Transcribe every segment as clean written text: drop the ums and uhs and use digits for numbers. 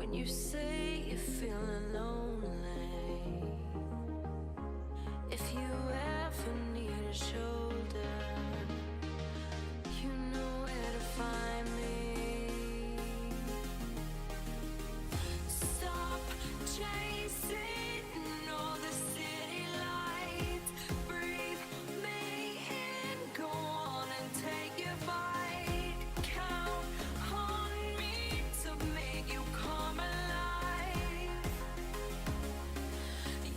When you say you're feeling lonely, if you ever need a shoulder, you know where to find me. Stop chasing all the city lights. Breathe me in, go on and take your bite. Count on me to make you come alive.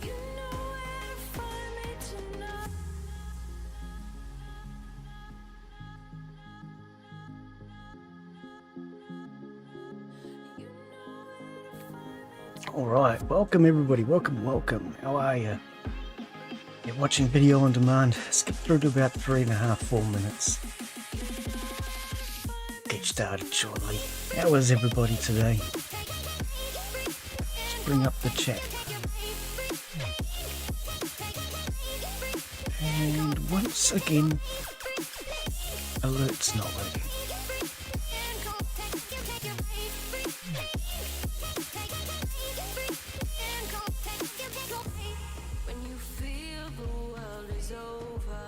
You know where to find me tonight. You know where to find me. All right, welcome everybody, welcome. How are you? You're watching video on demand. Skip through to about 3.5-4 minutes. Get started shortly. How is everybody today? Let's bring up the chat. And once again, alert's not working. When you feel the world is over,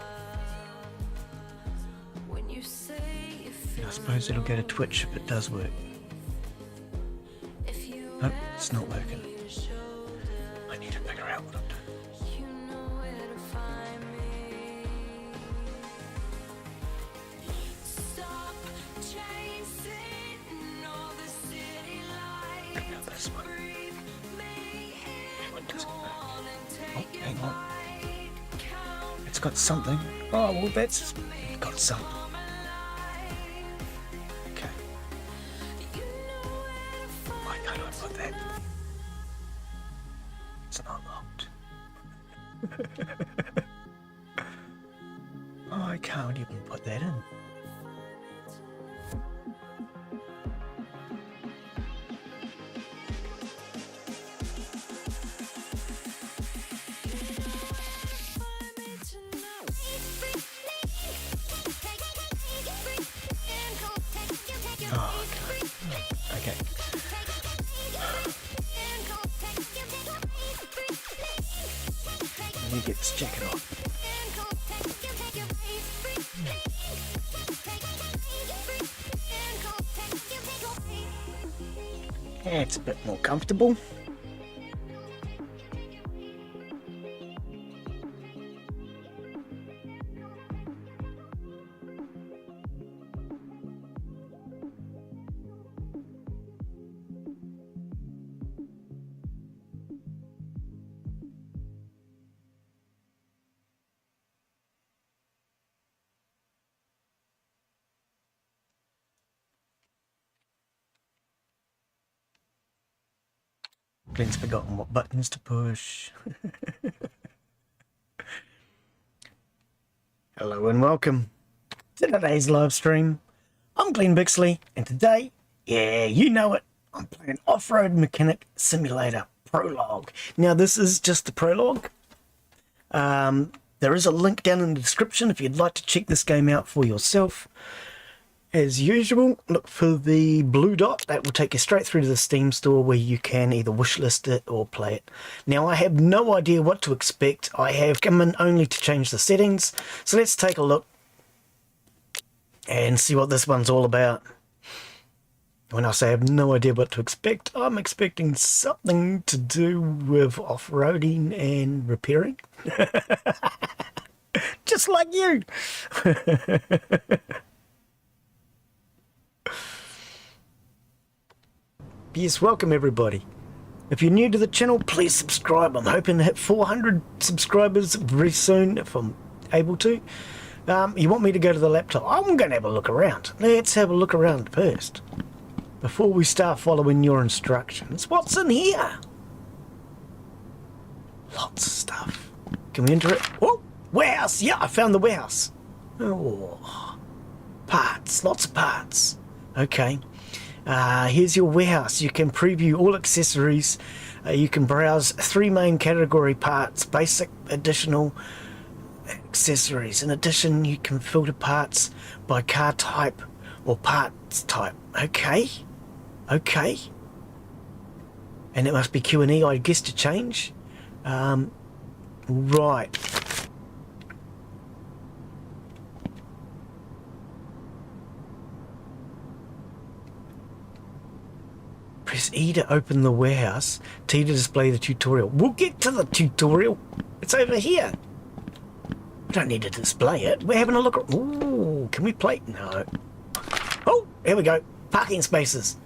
when you say you feel I suppose it'll go to Twitch if it does work. if you Nope, it's not working. need a shoulder, I need to figure out what I'm doing. you know where to find me. Stop chasing all the city lights. Now this one. Breathe me in, What does go it matter? on and Oh, take your hang on. bite. Count It's got something. Oh, well, that's got something. come alive. Okay. You know where to find Why can't I put that? It's not locked. Oh, I can't even put that in. Oh, okay. Let me get this jacket off. Yeah, it's a bit more comfortable. Glen's forgotten what buttons to push. Hello and welcome to today's live stream. I'm Glen Bixley, and today, yeah, you know it, I'm playing Offroad Mechanic Simulator Prologue. Now, this is just the prologue. There is a link down in the description if you'd like to check this game out for yourself. As usual, look for the blue dot. That will take you straight through to the Steam store where you can either wishlist it or play it. Now, I have no idea what to expect. I have come in only to change the settings. So let's take a look and see what this one's all about. When I say I have no idea what to expect, I'm expecting something to do with off-roading and repairing. Just like you. Yes, welcome everybody. If you're new to the channel, please subscribe. I'm hoping to hit 400 subscribers very soon if I'm able to. You want me to go to the laptop? I'm going to have a look around. Let's have a look around first. Before we start following your instructions. What's in here? Lots of stuff. Can we enter it? Oh, warehouse. Yeah, I found the warehouse. Oh, parts. Lots of parts. Okay. Here's your warehouse. You can preview all accessories. You can browse 3 main category parts, basic, additional, accessories. In addition, you can filter parts by car type or parts type. Okay. And it must be Q and E, I guess, to change. Right. Press E to open the warehouse, T to display the tutorial. We'll get to the tutorial. It's over here. We don't need to display it. We're having a look at... Ooh, can we play? No. Oh, here we go. Parking spaces.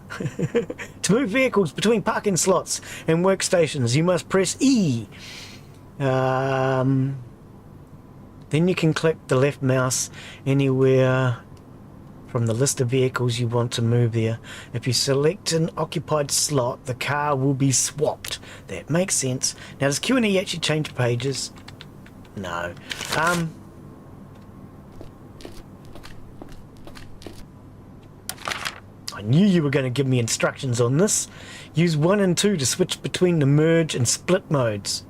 To move vehicles between parking slots and workstations, you must press E. Then you can click the left mouse anywhere from the list of vehicles you want to move there. If you select an occupied slot, the car will be swapped. That makes sense. Now, does Q and E actually change pages? No. I knew you were going to give me instructions on this. Use 1 and 2 to switch between the merge and split modes.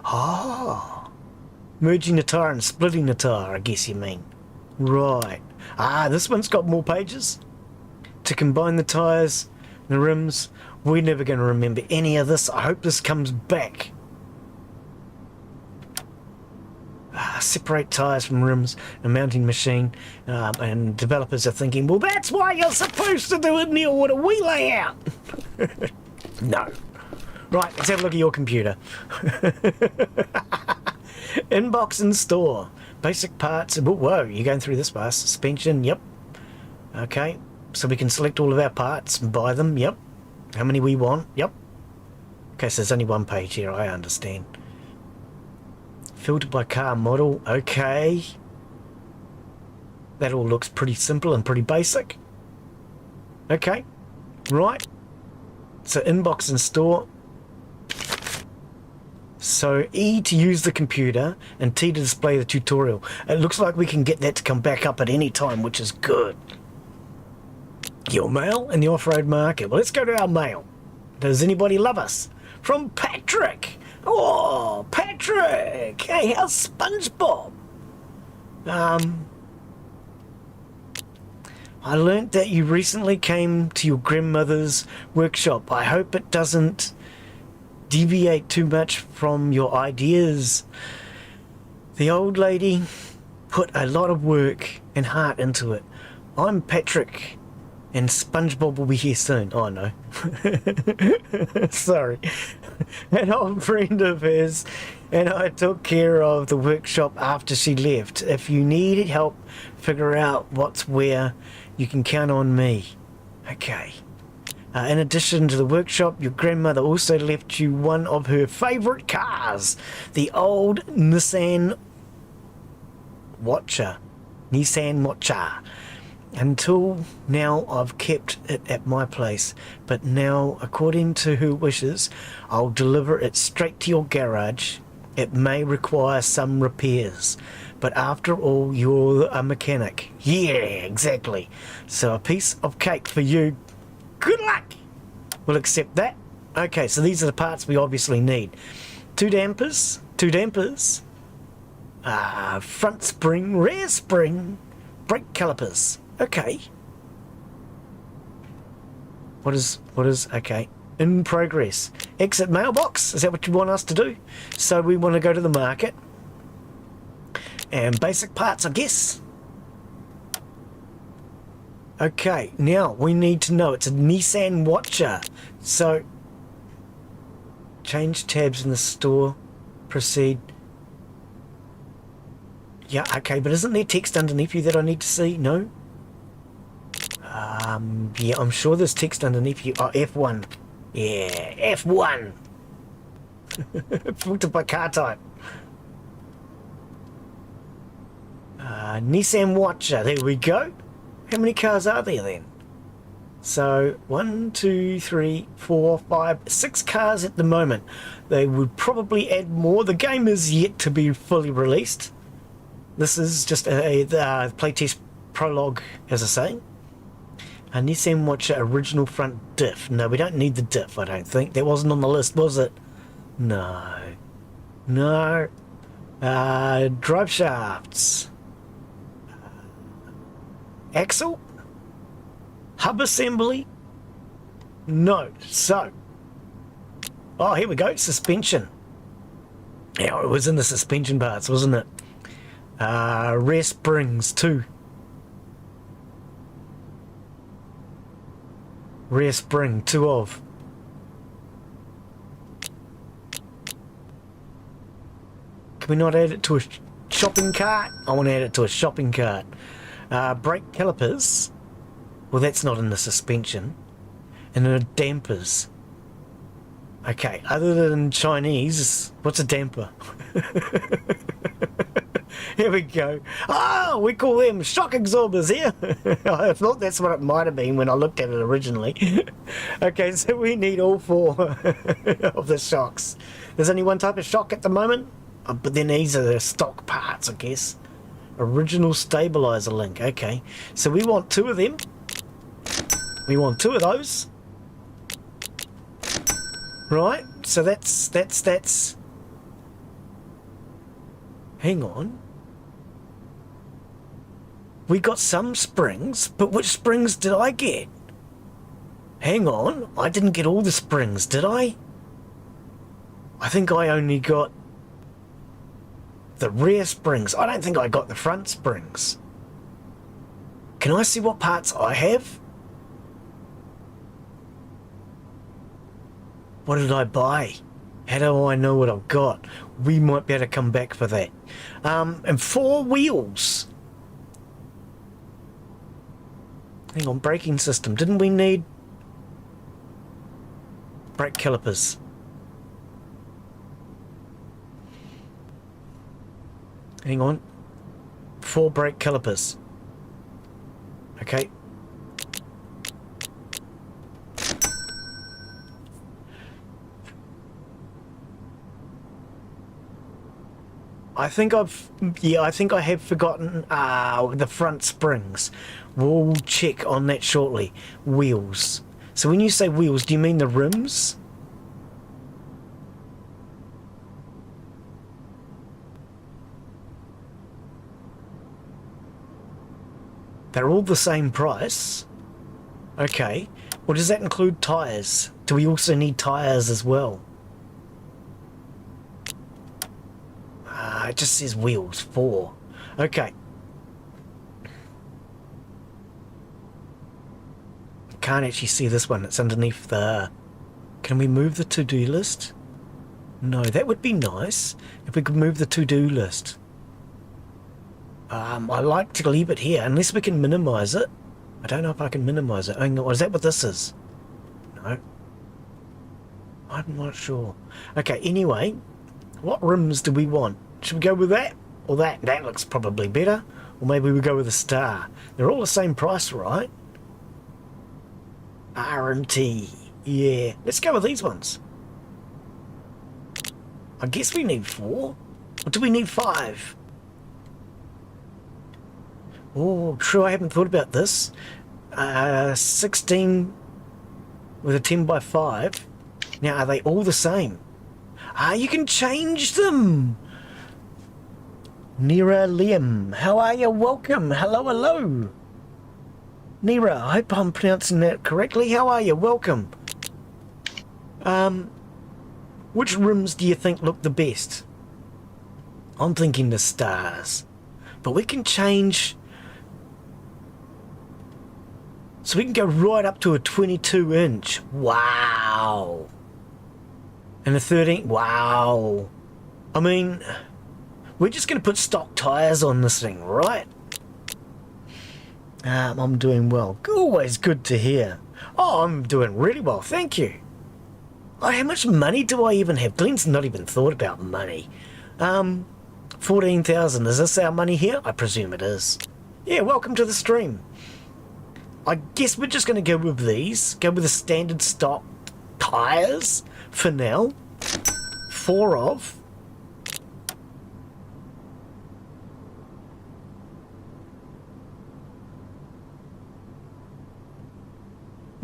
Ah. Merging the tire and splitting the tire, I guess you mean. Right. Ah, this one's got more pages. To combine the tires and the rims. We're never going to remember any of this. I hope this comes back. Separate tires from rims, a mounting machine, and developers are thinking, well, that's why you're supposed to do it in the order we lay out. No. Right, let's have a look at your computer. Inbox and store. Basic parts. Whoa, you're going through this fast. Suspension, yep. Okay, so we can select all of our parts and buy them, yep. How many we want, yep. Okay, so there's only one page here, I understand. Filtered by car model, okay. That all looks pretty simple and pretty basic. Okay, right. So inbox and store. So E to use the computer and T to display the tutorial. It looks like we can get that to come back up at any time, which is good. Your mail in the off-road market. Well, let's go to our mail. Does anybody love us? From Patrick. Oh, Patrick! Hey, how's SpongeBob? I learnt that you recently came to your grandmother's workshop. I hope it doesn't deviate too much from your ideas. The old lady put a lot of work and heart into it. I'm Patrick, and SpongeBob will be here soon. Oh no. Sorry. An old friend of hers and I took care of the workshop after she left. If you need help figure out what's where, you can count on me. Okay. In addition to the workshop, your grandmother also left you one of her favourite cars, the old Nissan Watcher. Until now, I've kept it at my place, but now, according to her wishes, I'll deliver it straight to your garage. It may require some repairs, but after all, you're a mechanic. Yeah, exactly. So a piece of cake for you. Good luck! We'll accept that. Okay, so these are the parts we obviously need. Two dampers, front spring, rear spring, brake calipers. Okay. What is, okay. In progress. Exit mailbox, is that what you want us to do? So we want to go to the market. And basic parts, I guess. Okay, now we need to know it's a Nissan Watcher. So, change tabs in the store, proceed. Yeah, okay, but isn't there text underneath you that I need to see? No? Yeah, I'm sure there's text underneath you. Oh, F1. Yeah, F1. Filtered by car type. Nissan Watcher, there we go. How many cars are there then? So 1, 2, 3, 4, 5, 6 cars at the moment. They would probably add more. The game is yet to be fully released. This is just a playtest prologue, as I say. A Nissan Watcher original front diff. No, we don't need the diff, I don't think. That wasn't on the list, was it? No. No. Drive shafts. Axle. Hub assembly. No. So, oh, here we go. Suspension. Yeah, it was in the suspension parts, wasn't it? Rear springs too. Rear spring, 2 of. Can we not add it to a shopping cart? I want to add it to a shopping cart. Brake calipers. Well, that's not in the suspension. And then dampers. Okay, other than Chinese, what's a damper? Here we go. Ah, we call them shock absorbers here. I thought that's what it might have been when I looked at it originally. Okay, so we need all 4 of the shocks. There's only one type of shock at the moment, but then these are the stock parts, I guess. Original stabilizer link. Okay, so we want 2 of them. We want 2 of those. Right, so that's... Hang on. We got some springs, but which springs did I get? Hang on, I didn't get all the springs, did I? I think I only got the rear springs. I don't think I got the front springs. Can I see what parts I have? What did I buy? How do I know what I've got? We might be able to come back for that. And 4 wheels. Hang on, braking system. Didn't we need brake calipers? Hang on. 4 brake calipers. Okay. I think I have forgotten the front springs. We'll check on that shortly. Wheels. So when you say wheels, do you mean the rims? They're all the same price. Okay. Well, does that include tyres? Do we also need tyres as well? It just says wheels, 4. Okay. Can't actually see this one. It's underneath the... Can we move the to-do list? No, that would be nice if we could move the to-do list. I like to leave it here, unless we can minimize it. I don't know if I can minimize it. Hang on, is that what this is? No. I'm not sure. Okay, anyway, what rims do we want? Should we go with that? Or that? That looks probably better. Or maybe we go with a star. They're all the same price, right? R&T. Yeah. Let's go with these ones. I guess we need 4. Or do we need 5? Oh, true. I haven't thought about this. 16 with a 10 by 5. Now, are they all the same? You can change them. Nira Liam, how are you? Welcome. Hello, hello. Nira, I hope I'm pronouncing that correctly. How are you? Welcome. Which rims do you think look the best? I'm thinking the stars. But we can change... So we can go right up to a 22 inch. Wow. And a 13... Wow. I mean... We're just going to put stock tyres on this thing, right? I'm doing well. Always good to hear. Oh, I'm doing really well, thank you. Oh, how much money do I even have? Glen's not even thought about money. 14,000. Is this our money here? I presume it is. Yeah, welcome to the stream. I guess we're just going to go with these. Go with the standard stock tyres for now. 4 of.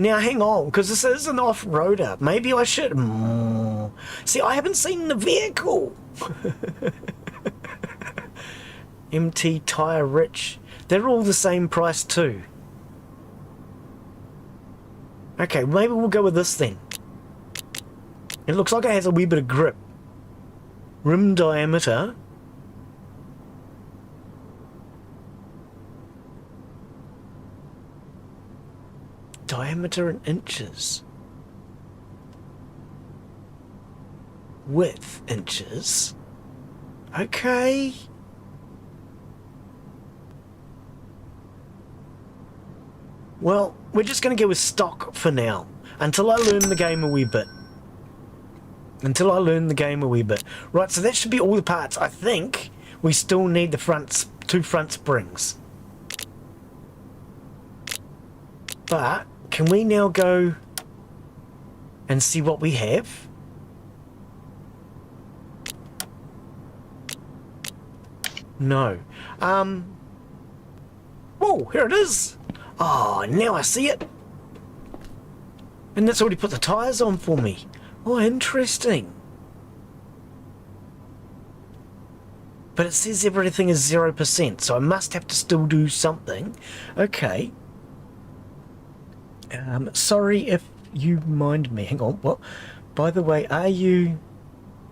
Now, hang on, because this is an off-roader. Maybe I should... See, I haven't seen the vehicle. MT Tyre Rich. They're all the same price too. Okay, maybe we'll go with this then. It looks like it has a wee bit of grip. Rim diameter. Diameter in inches. Width inches. Okay. Well, we're just going to go with stock for now. Until I learn the game a wee bit. Right, so that should be all the parts. I think we still need the two front springs. But, can we now go and see what we have? No. Whoa, here it is! Oh, now I see it! And that's already put the tyres on for me. Oh, interesting. But it says everything is 0%, so I must have to still do something. Okay. Sorry if you mind me. Hang on, what? By the way, are you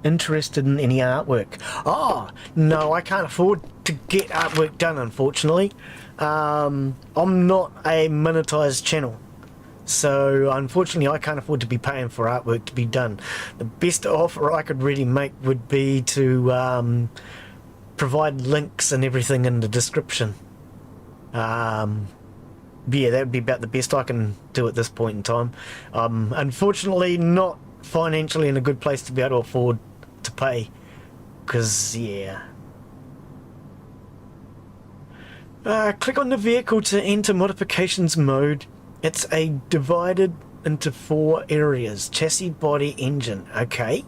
interested in any artwork? Oh, no, I can't afford to get artwork done, unfortunately. I'm not a monetized channel. So, unfortunately, I can't afford to be paying for artwork to be done. The best offer I could really make would be to provide links and everything in the description. Yeah, that would be about the best I can do at this point in time. Unfortunately, not financially in a good place to be able to afford to pay. Because, yeah. Click on the vehicle to enter modifications mode. It's divided into 4 areas. Chassis, body, engine. Okay.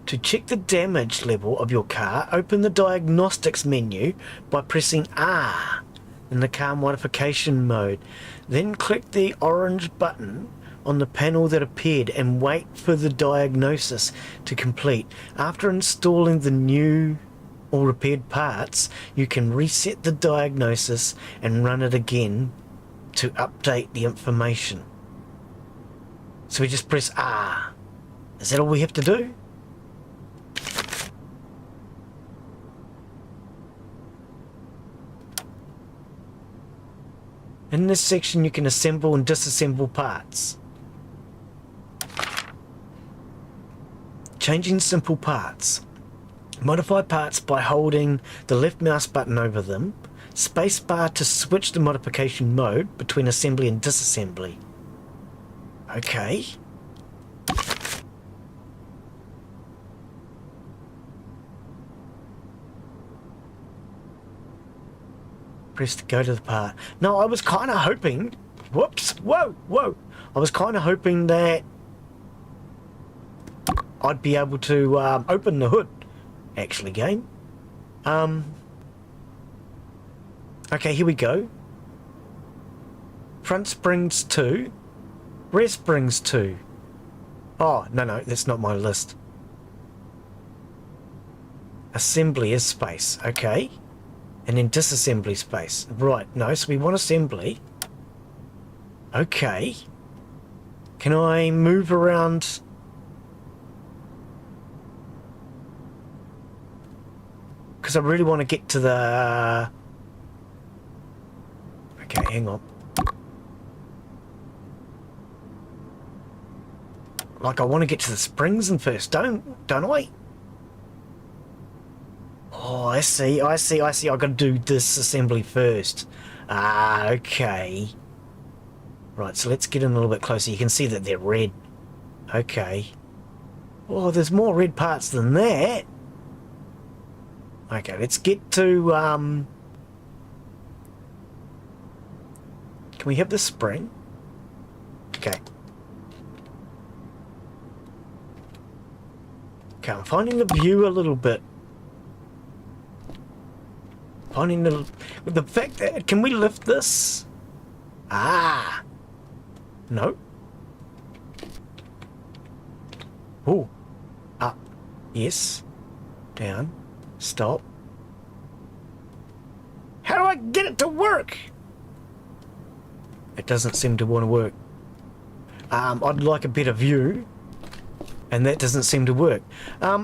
To check the damage level of your car, open the diagnostics menu by pressing R in the car modification mode. Then click the orange button on the panel that appeared and wait for the diagnosis to complete. After installing the new or repaired parts, you can reset the diagnosis and run it again to update the information. So we just press R. Is that all we have to do? In this section you can assemble and disassemble parts. Changing simple parts. Modify parts by holding the left mouse button over them. Spacebar to switch the modification mode between assembly and disassembly. Okay. Press to go to the part. No, I was kind of hoping... Whoops! Whoa! Whoa! I was kind of hoping that I'd be able to open the hood. Actually, game. Okay, here we go. Front springs 2. Rear springs 2. Oh, no, that's not my list. Assembly is space. Okay. And then disassembly space. Right, no, so we want assembly. Okay. Can I move around? Because I really want to get to the... Okay, hang on. Like, I want to get to the springs in first, don't I? Oh, I see. I've got to do this assembly first. Ah, okay. Right, so let's get in a little bit closer. You can see that they're red. Okay. Oh, there's more red parts than that. Okay, let's get to, Can we have the spring? Okay. Okay, I'm finding the view a little bit. Finding the fact that... Can we lift this? Ah! No. Oh. Up. Yes. Down. Stop. How do I get it to work? It doesn't seem to want to work. I'd like a better view. And that doesn't seem to work.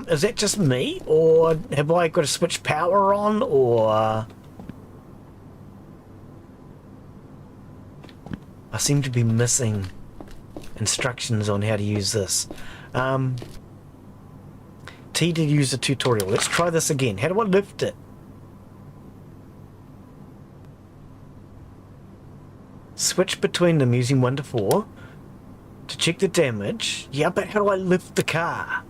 Is that just me? Or have I got to switch power on? Or... I seem to be missing instructions on how to use this. T to use the tutorial. Let's try this again. How do I lift it? Switch between them using 1 to 4 to check the damage. Yeah, but how do I lift the car?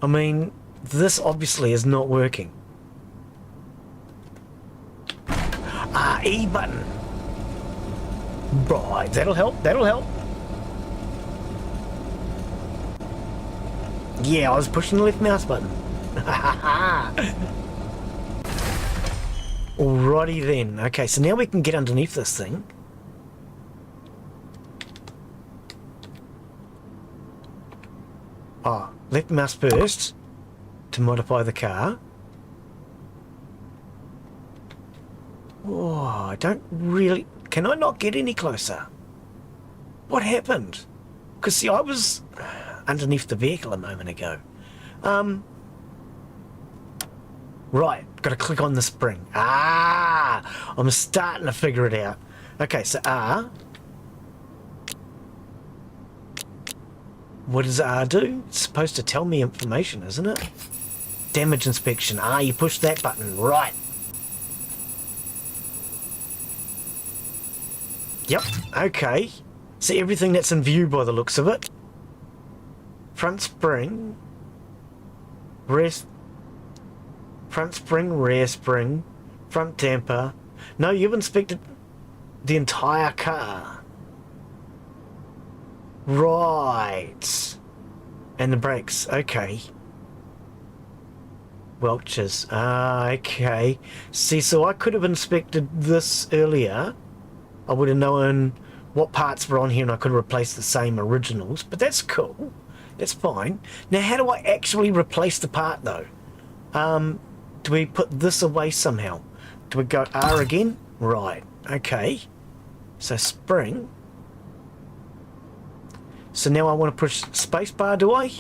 I mean, this obviously is not working. E button. Right, that'll help, that'll help. Yeah, I was pushing the left mouse button. Alrighty then. Okay, so now we can get underneath this thing. Left mouse first to modify the car. Oh, I don't really... Can I not get any closer? What happened? Because, see, I was underneath the vehicle a moment ago. Right, got to click on the spring. I'm starting to figure it out. Okay, so R. What does R do? It's supposed to tell me information, isn't it? Damage inspection. You push that button. Right. Yep, okay. See everything that's in view by the looks of it. Front spring. Front spring, rear spring. Front damper. No, you've inspected the entire car. Right. And the brakes, okay. Welches, okay. See, so I could have inspected this earlier. I would have known what parts were on here and I could have replaced the same originals, but that's cool. That's fine. Now, how do I actually replace the part, though? Do we put this away somehow? Do we go R again? Right, okay. So, spring. So now I want to push spacebar, do I?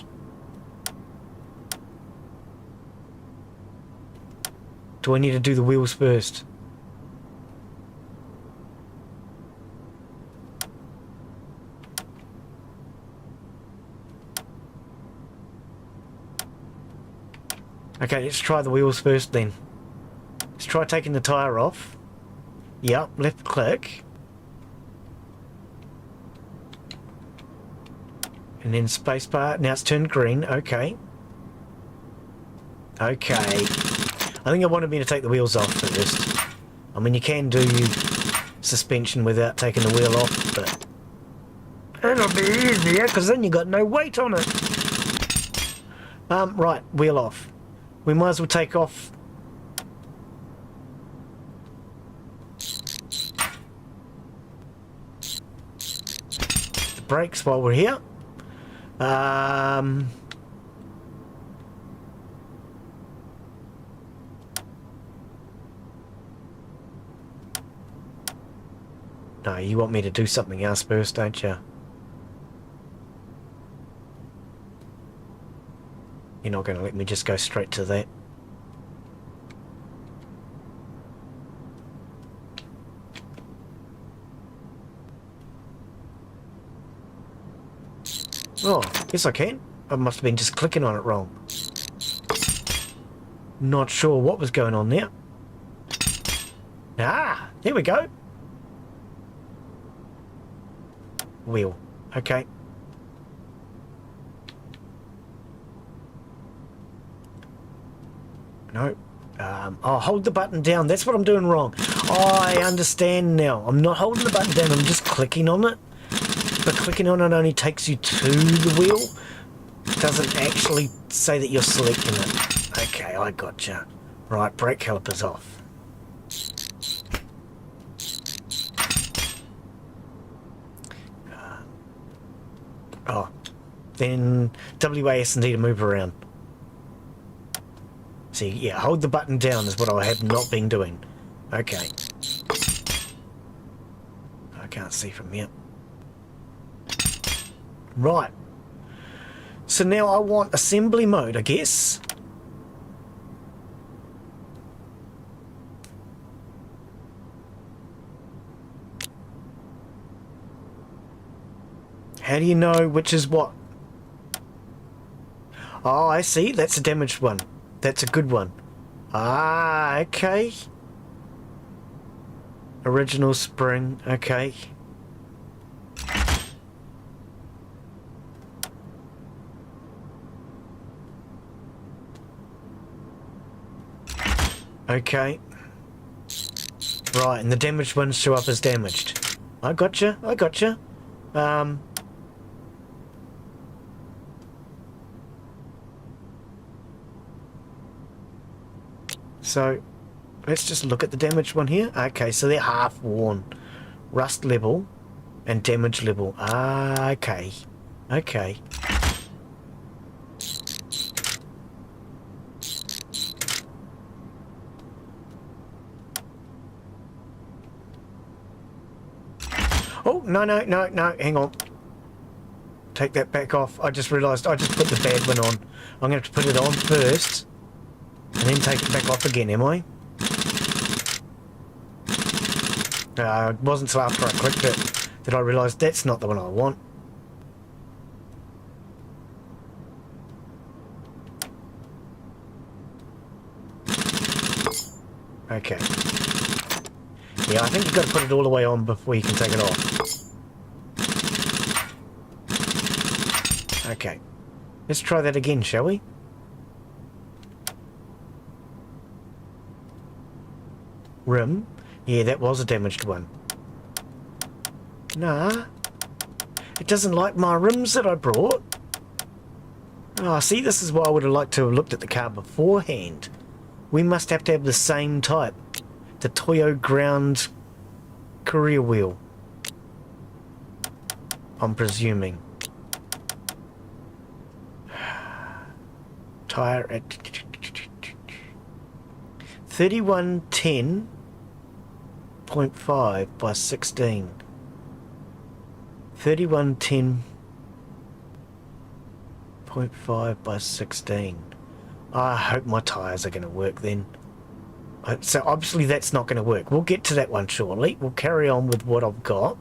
Do I need to do the wheels first? Okay, let's try the wheels first then. Let's try taking the tyre off. Yep, left click. And then spacebar. Now it's turned green. Okay. Okay. I think I wanted me to take the wheels off first. I mean, you can do suspension without taking the wheel off, but it'll be easier because then you got no weight on it. Right, wheel off. We might as well take off. The brakes while we're here. No, you want me to do something else first, don't you? You're not going to let me just go straight to that. Oh, yes I can. I must have been just clicking on it wrong. Not sure what was going on there. There we go. Wheel. Okay. No. Oh, hold the button down. That's what I'm doing wrong. Oh, I understand now. I'm not holding the button down. I'm just clicking on it. But clicking on it only takes you to the wheel. It doesn't actually say that you're selecting it. Okay, I gotcha. Right, brake calipers off. Oh, then WASD to move around. See, yeah, hold the button down is what I have not been doing. Okay. I can't see from here. Right. So now I want assembly mode, I guess. How do you know which is what? Oh, I see. That's a damaged one. That's a good one. Ah, okay. Original spring. Okay. Okay. Right, and the damaged ones show up as damaged. I gotcha. I gotcha. So, let's just look at the damaged one here. Okay, so they're half worn. Rust level and damage level. Ah, okay. Okay. Oh, no, no, no, no, hang on. Take that back off. I just realised I just put the bad one on. I'm going to have to put it on first and then take it back off again, am I? It wasn't until after I clicked it that I realised that's not the one I want. Okay. Yeah, I think you've got to put it all the way on before you can take it off. Okay. Let's try that again, shall we? Rim. Yeah, that was a damaged one. Nah. It doesn't like my rims that I brought. Oh, see, this is why I would have liked to have looked at the car beforehand. We must have to have the same type. The Toyo ground career wheel. I'm presuming. Tire at 3110.5 by 16. 3110.5 by 16. I hope my tyres are going to work then. So obviously that's not going to work. We'll get to that one shortly. We'll carry on with what I've got.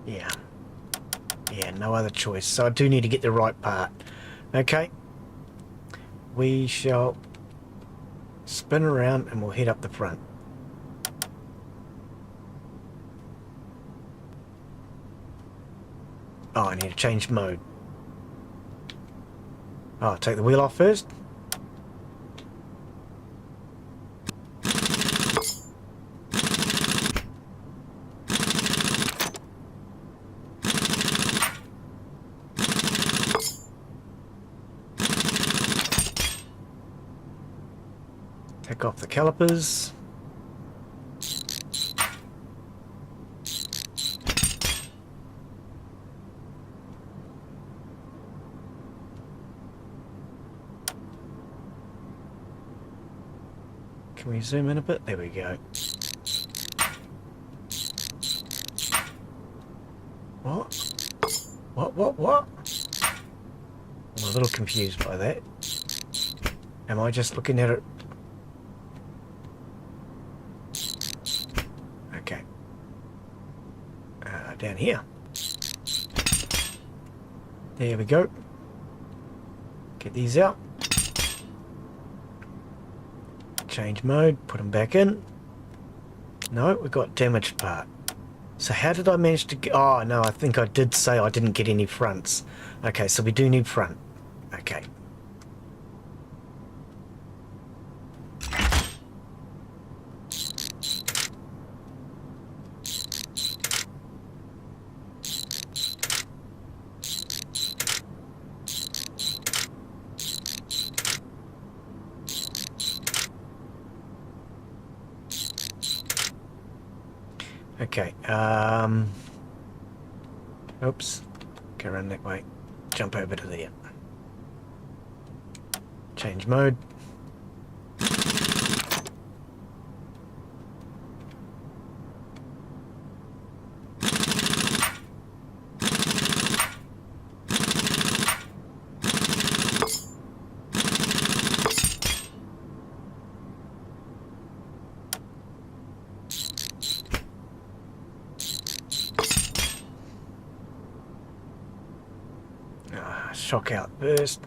Yeah. Yeah, no other choice. So I do need to get the right part. Okay. We shall spin around and we'll head up the front. Oh, I need to change mode. Oh, take the wheel off first. Take off the calipers. Can we zoom in a bit? There we go. What? What? I'm a little confused by that. Am I just looking at it? Okay. Down here. There we go. Get these out. Change mode, put them back in. No, we got damaged part. So how did I manage to get... Oh, no, I think I did say I didn't get any fronts. Okay, so we do need front. Okay. Okay, oops, go around that way, jump over to there. Change mode. Shock out first.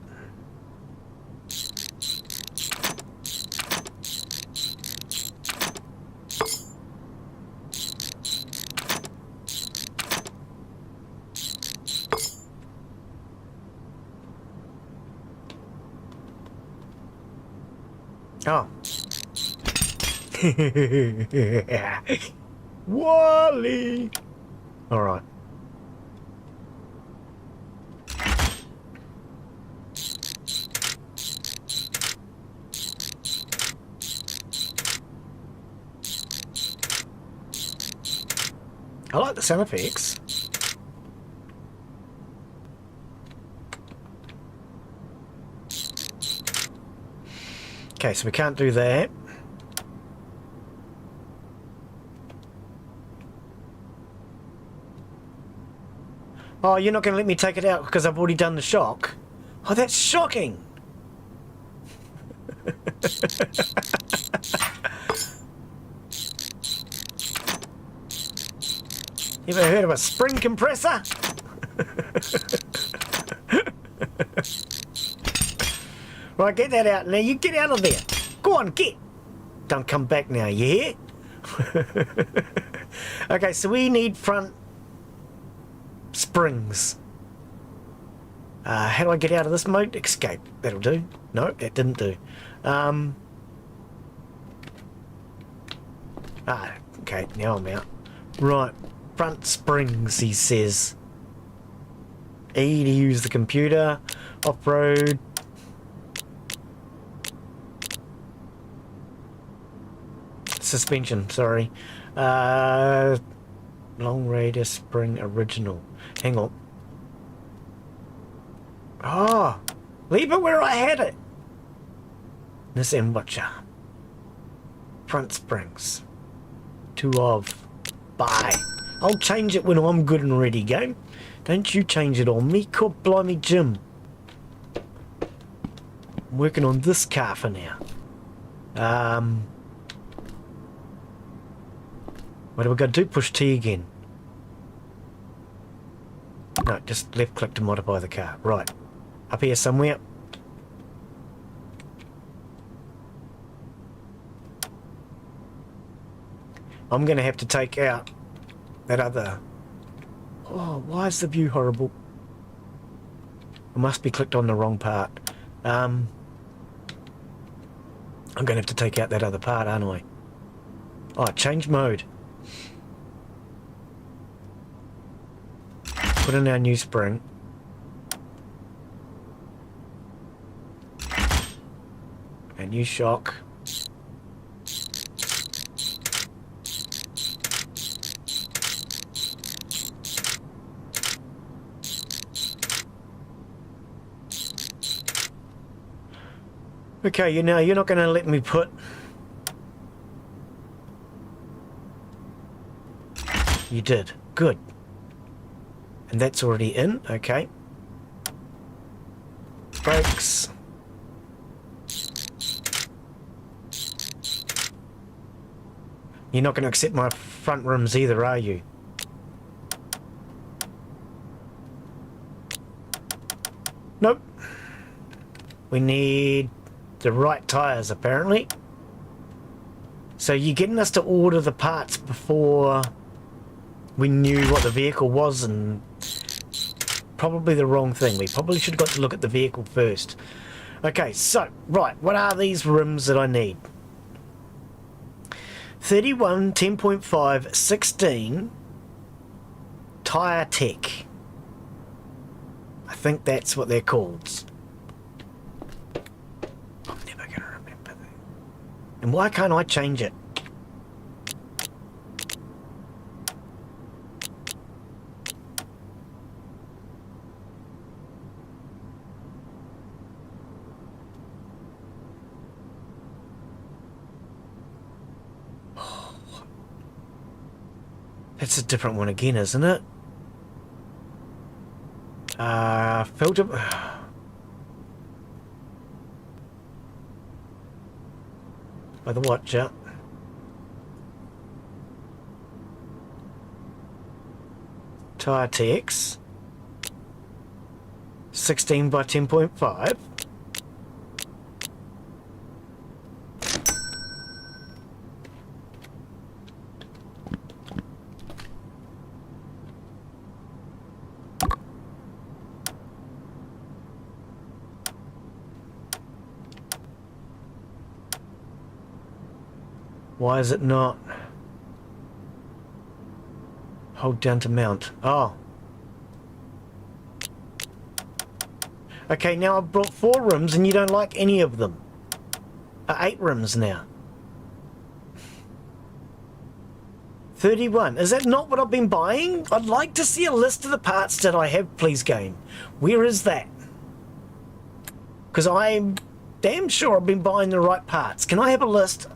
Oh. Wally! Alright. I like the sound effects. Okay, so we can't do that. Oh, you're not going to let me take it out because I've already done the shock? Oh, that's shocking! You ever heard of a spring compressor? Right, get that out now. You get out of there. Go on, get. Don't come back now, you hear? Okay, so we need front springs. How do I get out of this mode? Escape. That'll do. No, that didn't do. Okay, now I'm out. Right, front springs, he says. E to use the computer. Off-road. Suspension, sorry. Long radius spring original. Hang on. Oh, leave it where I had it. This and watcher. Front springs. 2 of. Bye. I'll change it when I'm good and ready, game. Don't you change it on me. God blimey, Jim. I'm working on this car for now. What do we got to do? Push T again. No, just left click to modify the car. Right. Up here somewhere. I'm going to have to take out that other... Oh, why is the view horrible? I must be clicked on the wrong part. I'm going to have to take out that other part, aren't I? Oh, change mode. Put in our new spring. A new shock. Okay, you're not going to let me put... You did. Good. And that's already in. Okay. Brakes. You're not going to accept my front rims either, are you? Nope. We need the right tyres, apparently. So you're getting us to order the parts before we knew what the vehicle was, and probably the wrong thing. We probably should have got to look at the vehicle first. Okay, so, right, what are these rims that I need? 31, 10.5, 16, Tyre Tech. I think that's what they're called. I'm never going to remember that. And why can't I change it? It's a different one again, isn't it? Filter... By the watcher. Tire TX. 16 by 10.5. Why is it not? Hold down to mount. Oh. Okay, now I've brought 4 rims and you don't like any of them. 8 rims now. 31. Is that not what I've been buying? I'd like to see a list of the parts that I have, please, game. Where is that? Because I'm damn sure I've been buying the right parts. Can I have a list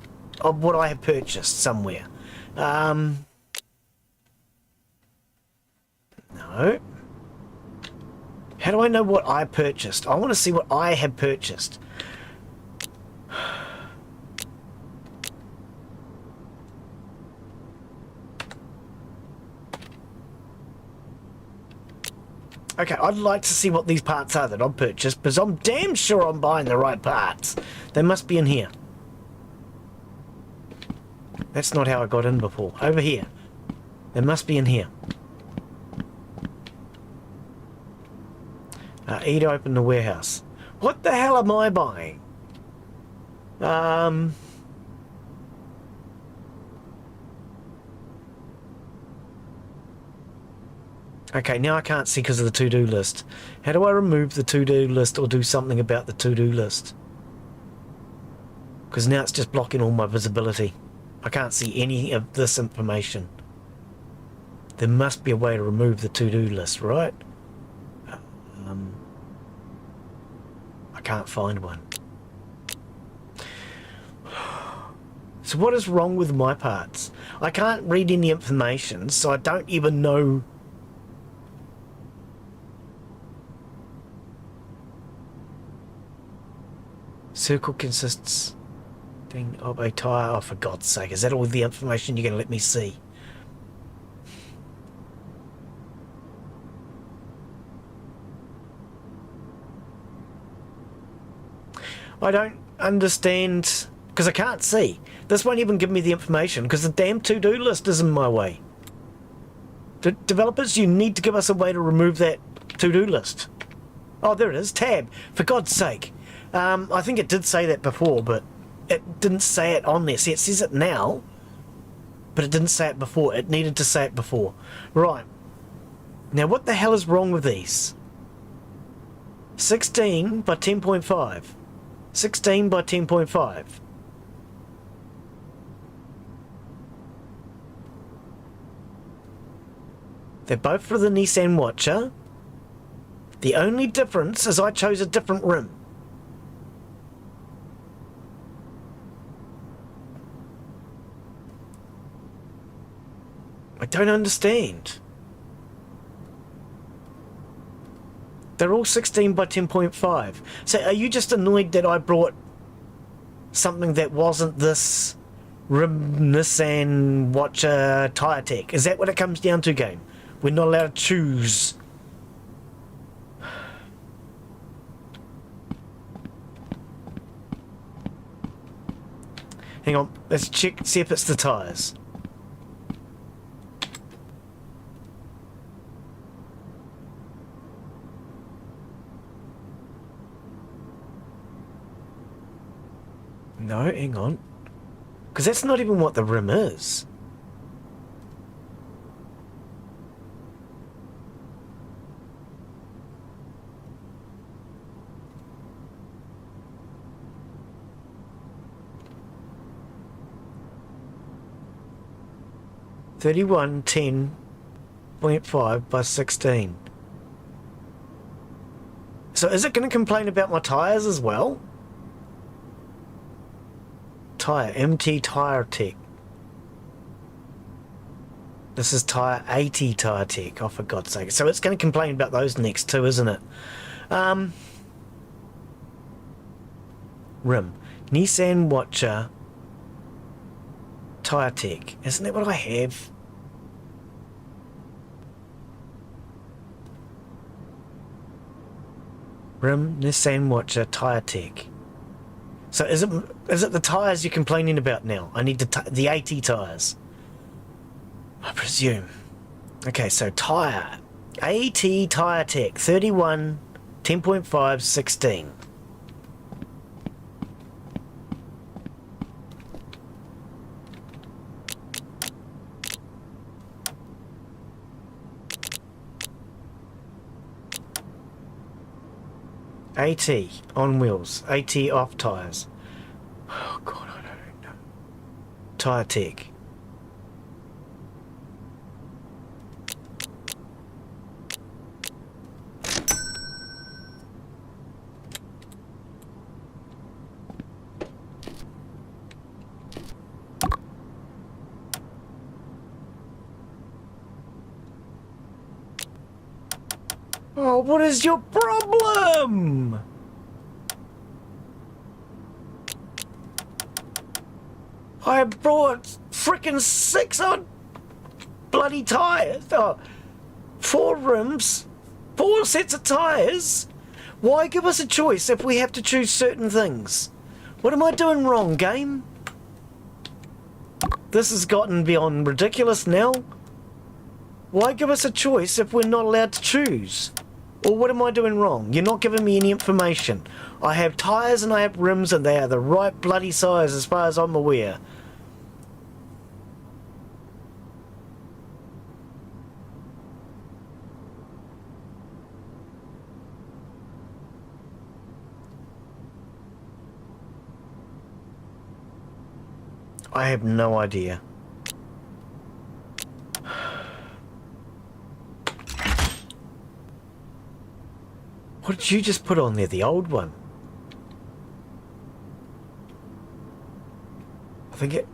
of what I have purchased somewhere? No. How do I know what I purchased? I want to see what I have purchased. Okay, I'd like to see what these parts are that I've purchased, because I'm damn sure I'm buying the right parts. They must be in here. That's not how I got in before. Over here. They must be in here. E to open the warehouse. What the hell am I buying? Okay, now I can't see because of the to-do list. How do I remove the to-do list or do something about the to-do list? Because now it's just blocking all my visibility. I can't see any of this information. There must be a way to remove the to-do list, right? I can't find one. So what is wrong with my parts? I can't read any information, so I don't even know. Circle consists of a tyre. Oh, for God's sake, is that all the information you're going to let me see? I don't understand, because I can't see. This won't even give me the information, because the damn to-do list is in my way. Developers, you need to give us a way to remove that to-do list. Oh, there it is. Tab. For God's sake. I think it did say that before, but it didn't say it on there. See, it says it now, but it didn't say it before. It needed to say it before. Right. Now, what the hell is wrong with these? 16 by 10.5. 16 by 10.5. They're both for the Nissan Watcher. The only difference is I chose a different rim. I don't understand. They're all 16 by 10.5. So are you just annoyed that I brought something that wasn't this Nissan Watcher tyre tech? Is that what it comes down to, game? We're not allowed to choose. Hang on, let's check, see if it's the tyres. No, hang on. Because that's not even what the rim is. (31 10.5 by 16). So is it going to complain about my tyres as well? Tyre, MT Tyre Tech. This is tyre 80 tyre tech, oh for God's sake. So it's going to complain about those next two, isn't it? Rim. Nissan Watcher tyre tech. Isn't that what I have? Rim, Nissan Watcher, tyre tech. So is it the tyres you're complaining about now? I need the 80 tyres, I presume. Okay, so tyre. AT tyre tech, 31, 10.5, 16. AT on wheels, AT off tyres. Oh God, I don't know. Tyre tech. Oh, what is your problem? I brought frickin' 6 odd bloody tyres. Oh, 4 rims, 4 sets of tyres. Why give us a choice if we have to choose certain things? What am I doing wrong, game? This has gotten beyond ridiculous now. Why give us a choice if we're not allowed to choose? Or what am I doing wrong? You're not giving me any information. I have tyres and I have rims and they are the right bloody size as far as I'm aware. I have no idea. What did you just put on there? The old one? I think it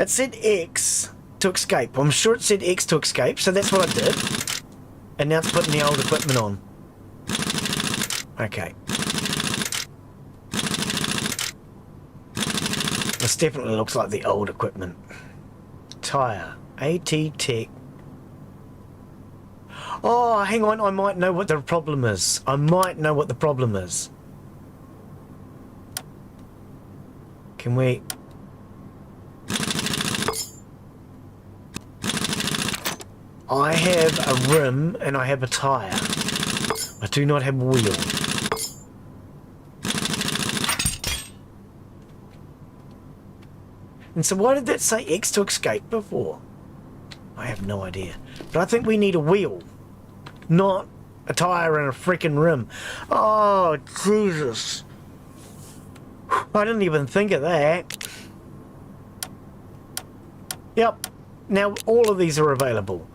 said X to escape. I'm sure it said X to escape, so that's what I did. And now it's putting the old equipment on. Okay. This definitely looks like the old equipment. Tyre. AT Tech. Oh, hang on, I might know what the problem is. I might know what the problem is. Can we... I have a rim and I have a tyre. I do not have a wheel. And so why did that say X to escape before? I have no idea. But I think we need a wheel. Not a tyre and a freaking rim. Oh, Jesus. I didn't even think of that. Yep. Now all of these are available.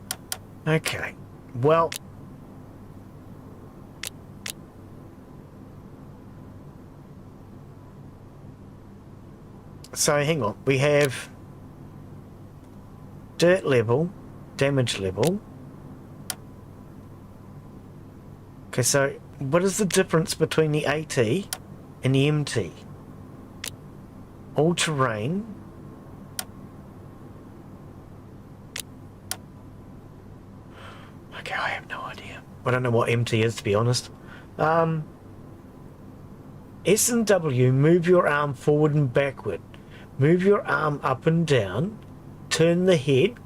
Okay. Well. So hang on. We have dirt level, damage level. Okay, so what is the difference between the AT and the MT? All terrain. Okay, I have no idea. I don't know what MT is, to be honest. S and W, move your arm forward and backward. Move your arm up and down. Turn the head.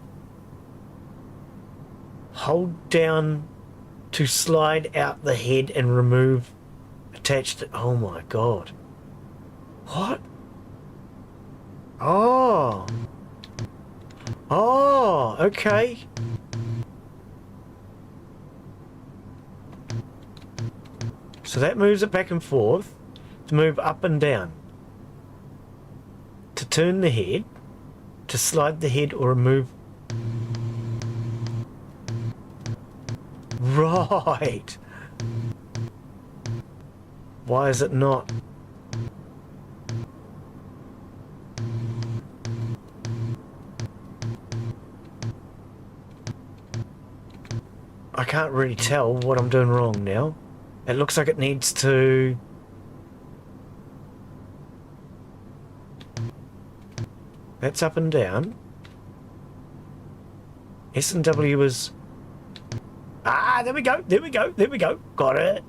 Hold down to slide out the head and remove attached. Oh my God. What? Oh. Oh, okay. So that moves it back and forth to move up and down. To turn the head, to slide the head or remove. Right. Why is it not? I can't really tell what I'm doing wrong now. It looks like it needs to... That's up and down. S and W is... Ah, there we go, there we go, there we go. Got it.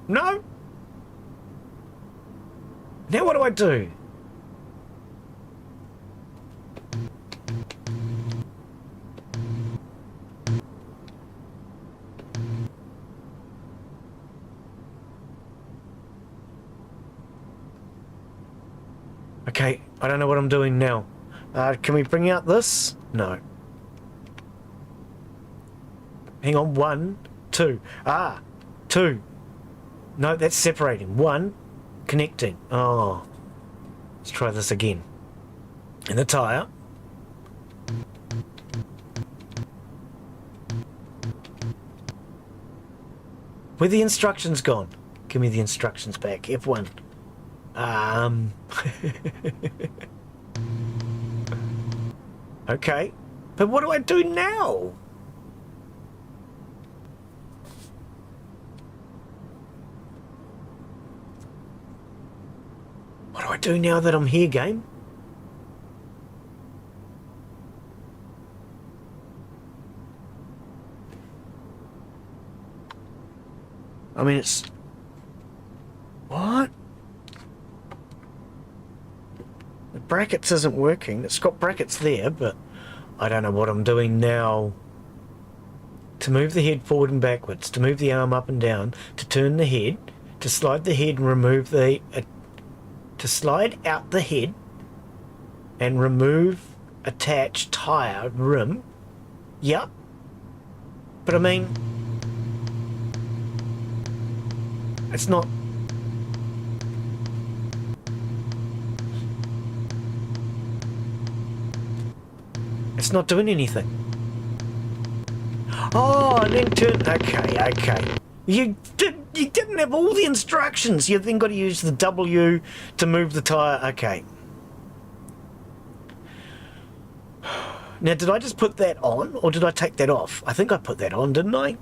No. Now what do I do? Okay, I don't know what I'm doing now. Can we bring out this? No. Hang on, 1, 2. Ah, 2. No, that's separating. 1, connecting. Oh. Let's try this again. And the tyre. Where the instructions gone? Give me the instructions back. F1. Okay. But what do I do now? What do I do now that I'm here, game? I mean, it's... What? The brackets isn't working. It's got brackets there, but I don't know what I'm doing now. To move the head forward and backwards, to move the arm up and down, to turn the head, to slide the head and remove the... to slide out the head and remove attached tyre rim. Yep. But I mean... It's not... It's not doing anything. Oh, and then turn... Okay, okay. You didn't have all the instructions. You then got to use the W to move the tyre. Okay. Now, did I just put that on, or did I take that off? I think I put that on, didn't I?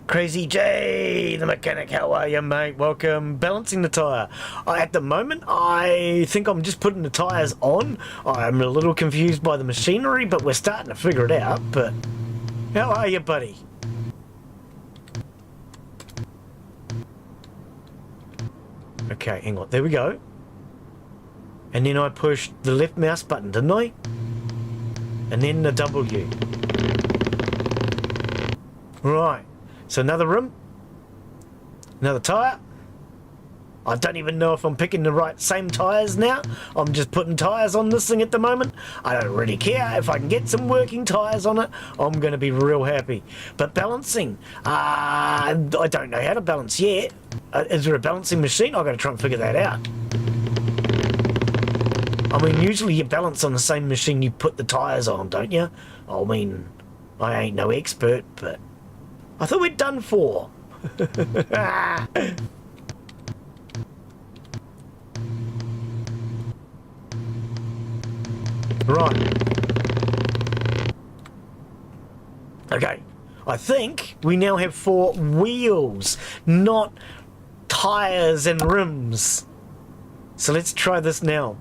Crazy J, the mechanic, how are you, mate? Welcome. Balancing the tyre. At the moment, I think I'm just putting the tyres on. I'm a little confused by the machinery, but we're starting to figure it out. But how are you, buddy? Okay, hang on. There we go. And then I pushed the left mouse button, didn't I? And then the W. Right. So another rim, another tyre. I don't even know if I'm picking the same tyres now. I'm just putting tyres on this thing at the moment. I don't really care. If I can get some working tyres on it, I'm going to be real happy. But balancing, I don't know how to balance yet. Is there a balancing machine? I've got to try and figure that out. I mean, usually you balance on the same machine you put the tyres on, don't you? I mean, I ain't no expert, but... I thought we'd done 4. Right. Okay. I think we now have 4 wheels, not tyres and rims. So let's try this now.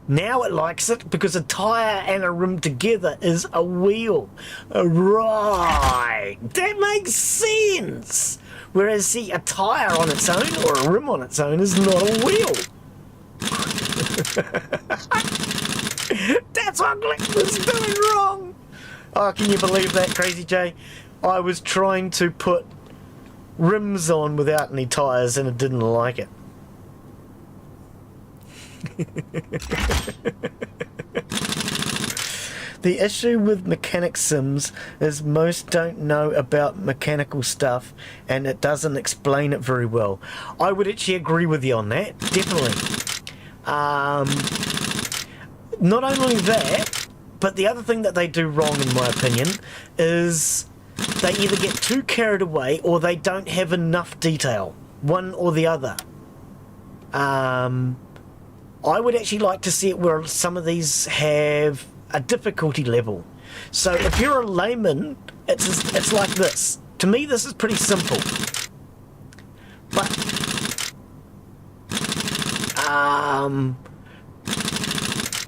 Now it likes it because a tyre and a rim together is a wheel. Right. That makes sense. Whereas, see, a tyre on its own or a rim on its own is not a wheel. That's what Glen was doing wrong. Oh, can you believe that, Crazy J? I was trying to put rims on without any tyres and it didn't like it. The issue with mechanic sims is most don't know about mechanical stuff and it doesn't explain it very well. I would actually agree with you on that, definitely. Not only that, but the other thing that they do wrong in my opinion is they either get too carried away or they don't have enough detail, one or the other. I would actually like to see it where some of these have a difficulty level. So if you're a layman, it's like this. To me, this is pretty simple. But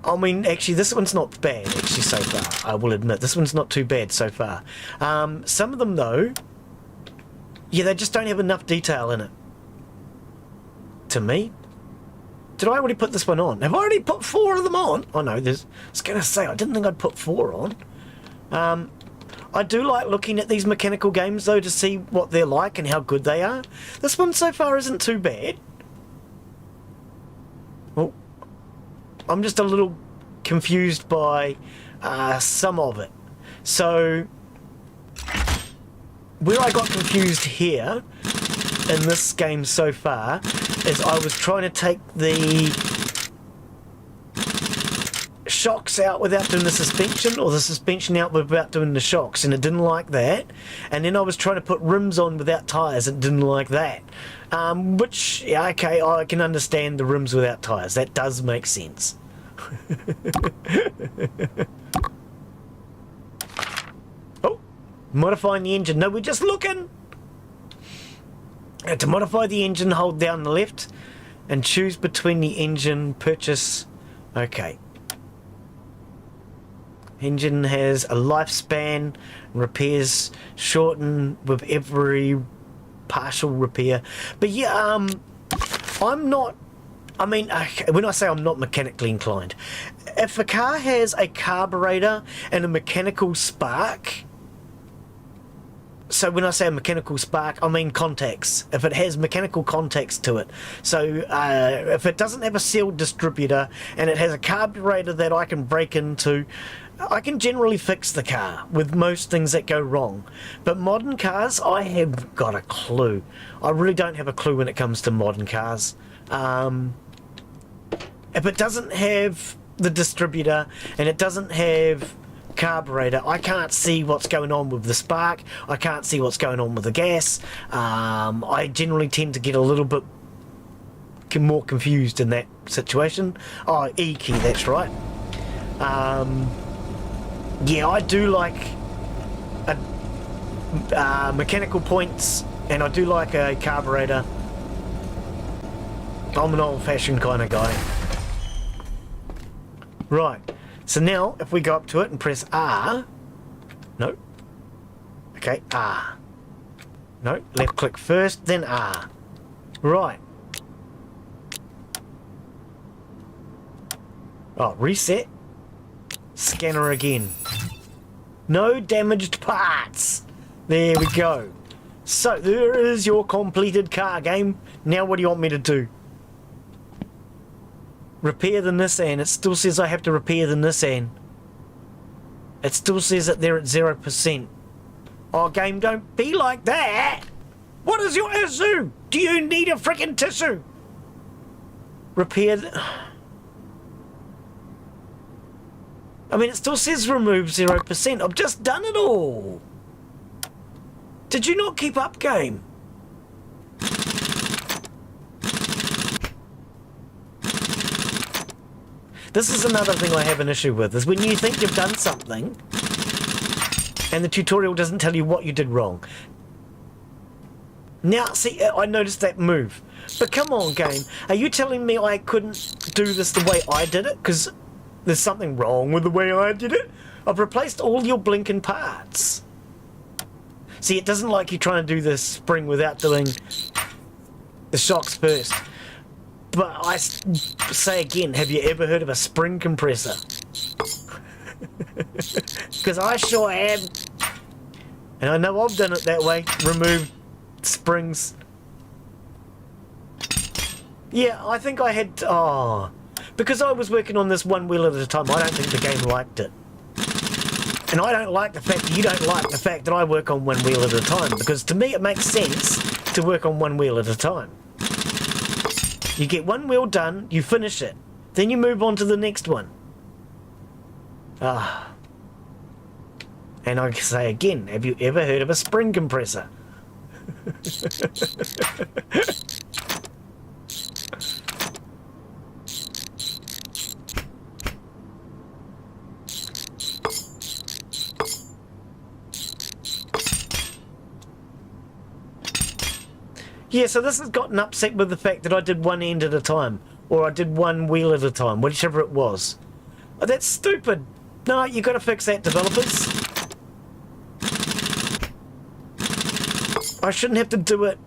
I mean, actually, this one's not bad, actually, so far. I will admit, this one's not too bad so far. Some of them, though, yeah, they just don't have enough detail in it. To me. Did I already put this one on? Have I already put 4 of them on? Oh, no, I was going to say, I didn't think I'd put 4 on. I do like looking at these mechanical games, though, to see what they're like and how good they are. This one so far isn't too bad. Well, I'm just a little confused by some of it. So, where I got confused here in this game so far is I was trying to take the shocks out without doing the suspension, or the suspension out without doing the shocks, and it didn't like that. And then I was trying to put rims on without tyres, and it didn't like that. Which, yeah, okay, I can understand the rims without tyres. That does make sense. Oh, modifying the engine. No, we're just looking. To modify the engine, hold down the left and choose between the engine purchase. Okay. Engine has a lifespan, repairs shorten with every partial repair. But yeah, I'm not, I mean, when I say I'm not mechanically inclined, if a car has a carburetor and a mechanical spark, so when I say a mechanical spark, I mean contacts. If it has mechanical contacts to it. So if it doesn't have a sealed distributor and it has a carburetor that I can break into, I can generally fix the car with most things that go wrong. But modern cars, I have got a clue. I really don't have a clue when it comes to modern cars. If it doesn't have the distributor and it doesn't have carburetor, I can't see what's going on with the spark. I can't see what's going on with the gas. I generally tend to get a little bit more confused in that situation. Oh, E key, that's right. Yeah, I do like mechanical points, and I do like a carburetor. I'm an old-fashioned kind of guy. Right. So now, if we go up to it and press R, no. Okay, R. No, left click first, then R. Right. Oh, reset. Scanner again. No damaged parts. There we go. So, there is your completed car game. Now what do you want me to do? Repair the Nissan. It still says I have to repair the Nissan. It still says that they're at 0%. Oh, game, don't be like that! What is your issue? Do you need a freaking tissue? Repair the... I mean, it still says remove 0%. I've just done it all. Did you not keep up, game? This is another thing I have an issue with, is when you think you've done something and the tutorial doesn't tell you what you did wrong. Now, see, I noticed that move. But come on, game. Are you telling me I couldn't do this the way I did it? Because there's something wrong with the way I did it? I've replaced all your blinking parts. See, it doesn't like you trying to do this spring without doing the shocks first. But I say again, have you ever heard of a spring compressor? Because I sure have. And I know I've done it that way. Removed springs. Yeah, I think I had... Oh. Because I was working on this one wheel at a time, I don't think the game liked it. And I don't like the fact that you don't like the fact that I work on one wheel at a time. Because to me it makes sense to work on one wheel at a time. You get one wheel done, you finish it. Then you move on to the next one. Ah. And I say again, have you ever heard of a spring compressor? Yeah, so this has gotten upset with the fact that I did one end at a time, or I did one wheel at a time, whichever it was. Oh, that's stupid. No, you got to fix that, developers. I shouldn't have to do it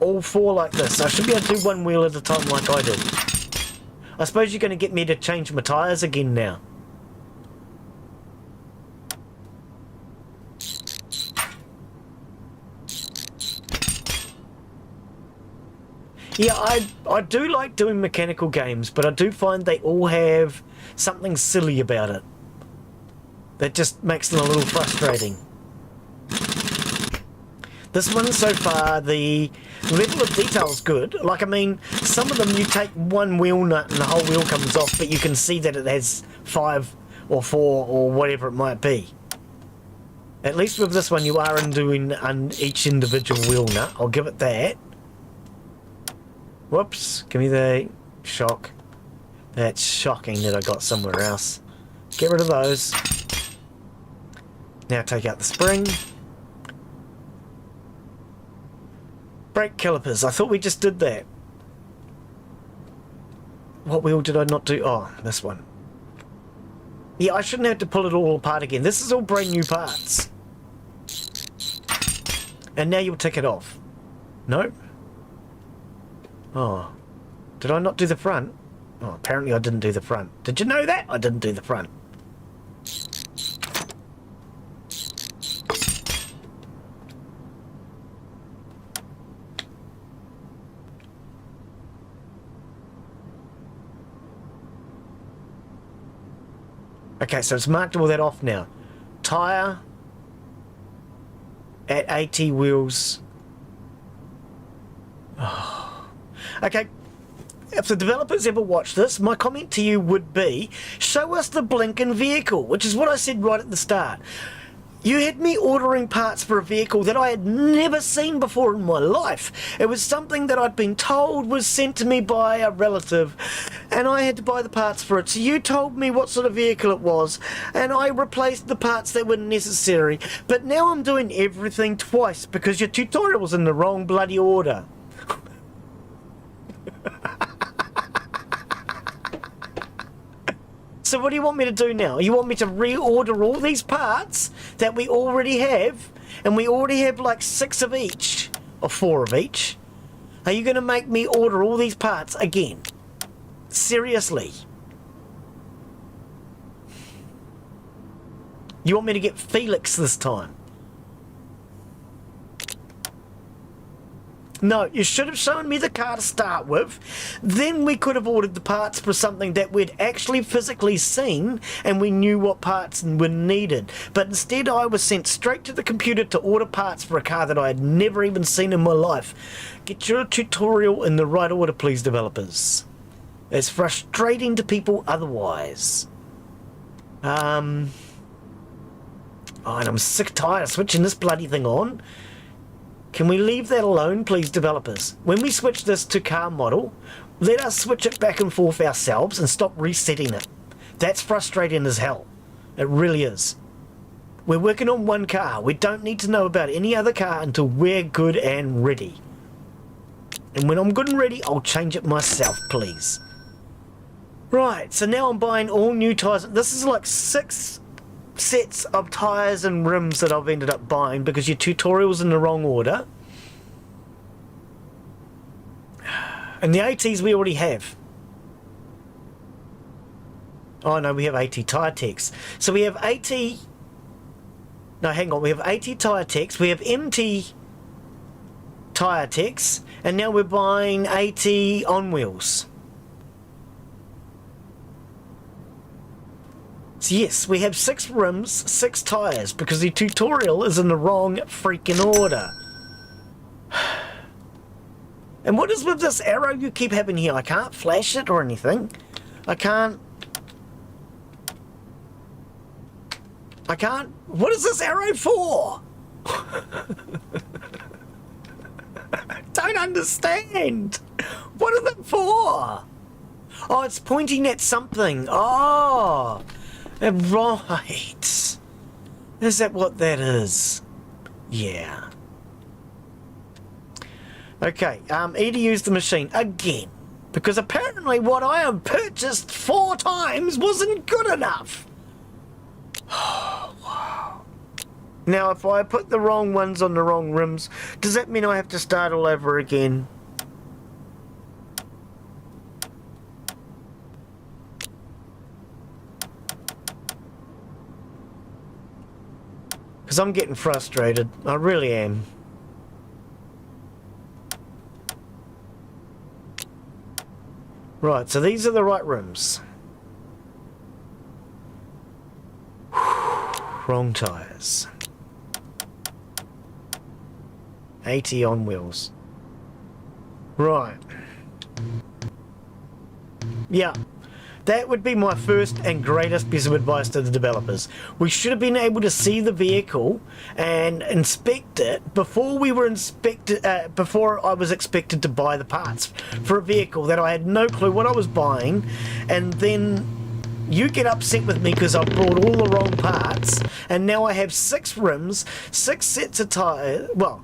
all four like this. I should be able to do one wheel at a time like I did. I suppose you're going to get me to change my tyres again now. Yeah, I do like doing mechanical games, but I do find they all have something silly about it that just makes them a little frustrating. This one so far, the level of detail is good. Like, I mean, some of them you take one wheel nut and the whole wheel comes off, but you can see that it has 5 or 4 or whatever it might be. At least with this one you are undoing each individual wheel nut. I'll give it that. Whoops, give me the shock. That's shocking that I got somewhere else. Get rid of those. Now take out the spring. Brake calipers, I thought we just did that. What wheel did I not do? Oh, this one. Yeah, I shouldn't have to pull it all apart again. This is all brand new parts. And now you'll tick it off. Nope. Oh, did I not do the front? Oh, apparently I didn't do the front. Did you know that? I didn't do the front. Okay, so it's marked all that off now. Tyre at 80 wheels. Oh. Okay, if the developers ever watch this, my comment to you would be, show us the blinking vehicle, which is what I said right at the start. You had me ordering parts for a vehicle that I had never seen before in my life. It was something that I'd been told was sent to me by a relative, and I had to buy the parts for it. So you told me what sort of vehicle it was, and I replaced the parts that were necessary. But now I'm doing everything twice because your tutorial was in the wrong bloody order. So what do you want me to do now? You want me to reorder all these parts that we already have, and we already have like 6 of each, or 4 of each? Are you going to make me order all these parts again? Seriously? You want me to get Felix this time? No, you should have shown me the car to start with. Then we could have ordered the parts for something that we'd actually physically seen and we knew what parts were needed. But instead I was sent straight to the computer to order parts for a car that I had never even seen in my life. Get your tutorial in the right order, please, developers. It's frustrating to people otherwise. Oh, and I'm sick tired of switching this bloody thing on. Can we leave that alone, please, developers? When we switch this to car model, let us switch it back and forth ourselves and stop resetting it. That's frustrating as hell. It really is. We're working on one car. We don't need to know about any other car until we're good and ready. And when I'm good and ready, I'll change it myself, please. Right, so now I'm buying all new tyres. This is like 6 sets of tyres and rims that I've ended up buying because your tutorial's in the wrong order. And the ATs we already have. Oh no, we have AT tyre techs. So we have AT... No, hang on, we have AT tyre techs, we have MT tyre techs, and now we're buying AT on wheels. So yes, we have 6 rims, 6 tyres, because the tutorial is in the wrong freaking order. And what is with this arrow you keep having here? I can't flash it or anything. I can't... What is this arrow for? I don't understand. What is it for? Oh, it's pointing at something. Oh, right. Is that what that is? Yeah. Okay, Edie used the machine again. Because apparently what I have purchased 4 times wasn't good enough. Wow. Now, if I put the wrong ones on the wrong rims, does that mean I have to start all over again? Because I'm getting frustrated. I really am. Right, so these are the right rims. Wrong tyres. 80 on wheels. Right. Yeah. That would be my first and greatest piece of advice to the developers. We should have been able to see the vehicle and inspect it before we were before I was expected to buy the parts for a vehicle that I had no clue what I was buying, and then you get upset with me because I've brought all the wrong parts, and now I have 6 rims, 6 sets of tires, well,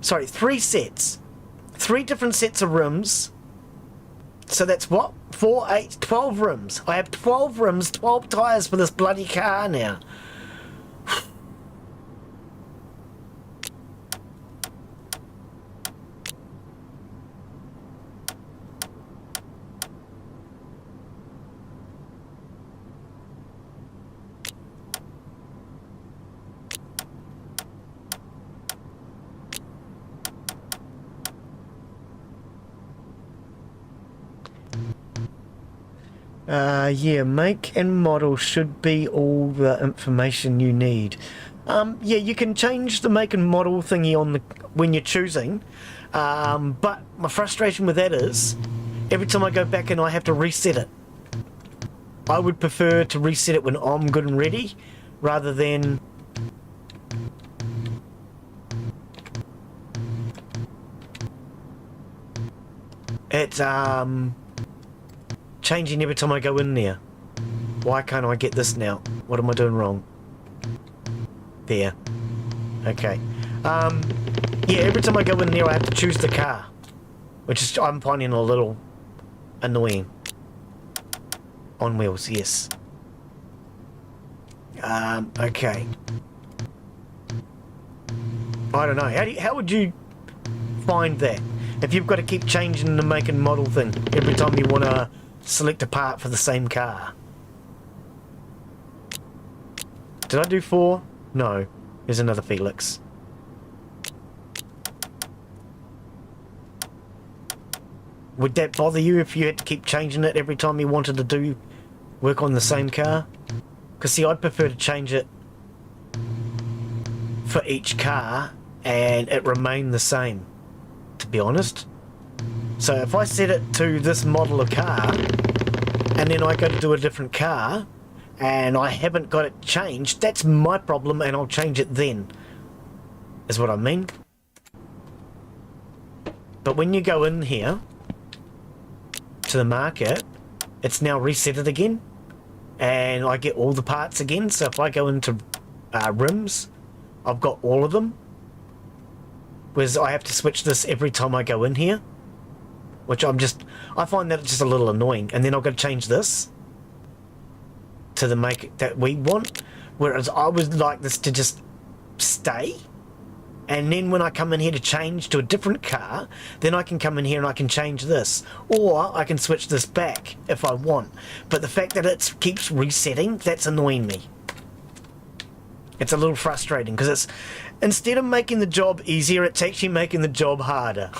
3 sets. 3 different sets of rims. So that's what? 4, 8, 12 rims. I have 12 rims, 12 tyres for this bloody car now. Yeah, make and model should be all the information you need. Yeah, you can change the make and model thingy on the when you're choosing, but my frustration with that is every time I go back and I have to reset it. I would prefer to reset it when I'm good and ready, rather than it changing every time I go in there. Why can't I get this now? What am I doing wrong? There. Okay. Yeah, every time I go in there I have to choose the car, which is I'm finding a little annoying. On wheels, yes. Okay. I don't know. How would you find that? If you've got to keep changing the make and model thing every time you want to select a part for the same car. Did I do 4? No. There's another Felix. Would that bother you if you had to keep changing it every time you wanted to do work on the same car? Because see, I'd prefer to change it for each car and it remain the same, to be honest. So if I set it to this model of car and then I go to do a different car and I haven't got it changed, that's my problem and I'll change it then, is what I mean. But when you go in here to the market, it's now reset it again and I get all the parts again. So if I go into rims, I've got all of them, whereas I have to switch this every time I go in here, which I find that just a little annoying. And then I've got to change this to the make that we want, whereas I would like this to just stay, and then when I come in here to change to a different car, then I can come in here and I can change this, or I can switch this back if I want. But the fact that it keeps resetting, that's annoying me. It's a little frustrating because it's, instead of making the job easier, it's actually making the job harder.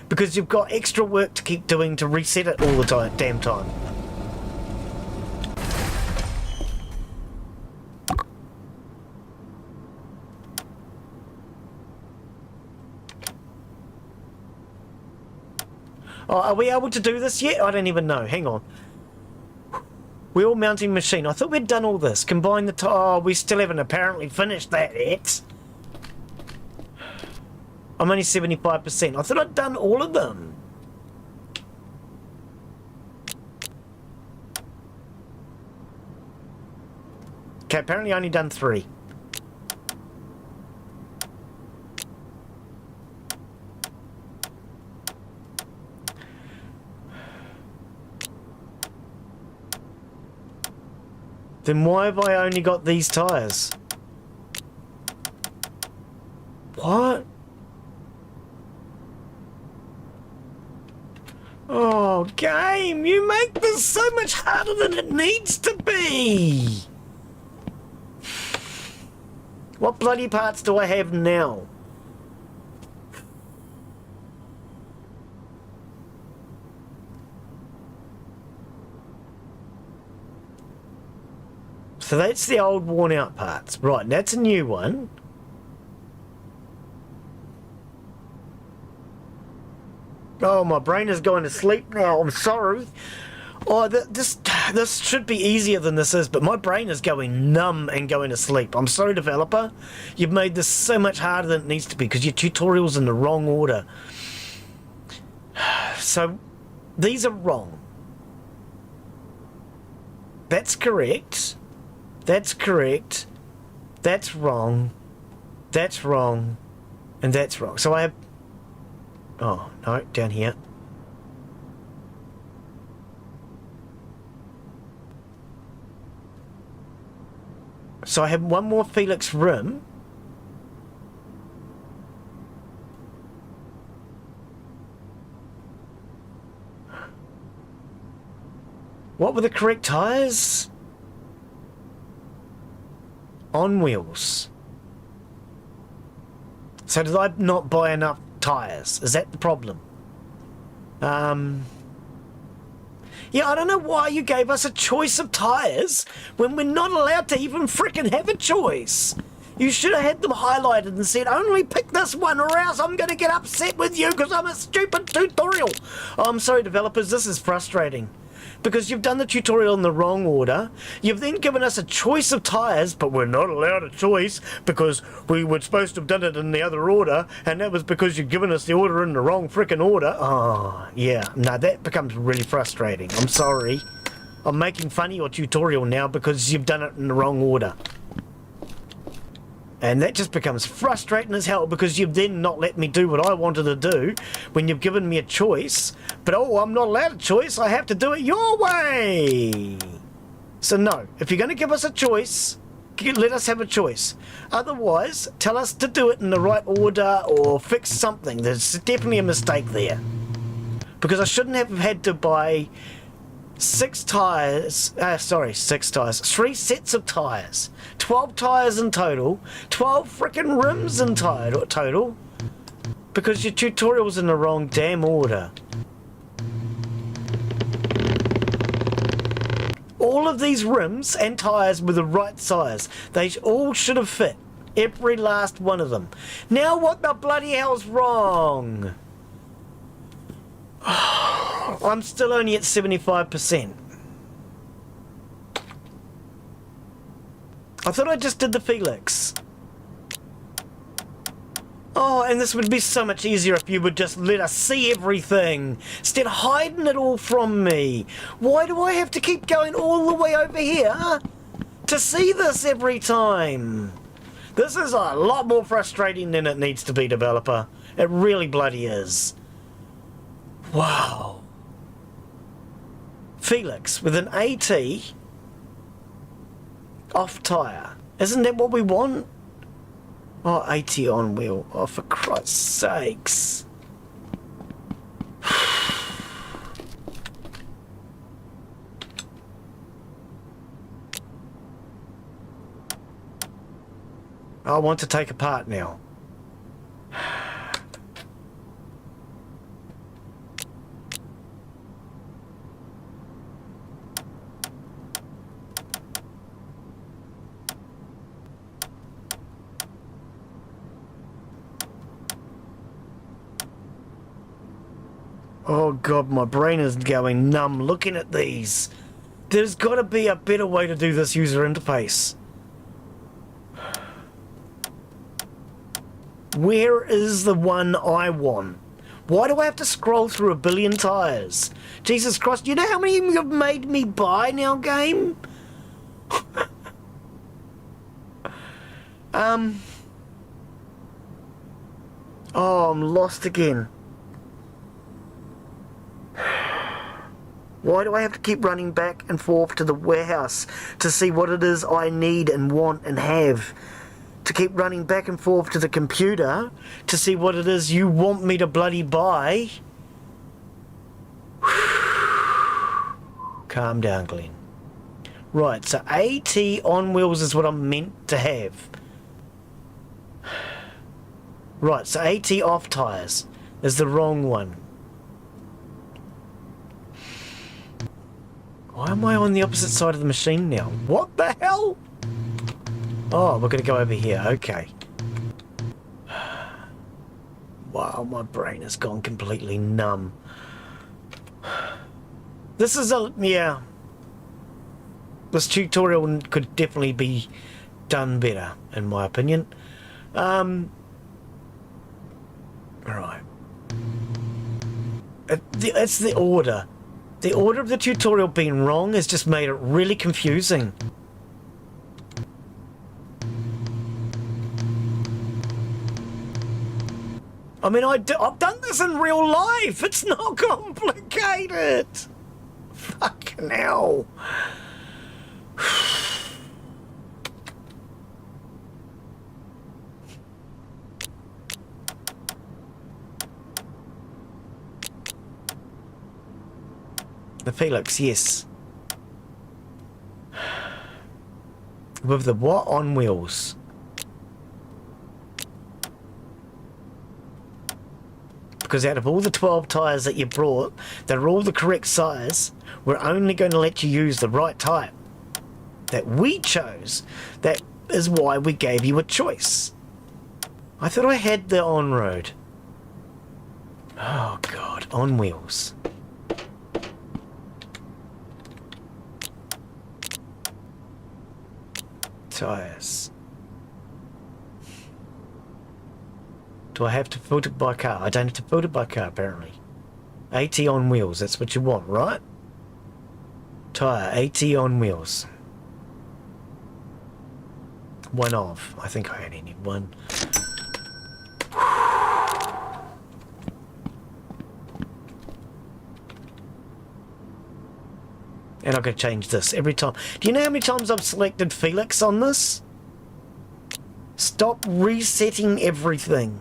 Because you've got extra work to keep doing to reset it all the damn time. Oh, are we able to do this yet? I don't even know. Hang on. Wheel mounting machine. I thought we'd done all this. Combine the... Oh, we still haven't apparently finished that yet. I'm only 75%. I thought I'd done all of them. Okay, apparently I only done 3. Then why have I only got these tyres? What? Oh, game, you make this so much harder than it needs to be. What bloody parts do I have now? So that's the old worn out parts. Right, that's a new one. Oh, my brain is going to sleep now. I'm sorry. Oh, this should be easier than this is, but my brain is going numb and going to sleep. I'm sorry, developer. You've made this so much harder than it needs to be because your tutorial's in the wrong order. So, these are wrong. That's correct. That's correct. That's wrong. That's wrong. And that's wrong. So I have... Oh, no, down here. So I have one more Felix rim. What were the correct tyres? On wheels. So did I not buy enough tyres? Is that the problem? Yeah, I don't know why you gave us a choice of tyres when we're not allowed to even frickin' have a choice. You should have had them highlighted and said, only pick this one or else I'm going to get upset with you because I'm a stupid tutorial. Oh, I'm sorry, developers, this is frustrating. Because you've done the tutorial in the wrong order. You've then given us a choice of tyres, but we're not allowed a choice because we were supposed to have done it in the other order, and that was because you've given us the order in the wrong frickin' order. Oh, yeah. No, that becomes really frustrating. I'm sorry. I'm making fun of your tutorial now because you've done it in the wrong order. And that just becomes frustrating as hell because you've then not let me do what I wanted to do when you've given me a choice. But oh, I'm not allowed a choice. I have to do it your way. So no, if you're going to give us a choice, let us have a choice. Otherwise, tell us to do it in the right order or fix something. There's definitely a mistake there. Because I shouldn't have had to buy 3 sets of tyres. 12 tyres in total. 12 frickin' rims in total. Because your tutorial's in the wrong damn order. All of these rims and tyres were the right size. They all should have fit. Every last one of them. Now what the bloody hell's wrong? I'm still only at 75%. I thought I just did the Felix. Oh, and this would be so much easier if you would just let us see everything, instead of hiding it all from me. Why do I have to keep going all the way over here to see this every time? This is a lot more frustrating than it needs to be, developer. It really bloody is. Wow. Felix with an AT off tyre. Isn't that what we want? Oh, AT on wheel. Oh, for Christ's sakes. I want to take apart now. Oh god, my brain is going numb looking at these. There's got to be a better way to do this user interface. Where is the one I want? Why do I have to scroll through a billion tyres? Jesus Christ, you know how many you've made me buy now, game? Oh, I'm lost again. Why do I have to keep running back and forth to the warehouse to see what it is I need and want and have? To keep running back and forth to the computer to see what it is you want me to bloody buy? Calm down, Glenn. Right, so AT on wheels is what I'm meant to have. Right, so AT off tyres is the wrong one. Why am I on the opposite side of the machine now? What the hell? Oh, we're going to go over here. Okay. Wow, my brain has gone completely numb. This is a... yeah. This tutorial could definitely be done better, in my opinion. Right. It's the order. The order of the tutorial being wrong has just made it really confusing. I mean, I've done this in real life. It's not complicated. Fucking hell. The Felix, yes. With the what on wheels? Because out of all the 12 tyres that you brought, that are all the correct size, we're only going to let you use the right type that we chose. That is why we gave you a choice. I thought I had the on-road. Oh God, on wheels. Tyres. Do I have to filter by car? I don't have to filter by car, apparently. AT on wheels, that's what you want, right? Tyre, AT on wheels. One of. I think I only need one. And I'm going to change this every time. Do you know how many times I've selected Felix on this? Stop resetting everything.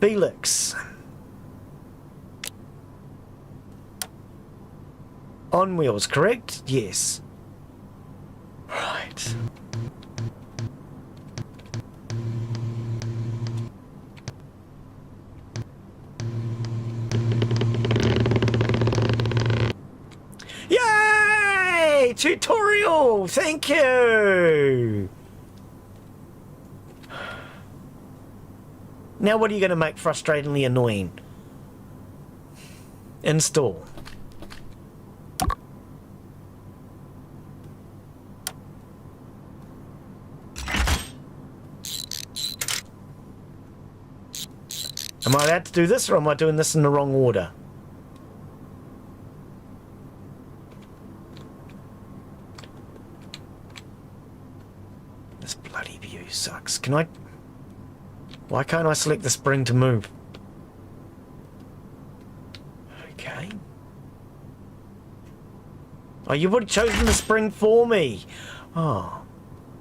Felix. On wheels, correct? Yes. Right. Yay! Tutorial! Thank you! Now what are you going to make frustratingly annoying? Install. Am I allowed to do this, or am I doing this in the wrong order? This bloody view sucks. Can I... Why can't I select the spring to move? Okay. Oh, you would have chosen the spring for me. Oh.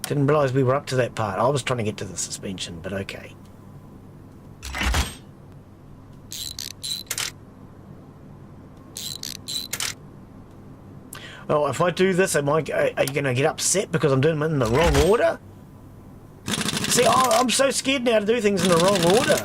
Didn't realise we were up to that part. I was trying to get to the suspension, but okay. Oh, if I do this, are you going to get upset because I'm doing them in the wrong order? See, I'm so scared now to do things in the wrong order.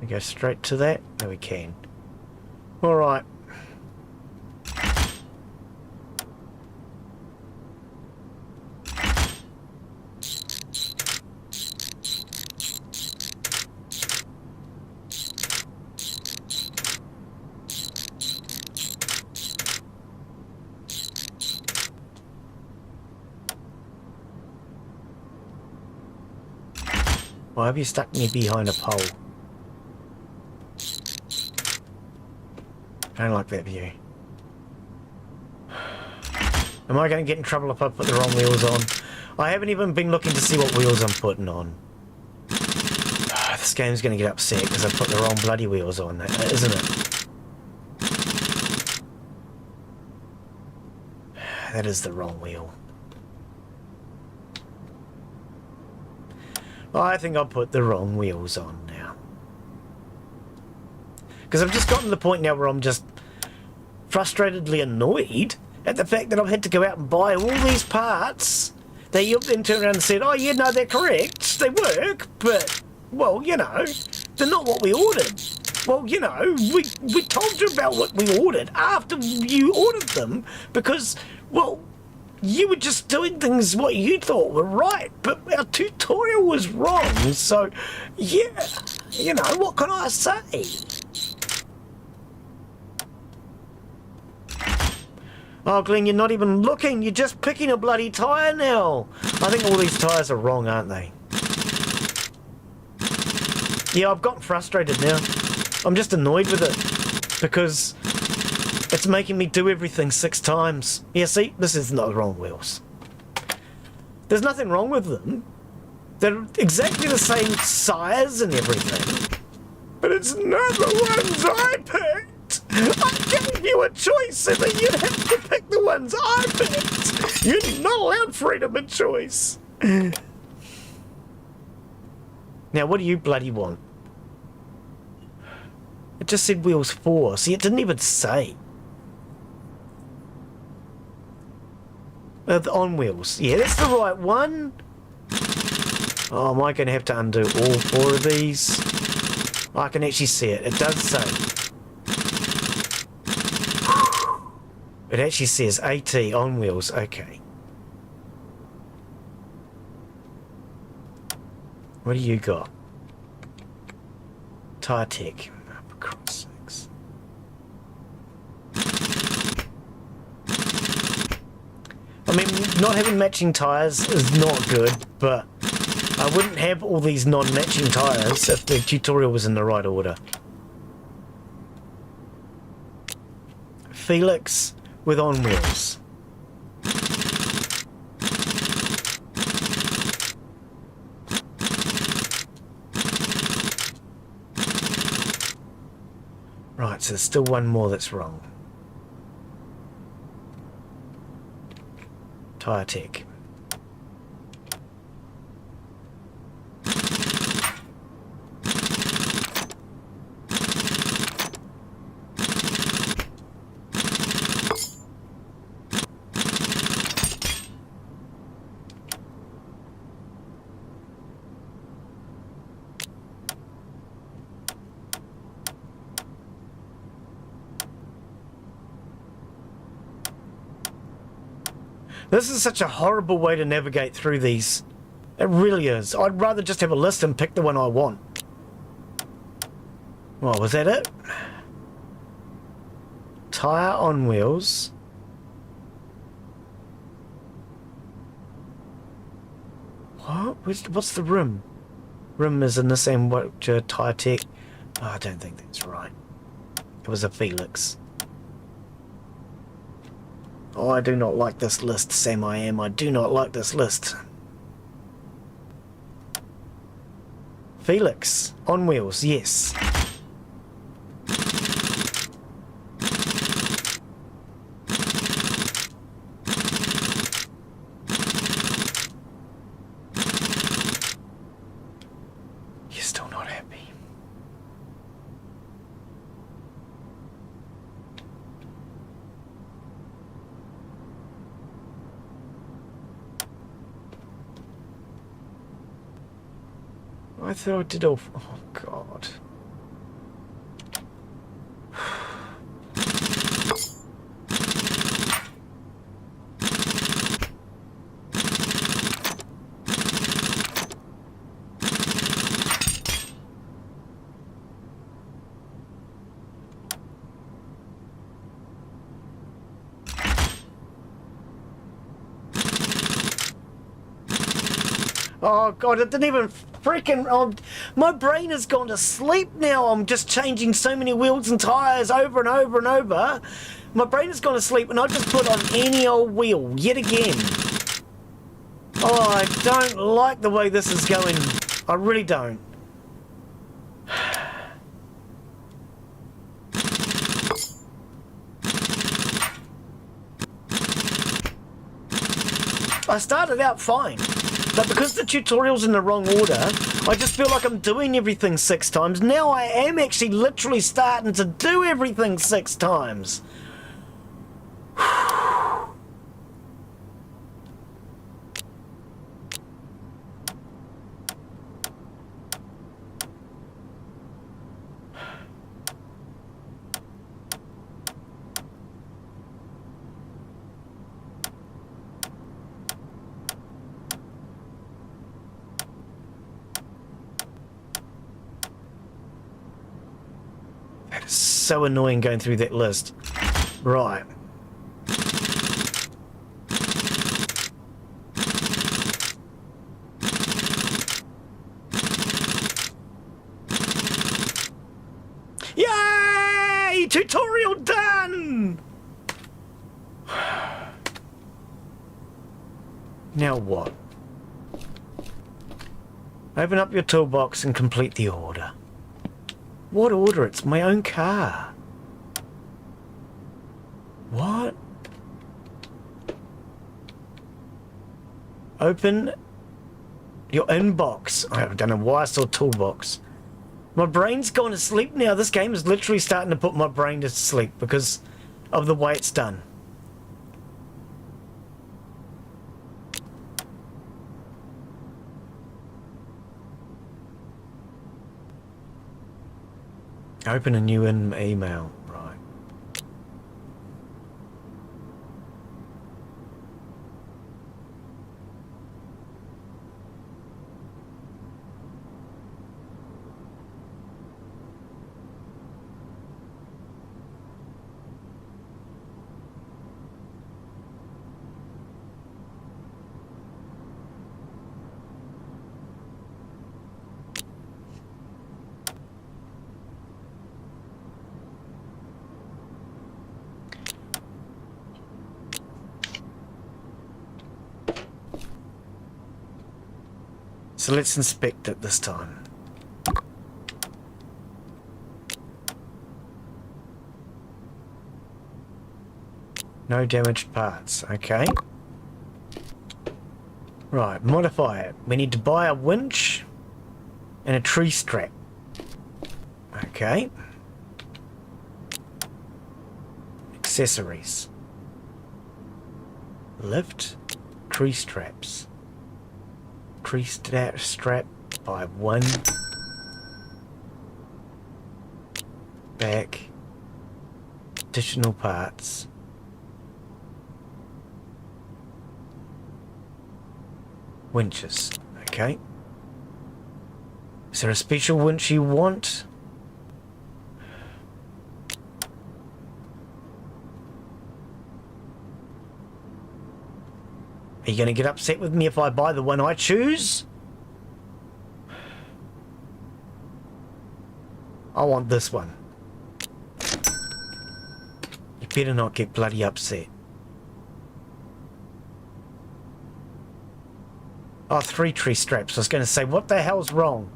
We go straight to that? No, we can. Alright. Why have you stuck me behind a pole? I don't like that view. Am I going to get in trouble if I put the wrong wheels on? I haven't even been looking to see what wheels I'm putting on. This game's going to get upset because I put the wrong bloody wheels on, isn't it? That is the wrong wheel. I think I'll put the wrong wheels on now. Because I've just gotten to the point now where I'm just frustratedly annoyed at the fact that I've had to go out and buy all these parts. They then turned around and said, oh yeah, no, they're correct, they work, but, well, you know, they're not what we ordered. Well, you know, we told you about what we ordered after you ordered them because, well, you were just doing things what you thought were right, but our tutorial was wrong, so, yeah, you know, what can I say? Oh, Glen, you're not even looking, you're just picking a bloody tyre now. I think all these tyres are wrong, aren't they? Yeah, I've gotten frustrated now. I'm just annoyed with it, because it's making me do everything 6 times. Yeah, see? This is not the wrong wheels. There's nothing wrong with them. They're exactly the same size and everything. But it's not the ones I picked. I gave you a choice and then you'd have to pick the ones I picked. You're not allowed freedom of choice. Now, what do you bloody want? It just said wheels 4. See, it didn't even say. On wheels. Yeah, that's the right one. Oh, am I going to have to undo all 4 of these? Oh, I can actually see it. It does say. It actually says AT on wheels. Okay. What do you got? Tyre Tech. For Christ's sakes. I mean, not having matching tyres is not good, but I wouldn't have all these non-matching tyres if the tutorial was in the right order. Felix with on wheels. Right, so there's still one more that's wrong. Tyre Tech. This is such a horrible way to navigate through these. It really is. I'd rather just have a list and pick the one I want. Well, was that it? Tyre on wheels. What? What's the rim? Rim is in the same way Tyre Tech. Oh, I don't think that's right. It was a Felix. Oh, I do not like this list, Sam I am. I do not like this list. Felix, on wheels, yes. You're still not happy. I thought I did all... Oh, God. Oh god, it didn't even freaking... Oh, my brain has gone to sleep now. I'm just changing so many wheels and tyres over and over and over. My brain has gone to sleep and I just put on any old wheel yet again. Oh, I don't like the way this is going. I really don't. I started out fine, but because the tutorial's in the wrong order, I just feel like I'm doing everything 6 times. Now I am actually literally starting to do everything 6 times. So annoying going through that list. Right. Yay! Tutorial done! Now what? Open up your toolbox and complete the order. What order? It's my own car. What? Open your inbox. I don't know why I saw toolbox. My brain's gone to sleep now. This game is literally starting to put my brain to sleep because of the way it's done. Open a new email. Right. So let's inspect it this time. No damaged parts, okay. Right, modify it. We need to buy a winch and a tree strap. Okay. Accessories. Lift, tree straps. Tree strap by 1. Back. Additional parts. Winches. Okay. Is there a special winch you want? Are you going to get upset with me if I buy the one I choose? I want this one. You better not get bloody upset. Oh, 3 tree straps. I was going to say, what the hell's wrong?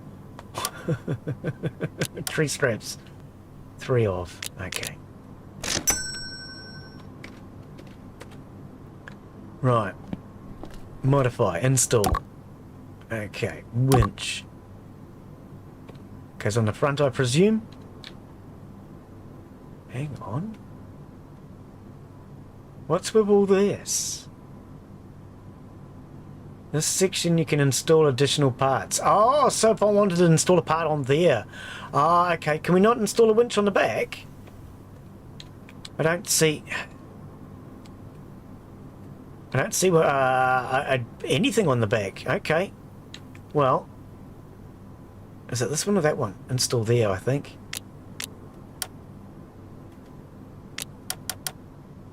Tree straps. 3 off. Okay. Right. Modify. Install. Okay. Winch. Goes on the front, I presume. Hang on. What's with all this? This section you can install additional parts. Oh, so if I wanted to install a part on there. Ah, okay. Can we not install a winch on the back? I don't see what, anything on the back. Okay. Well. Is it this one or that one? Install there, I think.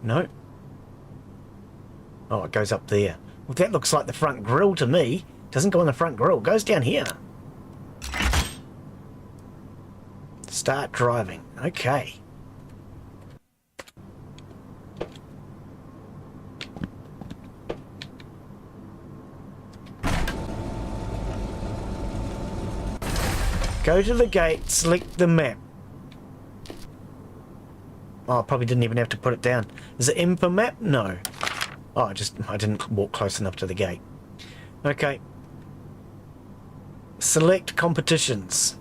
No. Oh, it goes up there. Well, that looks like the front grille to me. Doesn't go on the front grille. It goes down here. Start driving. Okay. Go to the gate, select the map. Oh, I probably didn't even have to put it down. Is it M for map? No. Oh, I didn't walk close enough to the gate. Okay. Select competitions.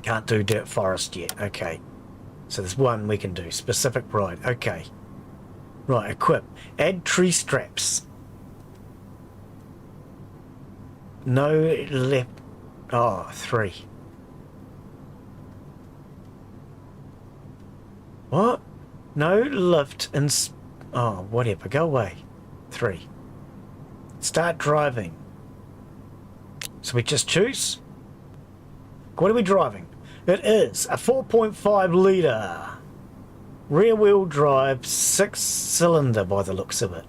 Can't do Dirt Forest yet. Okay. So there's one we can do. Specific ride. Okay. Right, equip. Add tree straps. No left. Oh, 3. What? No lift and... Oh, whatever. Go away. 3. Start driving. So we just choose? What are we driving? It is a 4.5 litre rear wheel drive 6-cylinder by the looks of it.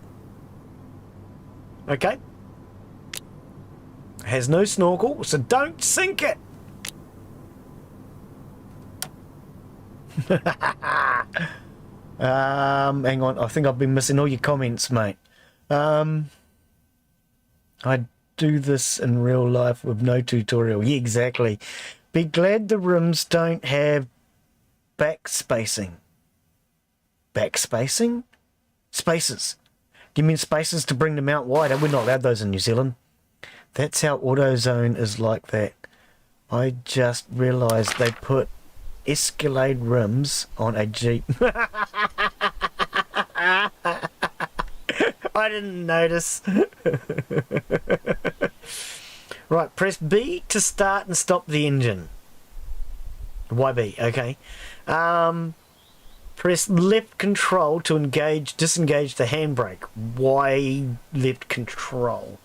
Okay. Has no snorkel, so don't sink it. Hang on, I think I've been missing all your comments, mate. I do this in real life with no tutorial. Yeah, exactly. Be glad the rims don't have backspacing. Backspacing? Spaces. Do you mean spaces to bring them out wider? We're not allowed those in New Zealand. That's how AutoZone is like that. I just realised they put Escalade rims on a Jeep. I didn't notice. Right, press B to start and stop the engine. Why B? Okay. Press left control to disengage the handbrake. Why left control?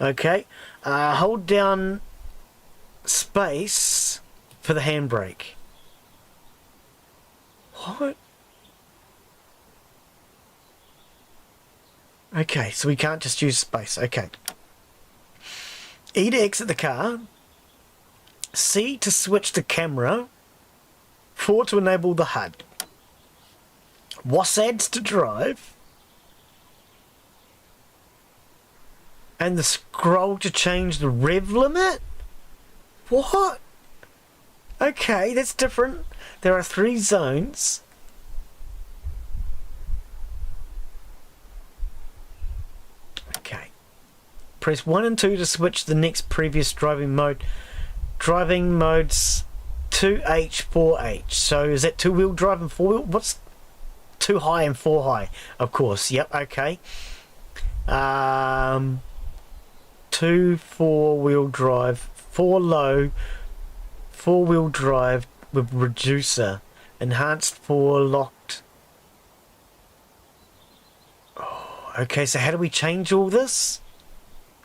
Okay. Hold down space for the handbrake. What? Okay, so we can't just use space. Okay. E to exit the car. C to switch the camera. 4 to enable the HUD. WASADs to drive. And the scroll to change the rev limit? What? Okay, that's different. There are 3 zones. Okay. Press 1 and 2 to switch the next previous driving mode. Driving modes 2H, 4H. So is that 2-wheel drive and 4-wheel? What's 2 high and 4 high? Of course, yep, okay. 2 4-wheel drive, 4 low, 4-wheel drive with reducer, enhanced 4 locked. Oh, okay, so how do we change all this?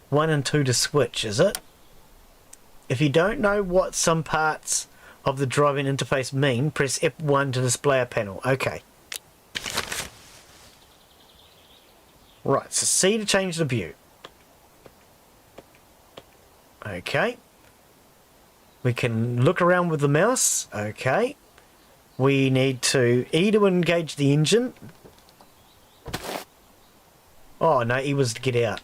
1 and 2 to switch, is it? If you don't know what some parts of the driving interface mean, press F1 to display a panel. Okay. Right, so C to change the view. Okay. We can look around with the mouse. Okay. We need to E to engage the engine. Oh, no, E was to get out.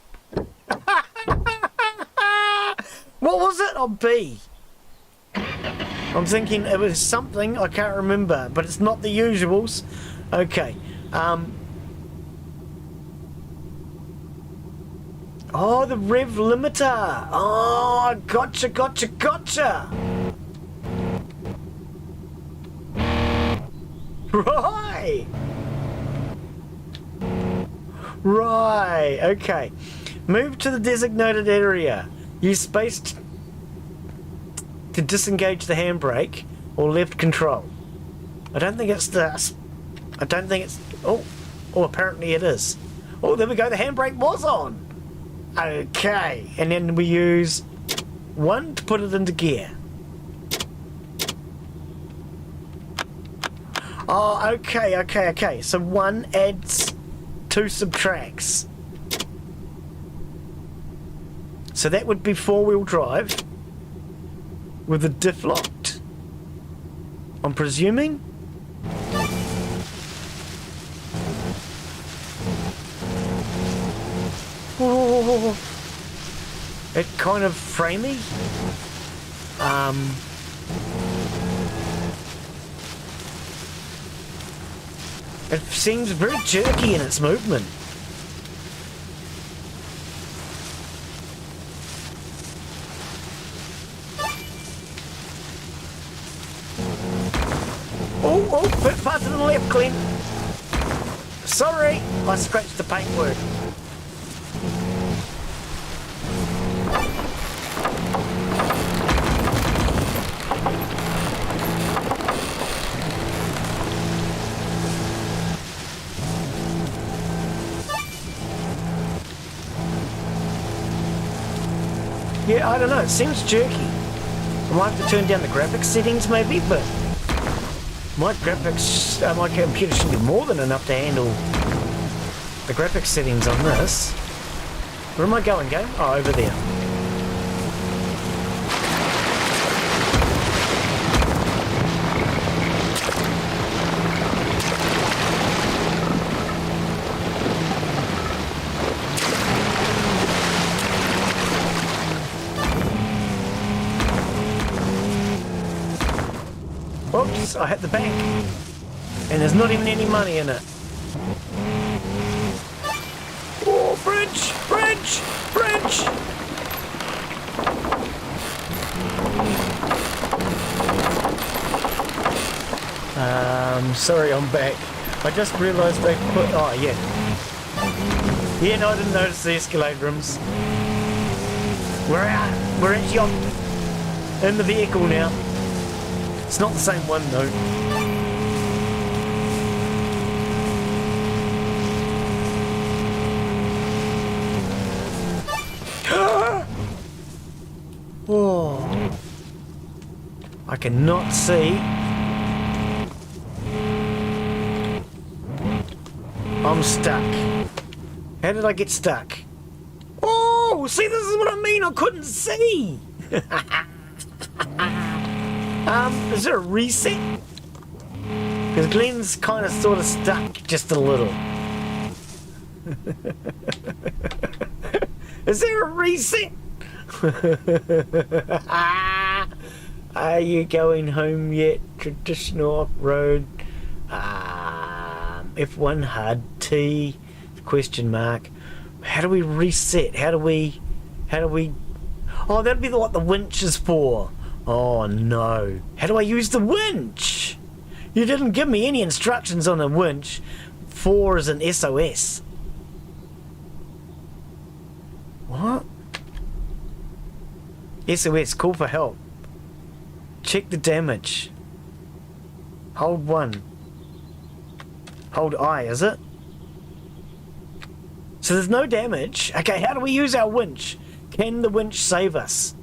What was it? Oh, B. I'm thinking it was something, I can't remember, but it's not the usuals. Okay. Oh, the rev limiter. Oh, gotcha. Right, okay. Move to the designated area. Use space to disengage the handbrake or left control. I don't think it's this. I don't think it's... Oh, apparently it is. Oh, there we go. The handbrake was on. Okay. And then we use 1 to put it into gear. Oh, okay. So 1 adds, 2 subtracts. So that would be 4-wheel drive with the diff locked, I'm presuming. Oh, it kind of framey. It seems very jerky in its movement. Oh, bit far to the left, Glen. Sorry, I scratched the paintwork. Yeah, I don't know, it seems jerky. I might have to turn down the graphics settings maybe, but my graphics, my computer should be more than enough to handle the graphics settings on this. Where am I going, game? Oh, over there. Oops, I hit the bank. And there's not even any money in it. Oh, bridge! Sorry, I'm back. I just realised they put... Oh, yeah. Yeah, no, I didn't notice the Escalade rooms. We're out. We're actually in the vehicle now. It's not the same one though. Oh, I cannot see. I'm stuck. How did I get stuck? Oh, see, this is what I mean. I couldn't see. Is there a reset? Because Glen's kind of sort of stuck just a little. Is there a reset? Are you going home yet? Traditional off-road. F1 hard T question mark. How do we reset? How do we? Oh, that'd be what the winch is for. Oh no. How do I use the winch? You didn't give me any instructions on the winch. 4 is an SOS. What? SOS, call for help. Check the damage. Hold 1. Hold I, is it? So there's no damage. Okay, how do we use our winch? Can the winch save us?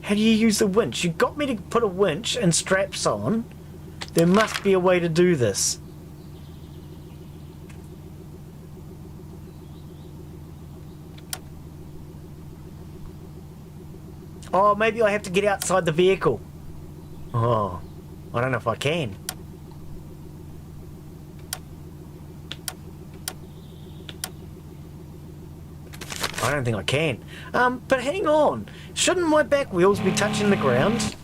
How do you use the winch? You got me to put a winch and straps on. There must be a way to do this. Oh, maybe I have to get outside the vehicle. Oh, I don't know if I can. I don't think I can. But hang on. Shouldn't my back wheels be touching the ground?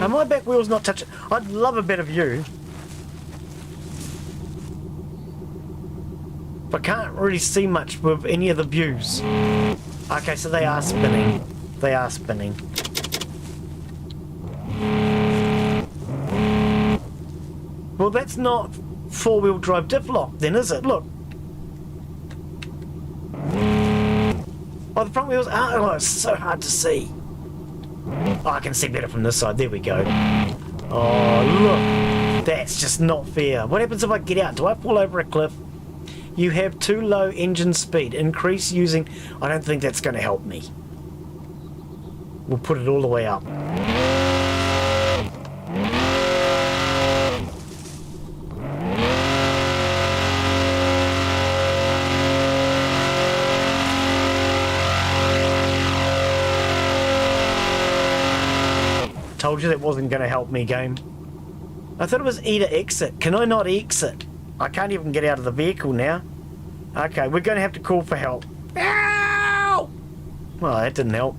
Are my back wheels not touching? I'd love a better view. But I can't really see much with any of the views. Okay, so they are spinning. They are spinning. Well, that's not 4-wheel drive diff lock then, is it? Look. Oh, the front wheels are... Oh, it's so hard to see. Oh, I can see better from this side. There we go. Oh, look. That's just not fair. What happens if I get out? Do I fall over a cliff? You have too low engine speed. Increase using... I don't think that's going to help me. We'll put it all the way up. Told you that wasn't going to help me, game. I thought it was E to exit. Can I not exit? I can't even get out of the vehicle now. Okay, we're going to have to call for help. Ow! Well, that didn't help.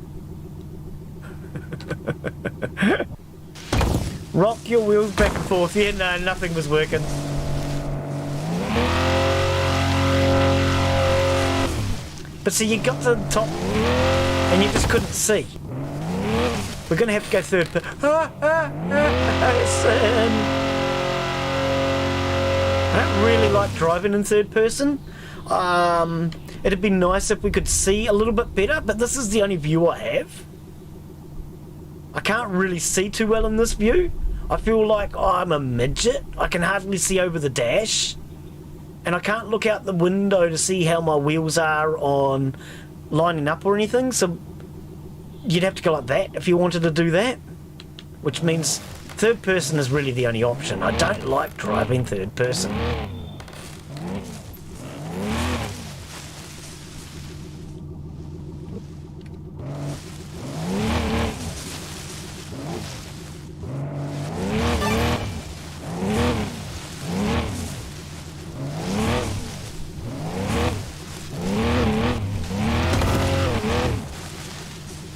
Rock your wheels back and forth. Yeah, no, nothing was working. But see, you got to the top and you just couldn't see. We're going to have to go third person. I don't really like driving in third person. It'd be nice if we could see a little bit better, but this is the only view I have. I can't really see too well in this view. I feel like I'm a midget. I can hardly see over the dash. And I can't look out the window to see how my wheels are on lining up or anything, so you'd have to go like that if you wanted to do that. Which means third person is really the only option. I don't like driving third person.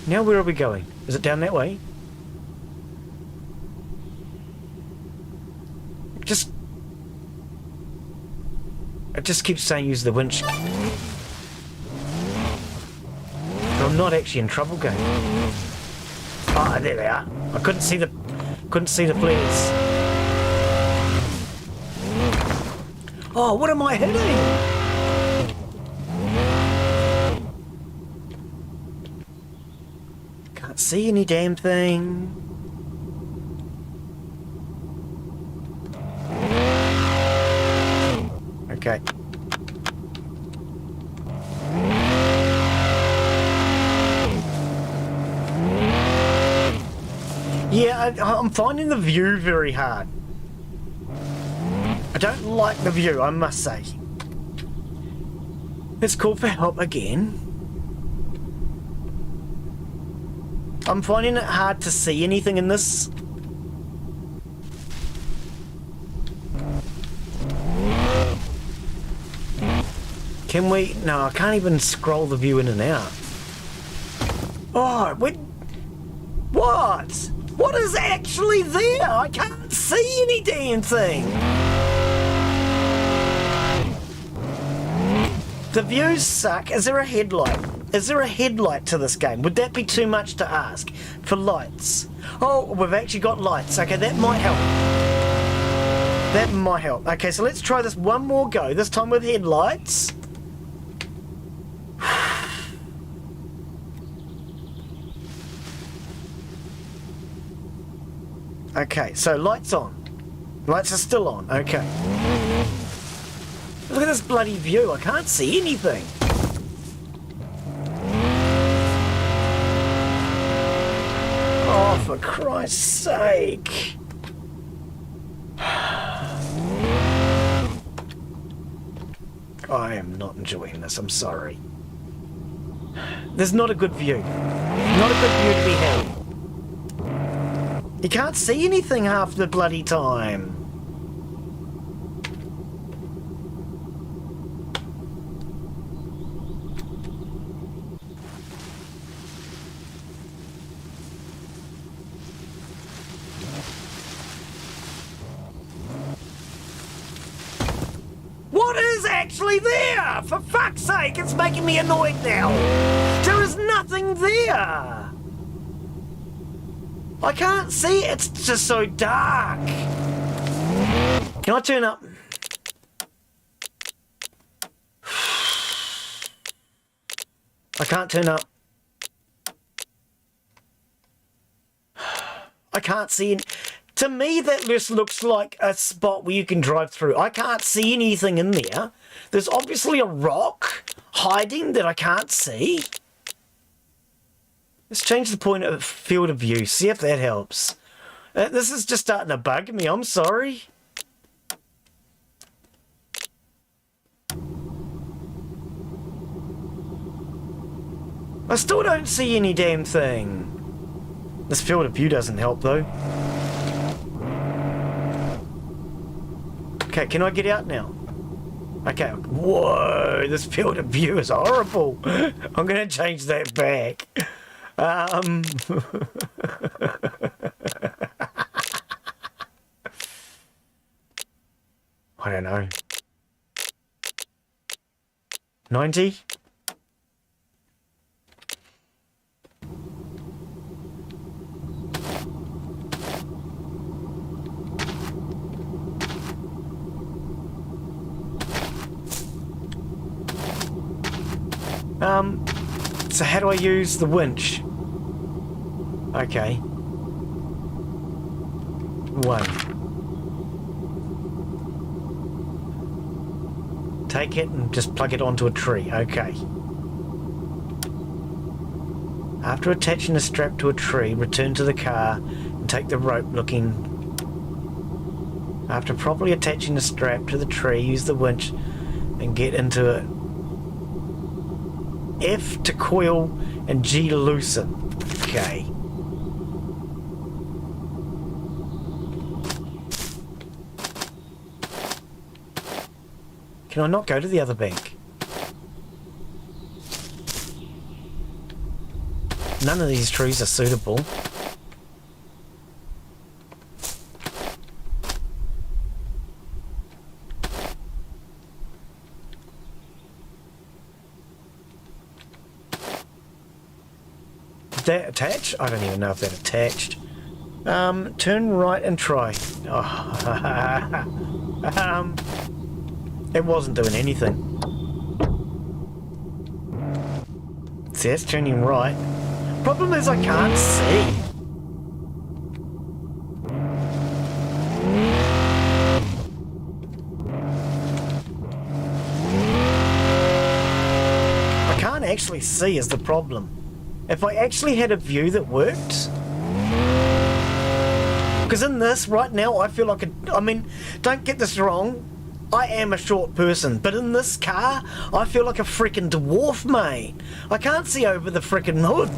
Now where are we going? Is it down that way? It just keeps saying use the winch. But I'm not actually in trouble game. Ah, there they are. I couldn't see the flares. Oh, what am I hitting? Can't see any damn thing. Okay. Yeah, I'm finding the view very hard. I don't like the view, I must say. Let's call for help again. I'm finding it hard to see anything in this. Can we? No, I can't even scroll the view in and out. Oh, what? What is actually there? I can't see any damn thing. The views suck. Is there a headlight? Is there a headlight to this game? Would that be too much to ask for lights? Oh, we've actually got lights. Okay, that might help. That might help. Okay, so let's try this one more go. This time with headlights. Okay, so lights on. Lights are still on. Okay. Look at this bloody view. I can't see anything. Oh, for Christ's sake. I am not enjoying this. I'm sorry. There's not a good view. Not a good view to be had. You can't see anything half the bloody time. What is actually there? For fuck's sake, it's making me annoyed now. There is nothing there. I can't see, it's just so dark. Can I turn up? I can't turn up. I can't see any. To me, that just looks like a spot where you can drive through. I can't see anything in there. There's obviously a rock hiding that I can't see. Let's change the point of field of view. See if that helps. This is just starting to bug me. I'm sorry. I still don't see any damn thing. This field of view doesn't help though. Okay, can I get out now? Okay, whoa, this field of view is horrible. I'm gonna change that back. I don't know. 90? So how do I use the winch? Okay. 1. Take it and just plug it onto a tree. Okay. After attaching the strap to a tree, return to the car and take the rope looking. After properly attaching the strap to the tree, use the winch and get into it. F to coil and G to loosen. Okay. Can I not go to the other bank? None of these trees are suitable. Did that attach? I don't even know if that attached. Turn right and try. Oh. It wasn't doing anything. See, it's turning right. Problem is I can't see. I can't actually see is the problem. If I actually had a view that worked... Because in this, right now, I feel like I mean, don't get this wrong. I am a short person, but in this car, I feel like a freaking dwarf, mate. I can't see over the freaking hood,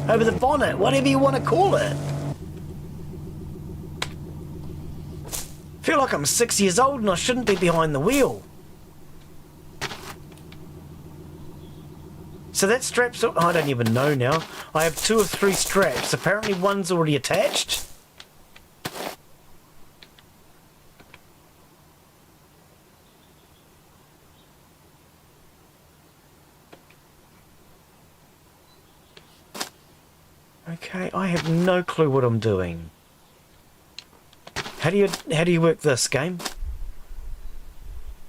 over the bonnet, whatever you want to call it. I feel like I'm 6 years old and I shouldn't be behind the wheel. So that strap's... I don't even know now. I have 2 or 3 straps. Apparently one's already attached. Okay, I have no clue what I'm doing. How do you work this game?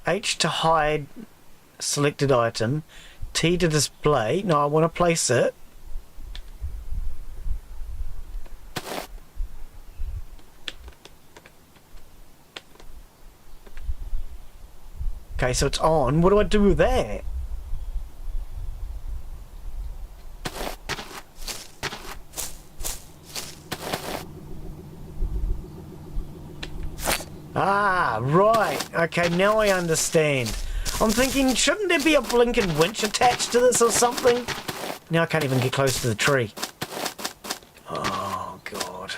H to hide selected item, T to display. No, I want to place it. Okay, so it's on. What do I do with that? Ah, right. Okay, now I understand. I'm thinking, shouldn't there be a blinking winch attached to this or something? Now I can't even get close to the tree. Oh, God.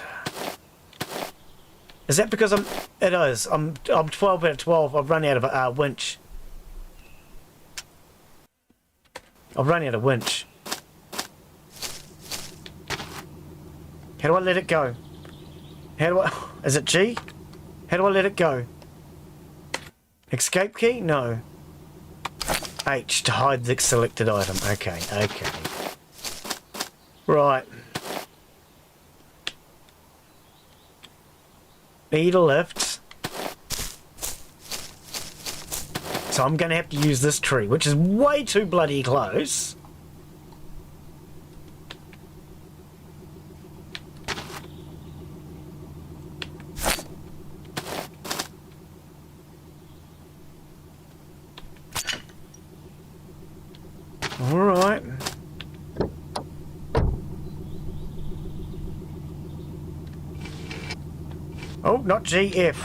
Is that because I'm... It is. I'm 12 out of 12. I've run out of a winch. I've run out of winch. How do I let it go? How do I... Is it G? How do I let it go? Escape key? No. H to hide the selected item. Okay, okay. Right. E to lift. So I'm going to have to use this tree, which is way too bloody close. Oh, not GF.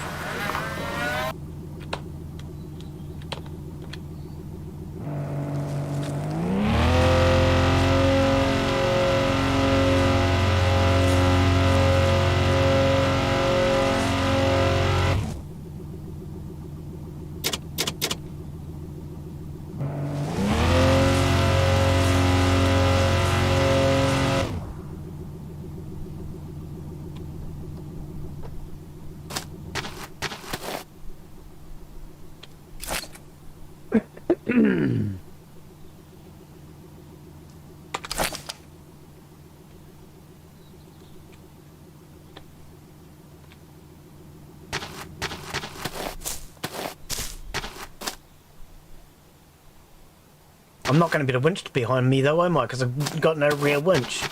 I'm not going to be the winch behind me though, am I? Because I've got no rear winch.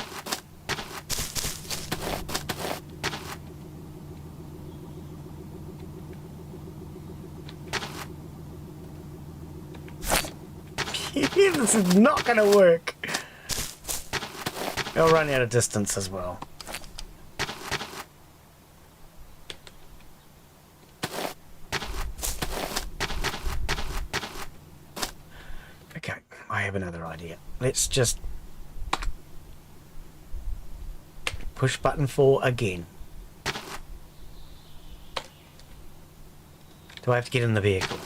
This is not going to work. I'll run out of distance as well. Okay, I have another idea. Let's just push button 4 again. Do I have to get in the vehicle?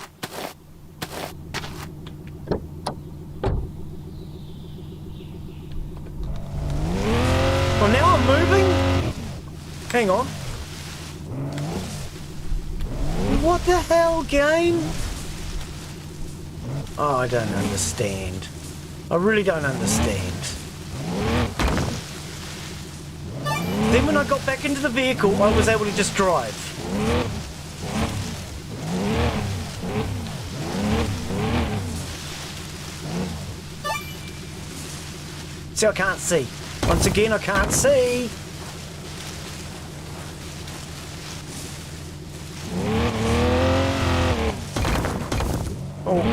Well, now I'm moving. Hang on. What the hell, game? Oh, I don't understand. I really don't understand. Then when I got back into the vehicle, I was able to just drive. See, I can't see. Once again, I can't see. Oh.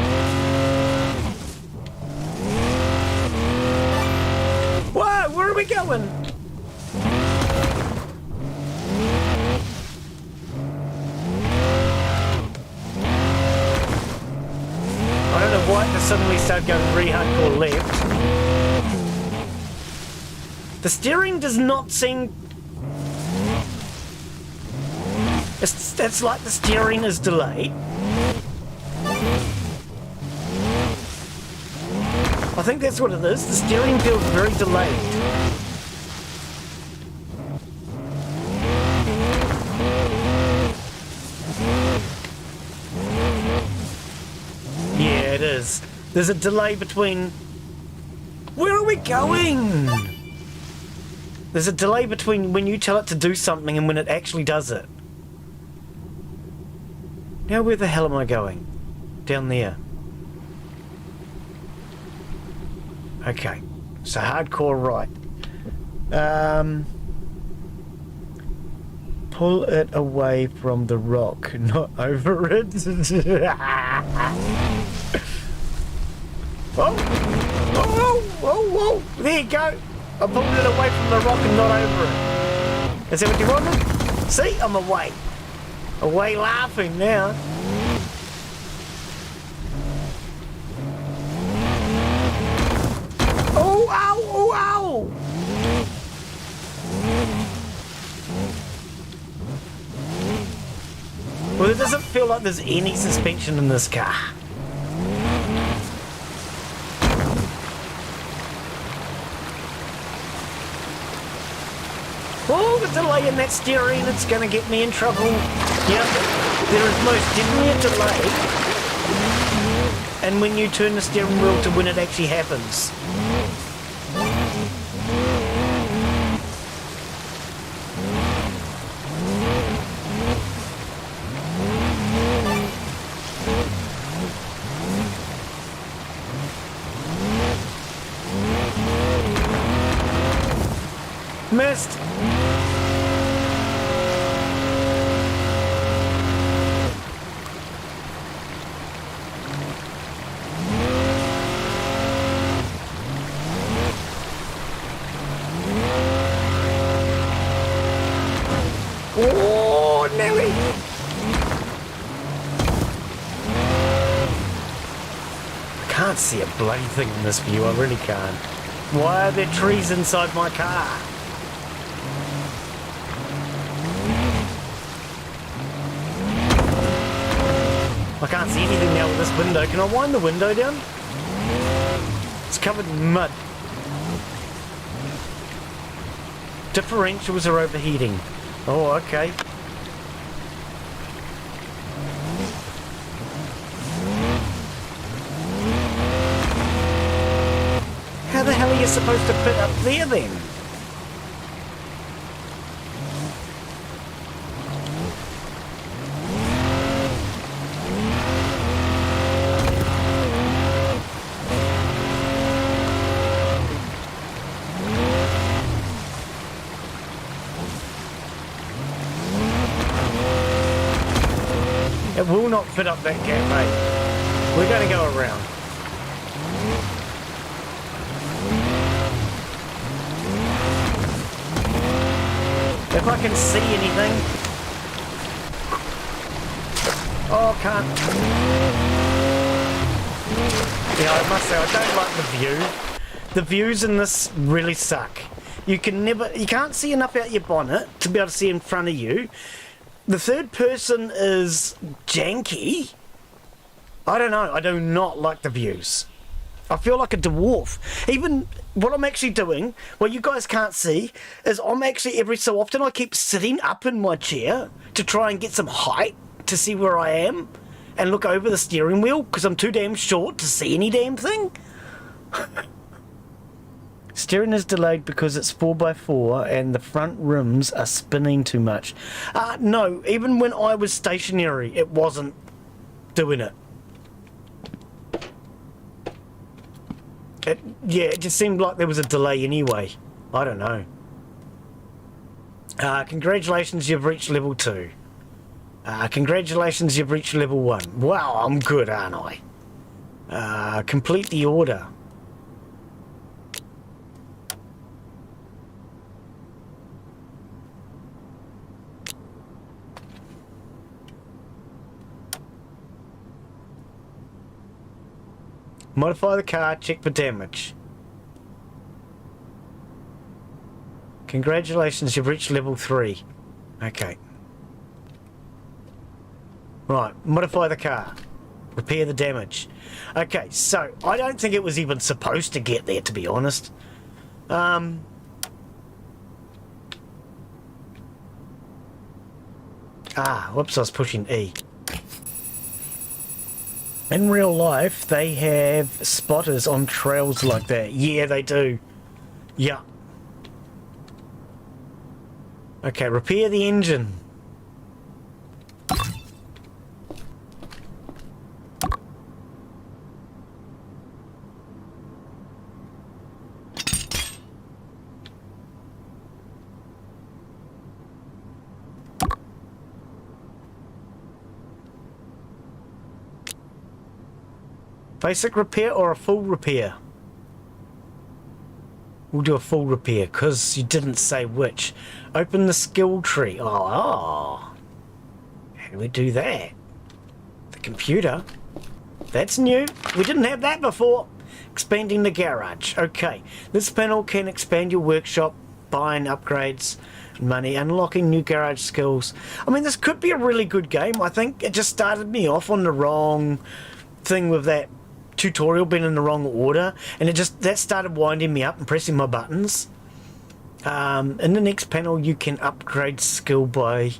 Whoa, where are we going? I don't know why it just suddenly started going really hardcore left. The steering does not seem... It's like the steering is delayed. I think that's what it is. The steering feels very delayed. Yeah, it is. There's a delay between... Where are we going? There's a delay between when you tell it to do something and when it actually does it. Now where the hell am I going? Down there. Okay. So hardcore right. Pull it away from the rock, not over it. Whoa! Whoa! Whoa! Whoa! There you go! I pulled it away from the rock and not over it. Is that what you wanted? See? I'm away. Away laughing now. Oh, ow, oh, ow! Well, it doesn't feel like there's any suspension in this car. Oh, the delay in that steering, it's going to get me in trouble. Yep, there is most definitely a delay. And when you turn the steering wheel to when it actually happens. Missed. can't see a bloody thing in this view, I really can't. Why are there trees inside my car? I can't see anything now with this window. Can I wind the window down? It's covered in mud. Differentials are overheating. Oh, okay. How the hell are you supposed to put up there then? It will not fit up that gap, mate. We're going to go around. If I can see anything. Oh, I can't. Yeah, I must say, I don't like the view. The views in this really suck. You can't see enough out your bonnet to be able to see in front of you. The third person is janky. I don't know. I do not like the views. I feel like a dwarf. Even what I'm actually doing, what you guys can't see, is I'm actually every so often I keep sitting up in my chair to try and get some height to see where I am and look over the steering wheel because I'm too damn short to see any damn thing. Steering is delayed because it's 4x4 and the front rims are spinning too much. No, even when I was stationary, it wasn't doing it. It just seemed like there was a delay anyway. I don't know. Congratulations, you've reached level 2. Congratulations, you've reached level 1. Wow, I'm good, aren't I? Complete the order. Modify the car, check for damage. Congratulations, you've reached level 3. Okay. Right, modify the car. Repair the damage. Okay, so I don't think it was even supposed to get there, to be honest. Whoops, I was pushing E. In real life, they have spotters on trails like that. Yeah, they do. Yeah. Okay, repair the engine. Basic repair or a full repair? We'll do a full repair because you didn't say which. Open the skill tree. Oh. How do we do that? The computer. That's new. We didn't have that before. Expanding the garage. Okay. This panel can expand your workshop, buying upgrades, money, unlocking new garage skills. I mean, this could be a really good game. I think it just started me off on the wrong thing with that tutorial being in the wrong order, and that started winding me up and pressing my buttons. In the next panel you can upgrade skill by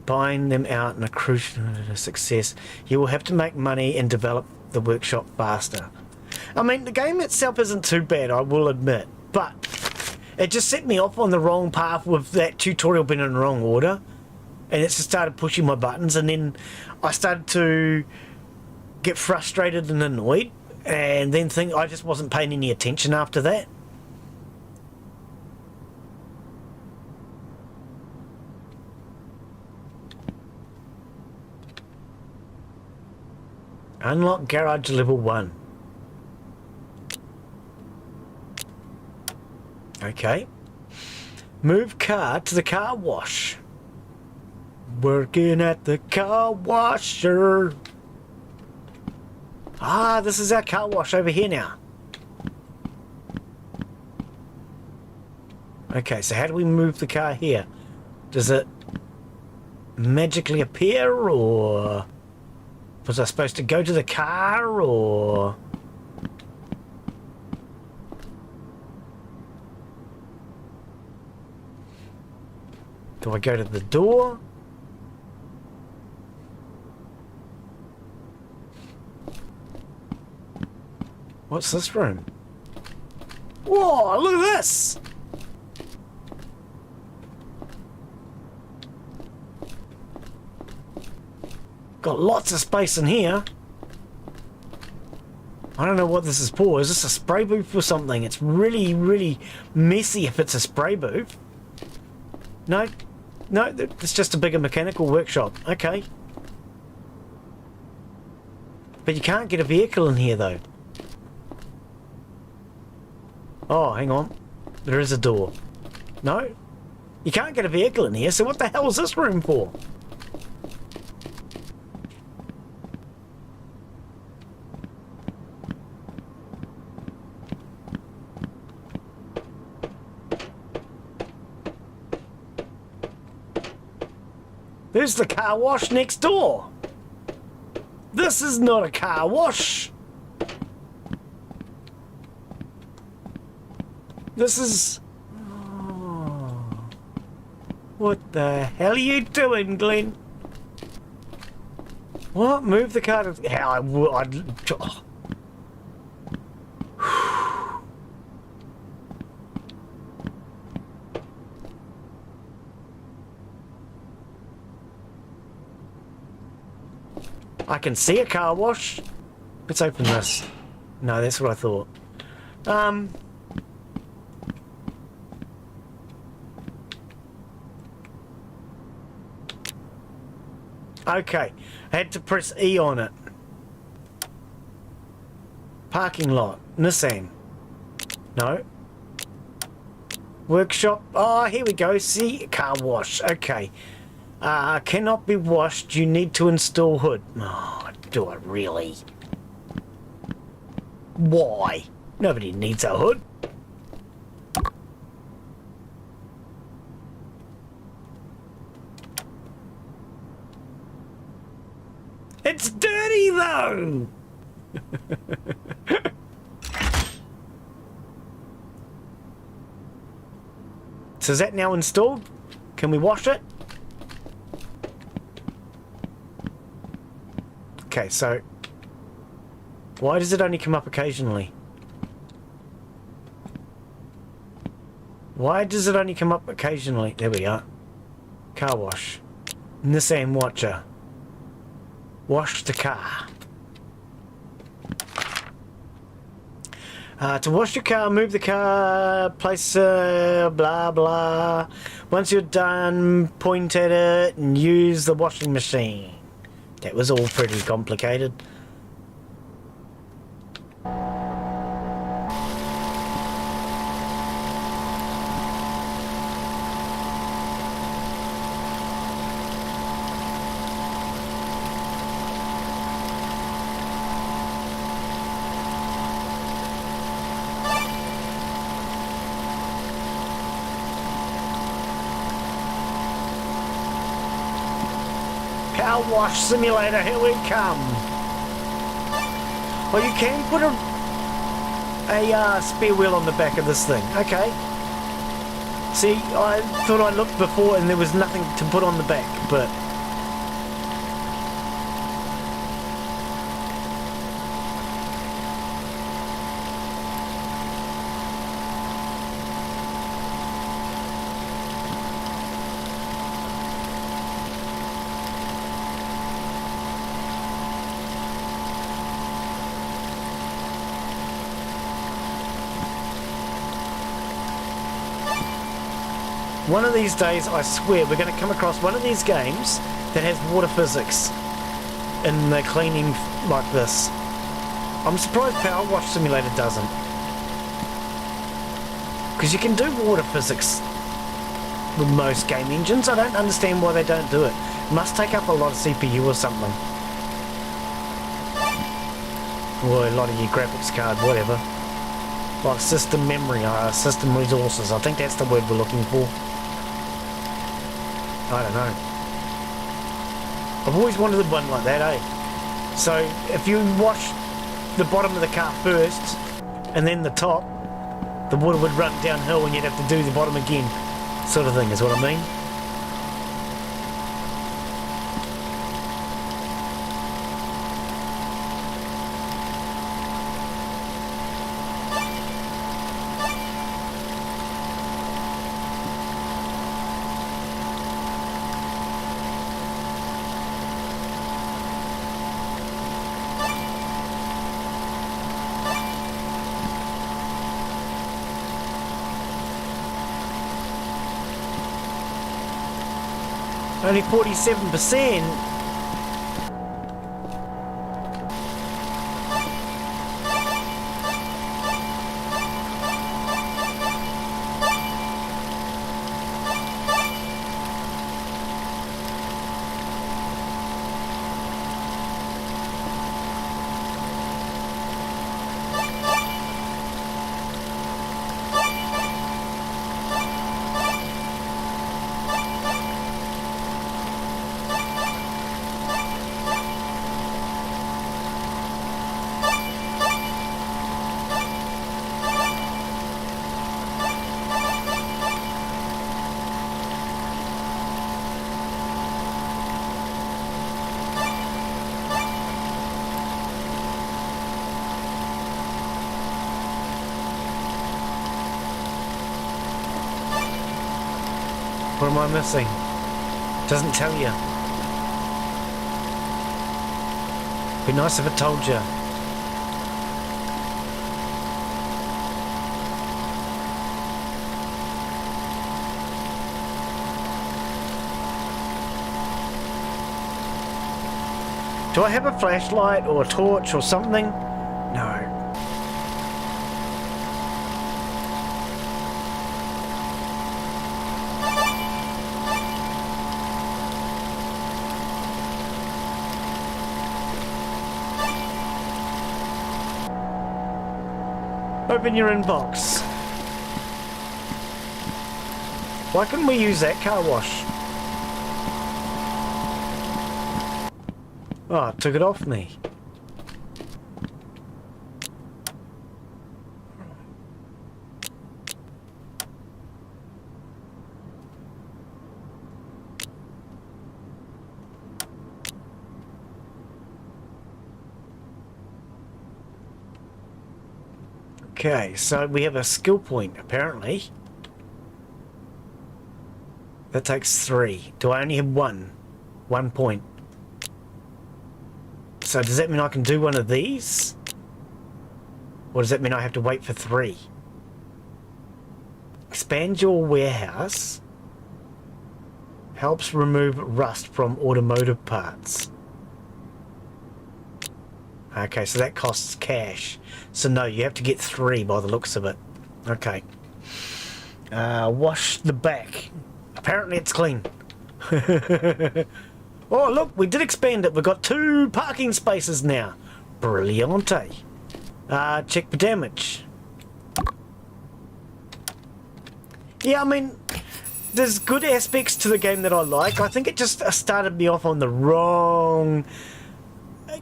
buying them out and accrue success. You will have to make money and develop the workshop faster. I mean, the game itself isn't too bad, I will admit, but it just set me off on the wrong path with that tutorial being in the wrong order, and it just started pushing my buttons, and then I started to get frustrated and annoyed, and then think I just wasn't paying any attention after that. Unlock garage level 1. Okay. Move car to the car wash. Working at the car washer. Ah, this is our car wash over here now. Okay, so how do we move the car here? Does it magically appear, or was I supposed to go to the car, or... Do I go to the door? What's this room? Whoa, look at this! Got lots of space in here. I don't know what this is for. Is this a spray booth or something? It's really, really messy if it's a spray booth. No, no, it's just a bigger mechanical workshop. Okay. But you can't get a vehicle in here though. Oh, hang on. There is a door. No? You can't get a vehicle in here, so what the hell is this room for? There's the car wash next door. This is not a car wash. This is... Oh. What the hell are you doing, Glen? What? Move the car to... How I would... Oh. I can see a car wash. Let's open this. No, that's what I thought. Okay, I had to press E on it. Parking lot, Nissan. No. Workshop, oh, here we go, see, car wash, okay. Cannot be washed, you need to install hood. Oh, do I really? Why? Nobody needs a hood. It's dirty though! So is that now installed? Can we wash it? Okay, so why does it only come up occasionally? Why does it only come up occasionally? There we are. Car wash. Nissan Watcher. Wash the car. To wash your car, move the car, place blah blah. Once you're done, point at it and use the washing machine. That was all pretty complicated. Car wash simulator, here we come. Well, you can put a spare wheel on the back of this thing. Okay. See, I thought I looked before and there was nothing to put on the back, but... One of these days, I swear, we're going to come across one of these games that has water physics in the cleaning like this. I'm surprised Power Wash Simulator doesn't. Because you can do water physics with most game engines. I don't understand why they don't do it. It must take up a lot of CPU or something. or a lot of your graphics card, whatever. Like system memory, system resources. I think that's the word we're looking for. I don't know. I've always wanted one like that, eh? So if you wash the bottom of the car first and then the top, the water would run downhill and you'd have to do the bottom again, sort of thing is what I mean. Only 47%. What am I missing? Doesn't tell you. Be nice if it told you. Do I have a flashlight or a torch or something? No. Open your inbox. Why couldn't we use that car wash? Oh, it took it off me. Okay, so we have a skill point, apparently. That takes 3. Do I only have 1? 1 point. So does that mean I can do one of these? Or does that mean I have to wait for 3? Expand your warehouse. Helps remove rust from automotive parts. Okay, so that costs cash. So no, you have to get 3 by the looks of it. Okay. Wash the back. Apparently it's clean. Oh, look, we did expand it. We've got 2 parking spaces now. Brilliante. Check for damage. Yeah, I mean, there's good aspects to the game that I like. I think it just started me off on the wrong...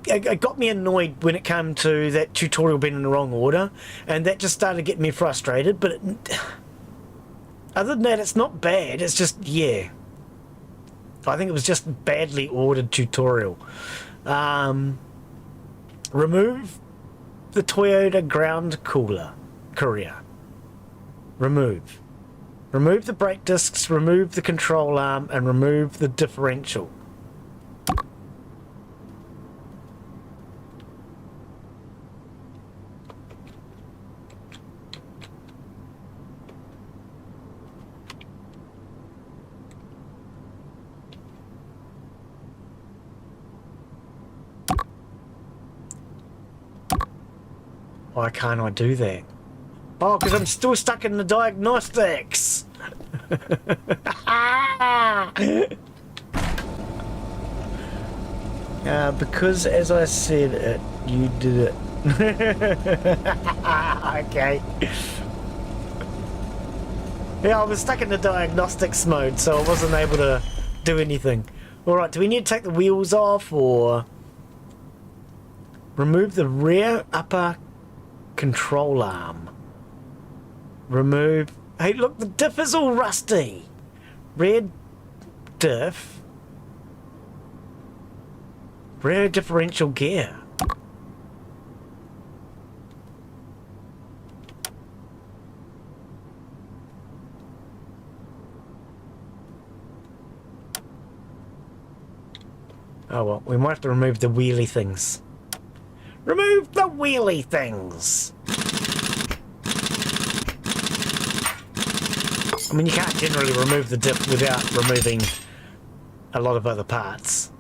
It got me annoyed when it came to that tutorial being in the wrong order, and that just started getting me frustrated, but other than that, it's not bad. It's just, yeah, I think it was just badly ordered tutorial. Remove the Toyota ground courier. Remove the brake discs, remove the control arm, and remove the differential. Why can't I do that? Oh, because I'm still stuck in the diagnostics. Because, as I said, you did it Okay. Yeah, I was stuck in the diagnostics mode, so I wasn't able to do anything. Alright, do we need to take the wheels off, or remove the rear upper control arm? Remove... Hey, look, the diff is all rusty. Rear diff. Rear differential gear. Oh well, we might have to remove the wheelie things. Remove the wheelie things! I mean, you can't generally remove the dip without removing a lot of other parts.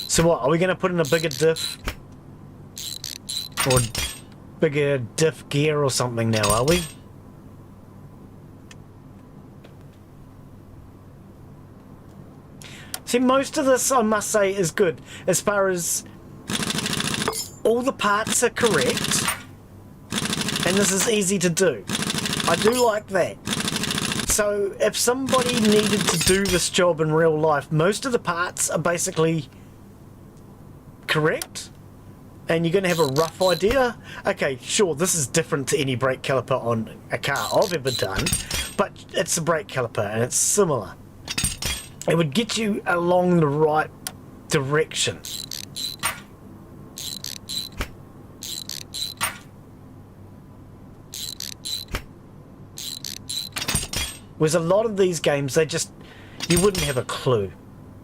So what, are we going to put in a bigger diff? Or bigger diff gear or something now, are we? See, most of this, I must say, is good. As far as all the parts are correct. And this is easy to do. I do like that. So, if somebody needed to do this job in real life, most of the parts are basically correct, and you're going to have a rough idea. Okay, sure, this is different to any brake caliper on a car I've ever done, but it's a brake caliper and it's similar. It would get you along the right direction. Whereas a lot of these games, you wouldn't have a clue.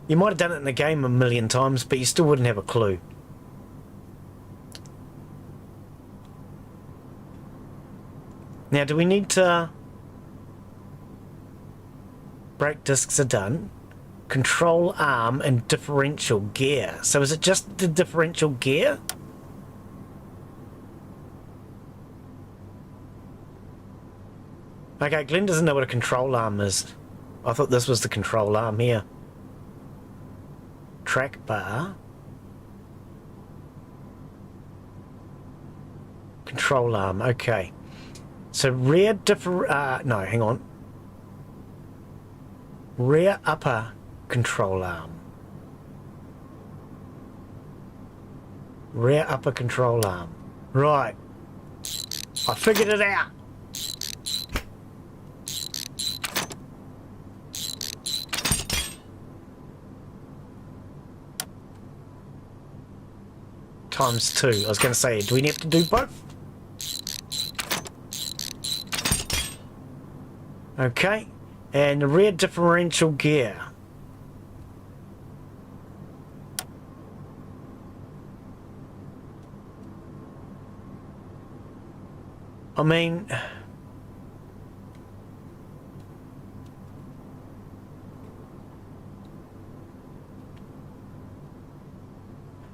You might have done it in the game a million times, but you still wouldn't have a clue. Now, do we need to... Brake discs are done. Control arm and differential gear. So is it just the differential gear? Okay, Glen doesn't know what a control arm is. I thought this was the control arm here. Track bar. Control arm, okay. So rear no, hang on. Rear upper control arm. Rear upper control arm. Right. I figured it out. Times 2. I was going to say, do we need to do both? Okay. And the rear differential gear. I mean...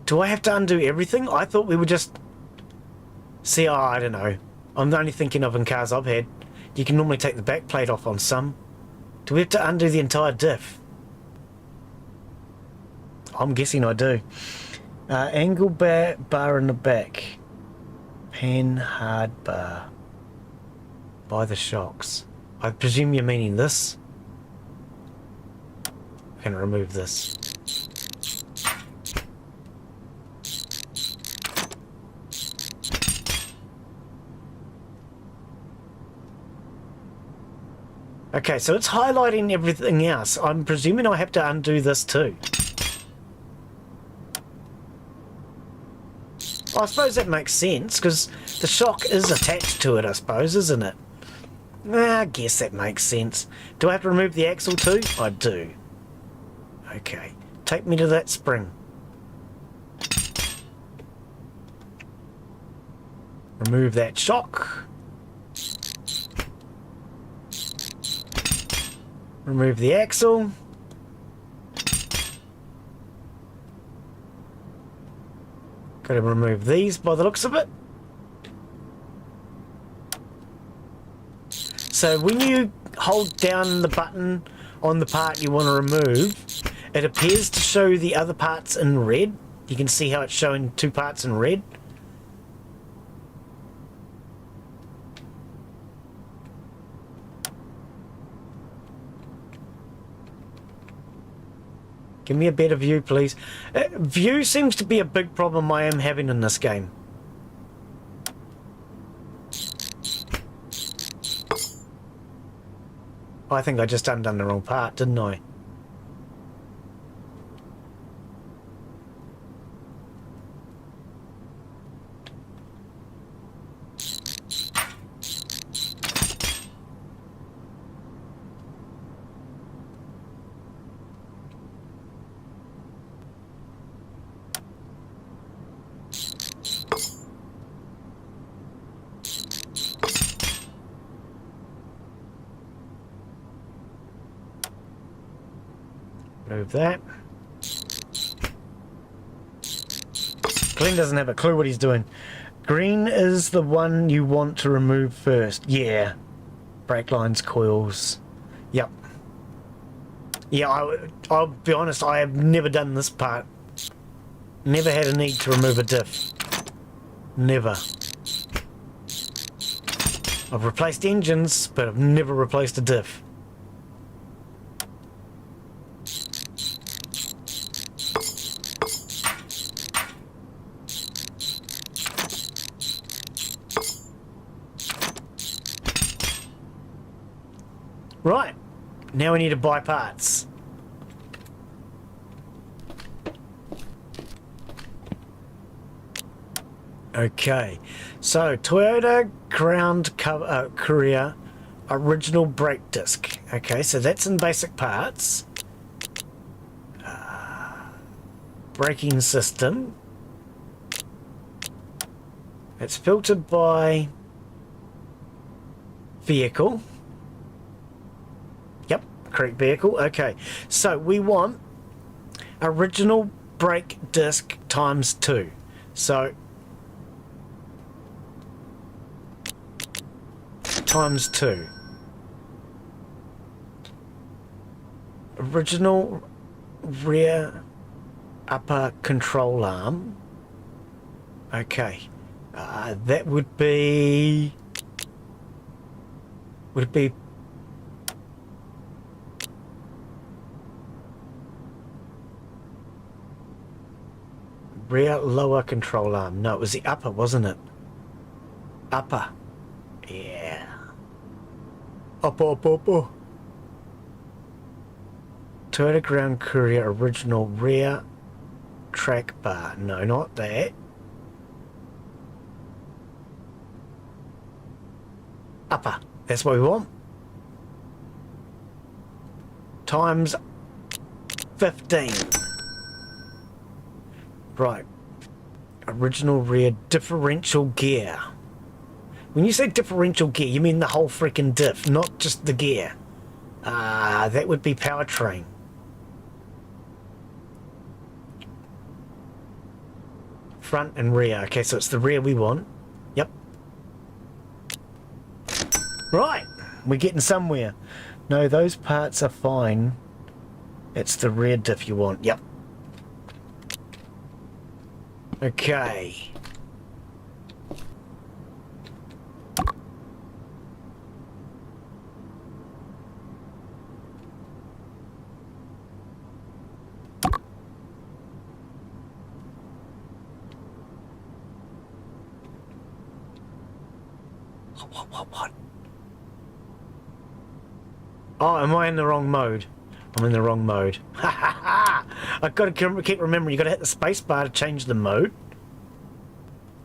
Do I have to undo everything? I thought we would just... See, I don't know. I'm only thinking of in cars I've had. You can normally take the back plate off on some. Do we have to undo the entire diff? I'm guessing I do. Angle bar in the back. Pan hard bar. By the shocks. I presume you're meaning this? I'm going to remove this. Okay, so it's highlighting everything else. I'm presuming I have to undo this too. I suppose that makes sense, because the shock is attached to it, I suppose, isn't it? I guess that makes sense. Do I have to remove the axle too? I do. Okay, take me to that spring. Remove that shock. Remove the axle. Gotta remove these by the looks of it. So when you hold down the button on the part you want to remove, it appears to show the other parts in red. You can see how it's showing 2 parts in red. Give me a better view, please. View seems to be a big problem I am having in this game. I think I just undone the wrong part, didn't I? Move that. Glen doesn't have a clue what he's doing. Green is the one you want to remove first. Yeah. Brake lines, coils. Yep. Yeah, I'll be honest, I have never done this part. Never had a need to remove a diff. Never. I've replaced engines, but I've never replaced a diff. Right, now we need to buy parts. Okay, so Toyota ground cover Korea original brake disc. Okay, so that's in basic parts. Braking system. It's filtered by vehicle. Yep, correct vehicle. Okay, so we want original brake disc times 2. So times 2. Original rear upper control arm. Okay, that would be. Would it be? Rear lower control arm. No, it was the upper, wasn't it? Upper. Yeah. Upper. Toyota Ground Courier original rear track bar. No, not that. Upper. That's what we want. Times 15. Right. Original rear differential gear. When you say differential gear, you mean the whole freaking diff, not just the gear. That would be powertrain. Front and rear. Okay, so it's the rear we want. Yep. Right. We're getting somewhere. No, those parts are fine. It's the rear diff you want. Yep. Okay. What? Oh, am I in the wrong mode? I'm in the wrong mode. Ha ha ha! I've got to keep remembering, you've got to hit the space bar to change the mode.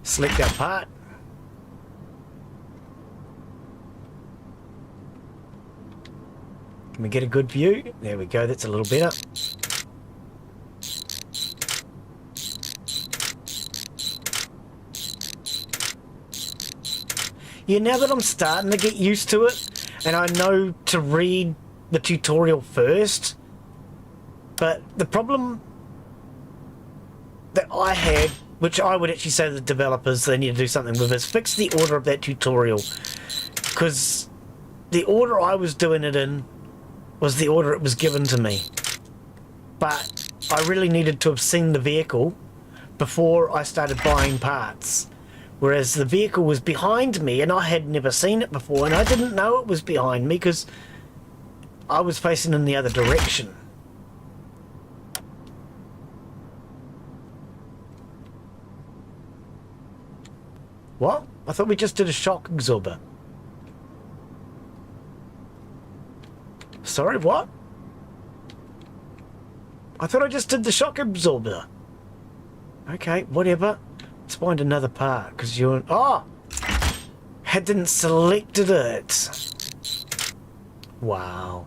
Select that part. Can we get a good view? There we go, that's a little better. Yeah, now that I'm starting to get used to it, and I know to read the tutorial first, but the problem that I had which I would actually say to the developers they need to do something with, is fix the order of that tutorial. Because the order I was doing it in was the order it was given to me. But I really needed to have seen the vehicle before I started buying parts. Whereas the vehicle was behind me and I had never seen it before, and I didn't know it was behind me because I was facing in the other direction. What? I thought we just did a shock absorber. Sorry, what? I thought I just did the shock absorber. Okay, whatever. Let's find another part, because you're... Oh! Hadn't selected it. Wow.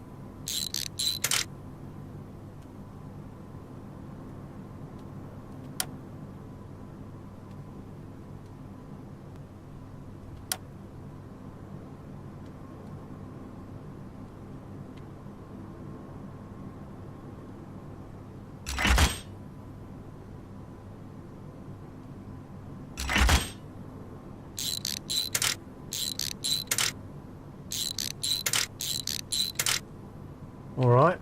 Alright.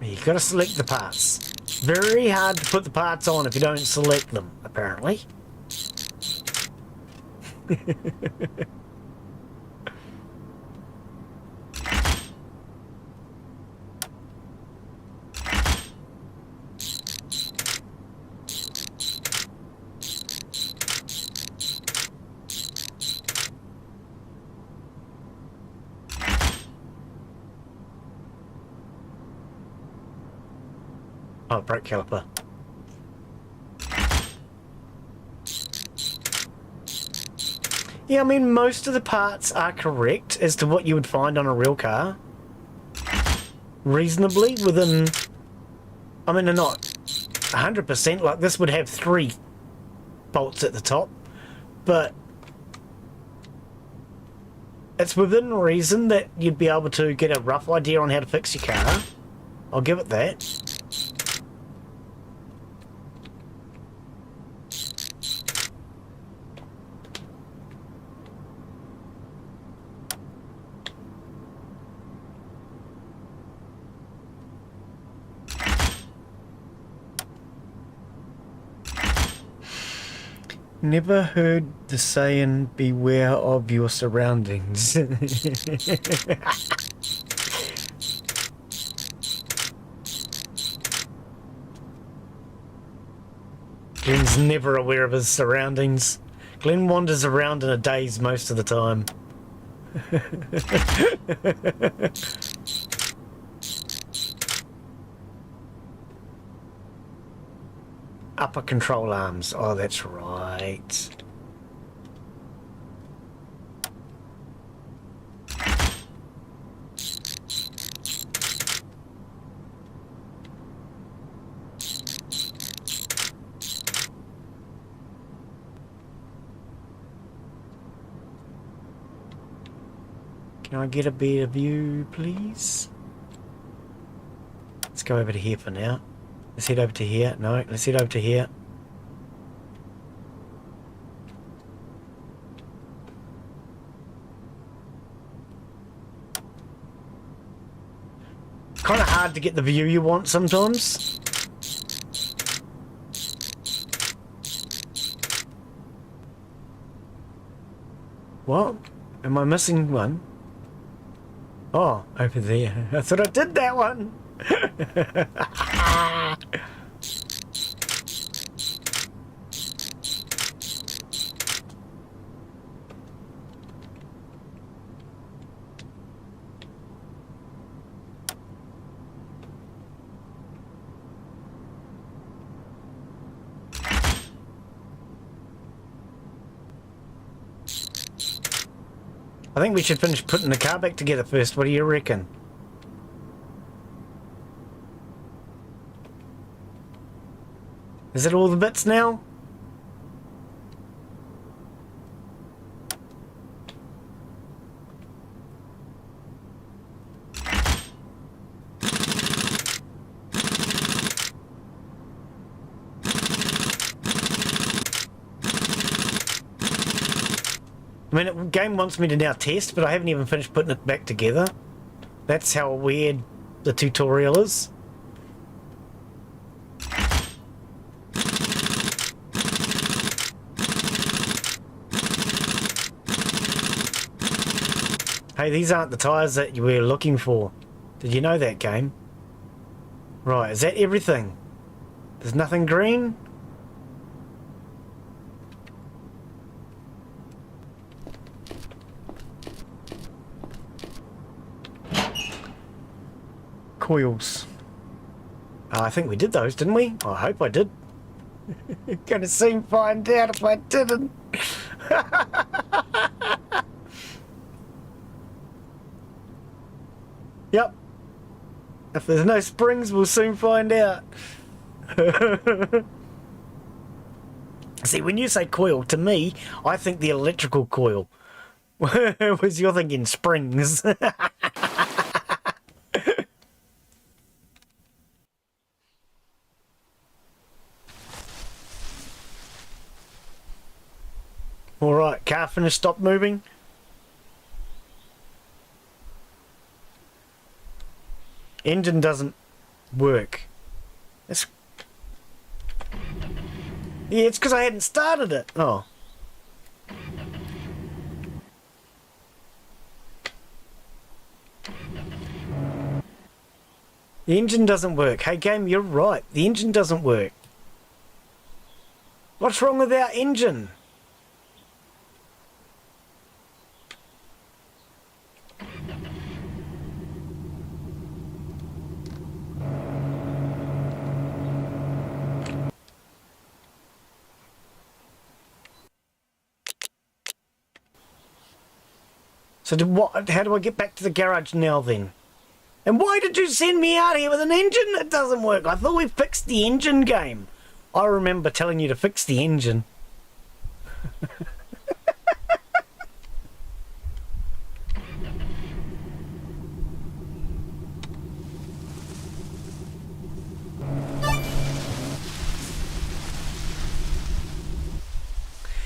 You've got to select the parts. Very hard to put the parts on if you don't select them, apparently. Oh, brake caliper. Yeah, I mean, most of the parts are correct as to what you would find on a real car. Reasonably within... I mean, they're not 100%. Like, this would have 3 bolts at the top. But it's within reason that you'd be able to get a rough idea on how to fix your car. I'll give it that. Never heard the saying, beware of your surroundings. Glen's never aware of his surroundings. Glen wanders around in a daze most of the time. Upper control arms. Oh, that's right. Can I get a better view, please? Let's go over to here for now. Let's head over to here. No, let's head over to here. Kind of hard to get the view you want sometimes. What? Am I missing one? Oh, over there. I thought I did that one. I think we should finish putting the car back together first. What do you reckon? Is it all the bits now? I mean, the game wants me to now test, but I haven't even finished putting it back together. That's how weird the tutorial is. Hey, these aren't the tyres that you were looking for. Did you know that, game? Right, is that everything? There's nothing green? Coils. I think we did those, didn't we? I hope I did. Gonna soon find out if I didn't. Yep. If there's no springs, we'll soon find out. See, when you say coil, to me, I think the electrical coil. Was you're thinking springs. Alright, car finished, stop moving. Engine doesn't work. It's... Yeah, it's because I hadn't started it. Oh. The engine doesn't work. Hey game, you're right. The engine doesn't work. What's wrong with our engine? So how do I get back to the garage now then? And why did you send me out here with an engine that doesn't work? I thought we fixed the engine, game. I remember telling you to fix the engine.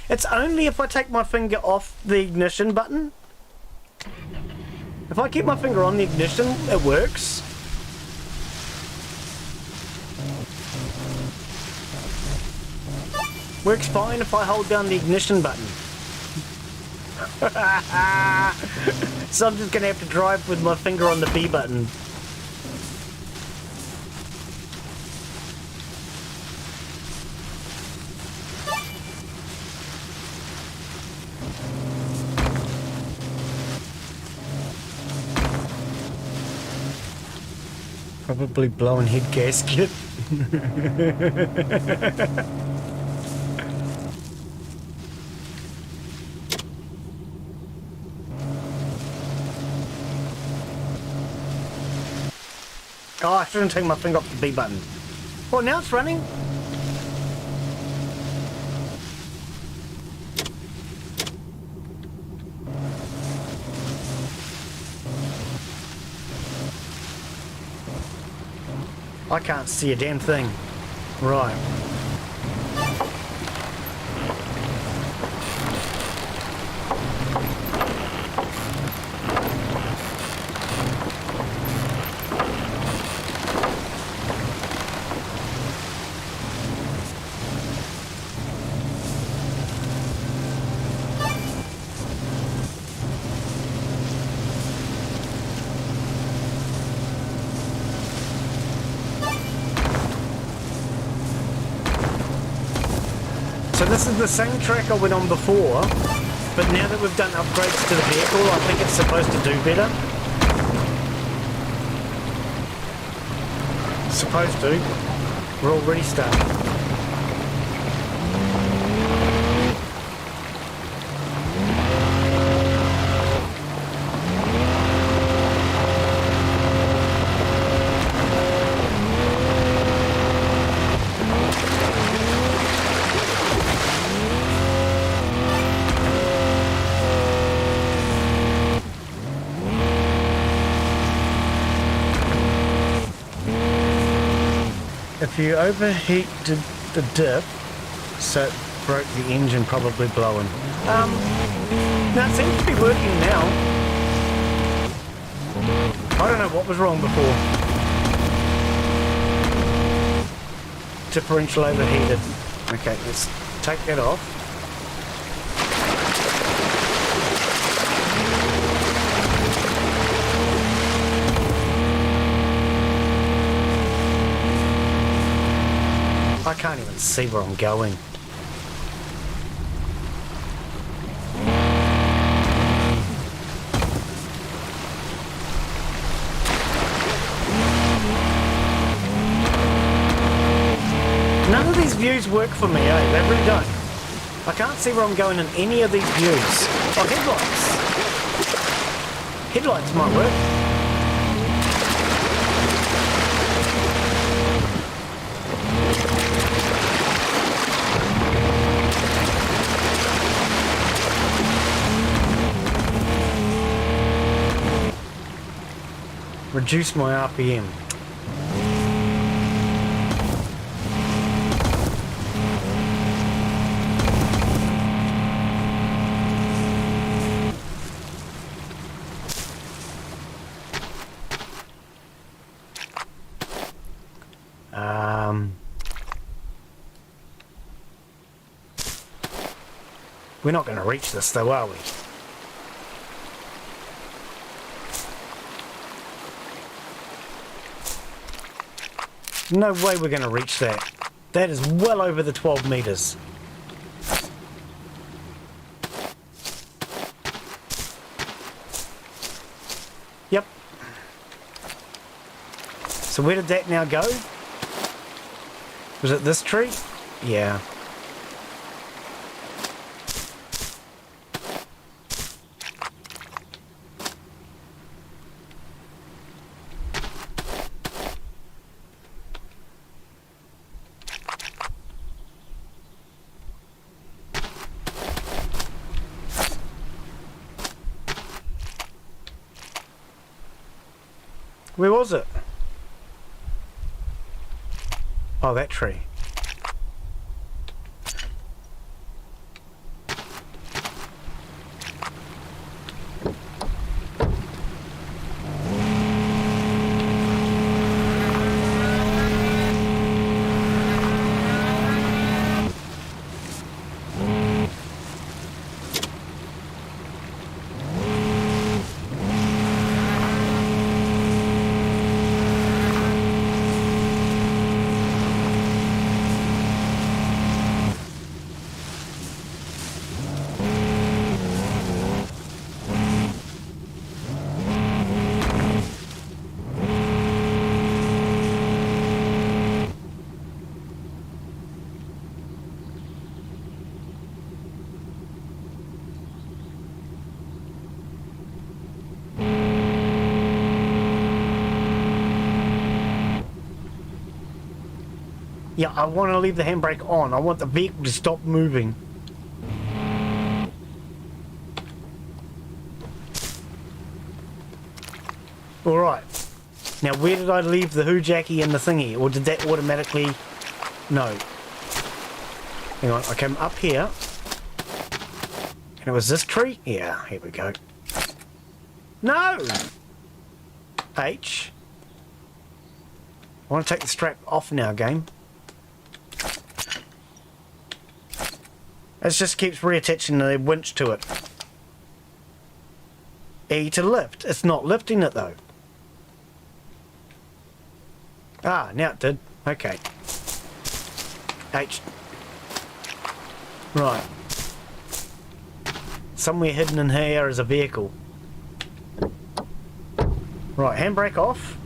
It's only if I take my finger off the ignition button. If I keep my finger on the ignition, it works. Works fine if I hold down the ignition button. So I'm just going to have to drive with my finger on the B button. Probably blown head gasket. Oh, I shouldn't take my finger off the B button. Well, now it's running. I can't see a damn thing. Right. So this is the same track I went on before, but now that we've done upgrades to the vehicle, I think it's supposed to do better. Supposed to. We're already starting. If you overheat the dip, so it broke the engine, probably blowing. Now it seems to be working now. I don't know what was wrong before. Differential overheated. Okay, let's take that off. I can't even see where I'm going. None of these views work for me, eh? They really don't. I can't see where I'm going in any of these views. Oh, headlights. Headlights might work. Reduce my RPM. We're not going to reach this though, are we? No way we're going to reach that. That is well over the 12 meters. Yep. So where did that now go? Was it this tree? Yeah. Where was it? Oh, that tree. Yeah, I want to leave the handbrake on. I want the vehicle to stop moving. Alright. Now, where did I leave the hoojacky and the thingy? Or did that automatically... No. Hang on, I came up here. And it was this tree? Yeah, here we go. No! H. I want to take the strap off now, game. It just keeps reattaching the winch to it. E to lift. It's not lifting it though. Ah, now it did. Okay. H. Right. Somewhere hidden in here is a vehicle. Right, handbrake off.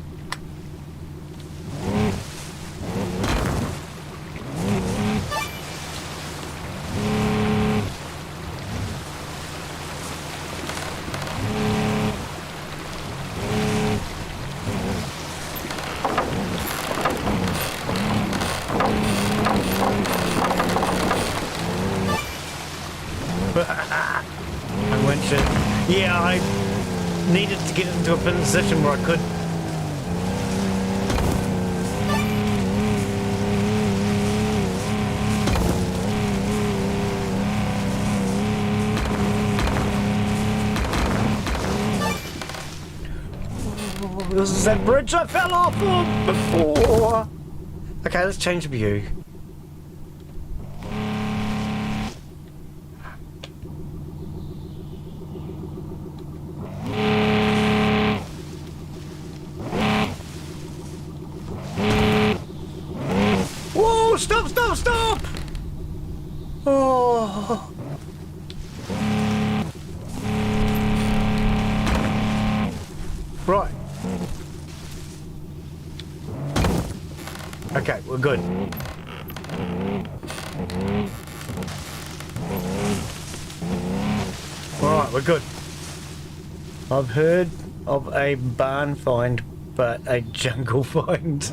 I went to... Yeah, I needed to get into a position where I could... this is that bridge I fell off of before. Okay, let's change view. Whoa, stop, stop, stop! Oh. Right. Okay, we're good. Alright, we're good. I've heard of a barn find, but a jungle find.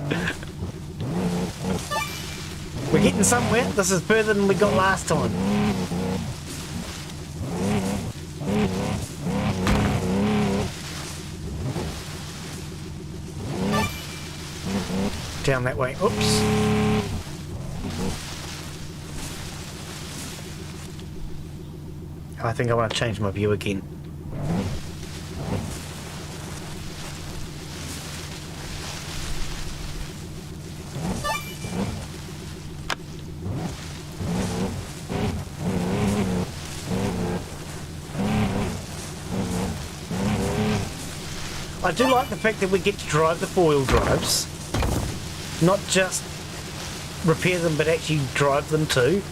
We're getting somewhere. This is further than we got last time. Down that way. Oops. I think I want to change my view again. I do like the fact that we get to drive the four-wheel drives. Not just repair them, but actually drive them too.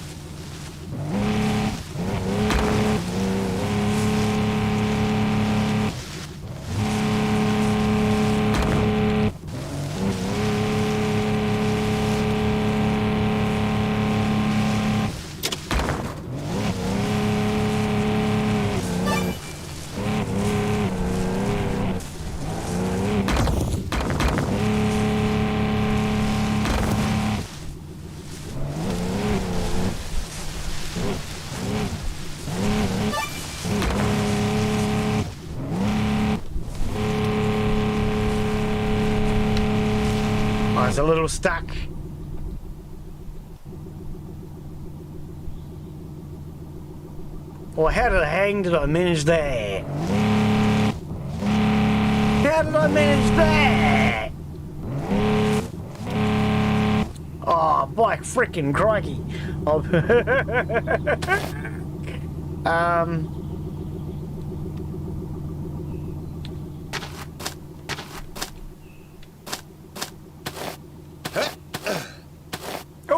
It's a little stuck. Well, how the hang did I manage that? How did I manage that? Oh, by frickin' crikey.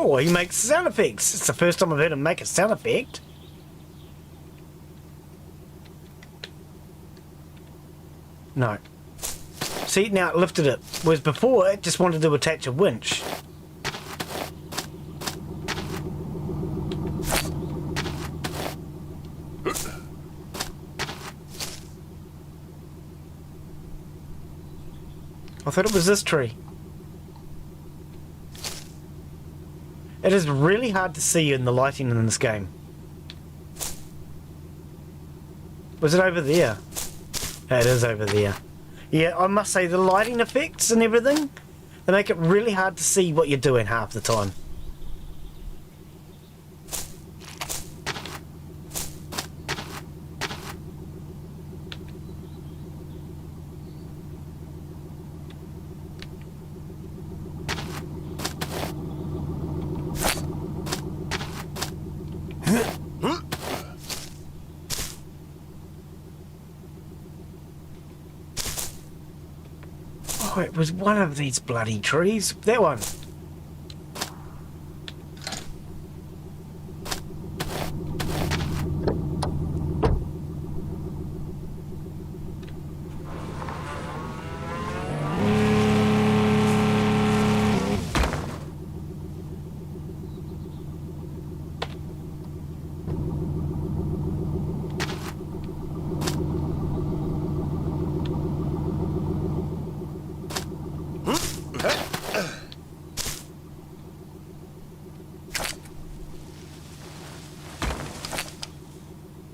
Oh, he makes sound effects. It's the first time I've heard him make a sound effect. No. See, now it lifted it. Whereas before, it just wanted to attach a winch. I thought it was this tree. It is really hard to see in the lighting in this game. Was it over there? Yeah, it is over there. Yeah, I must say the lighting effects and everything, they make it really hard to see what you're doing half the time. Oh, it was one of these bloody trees. That one.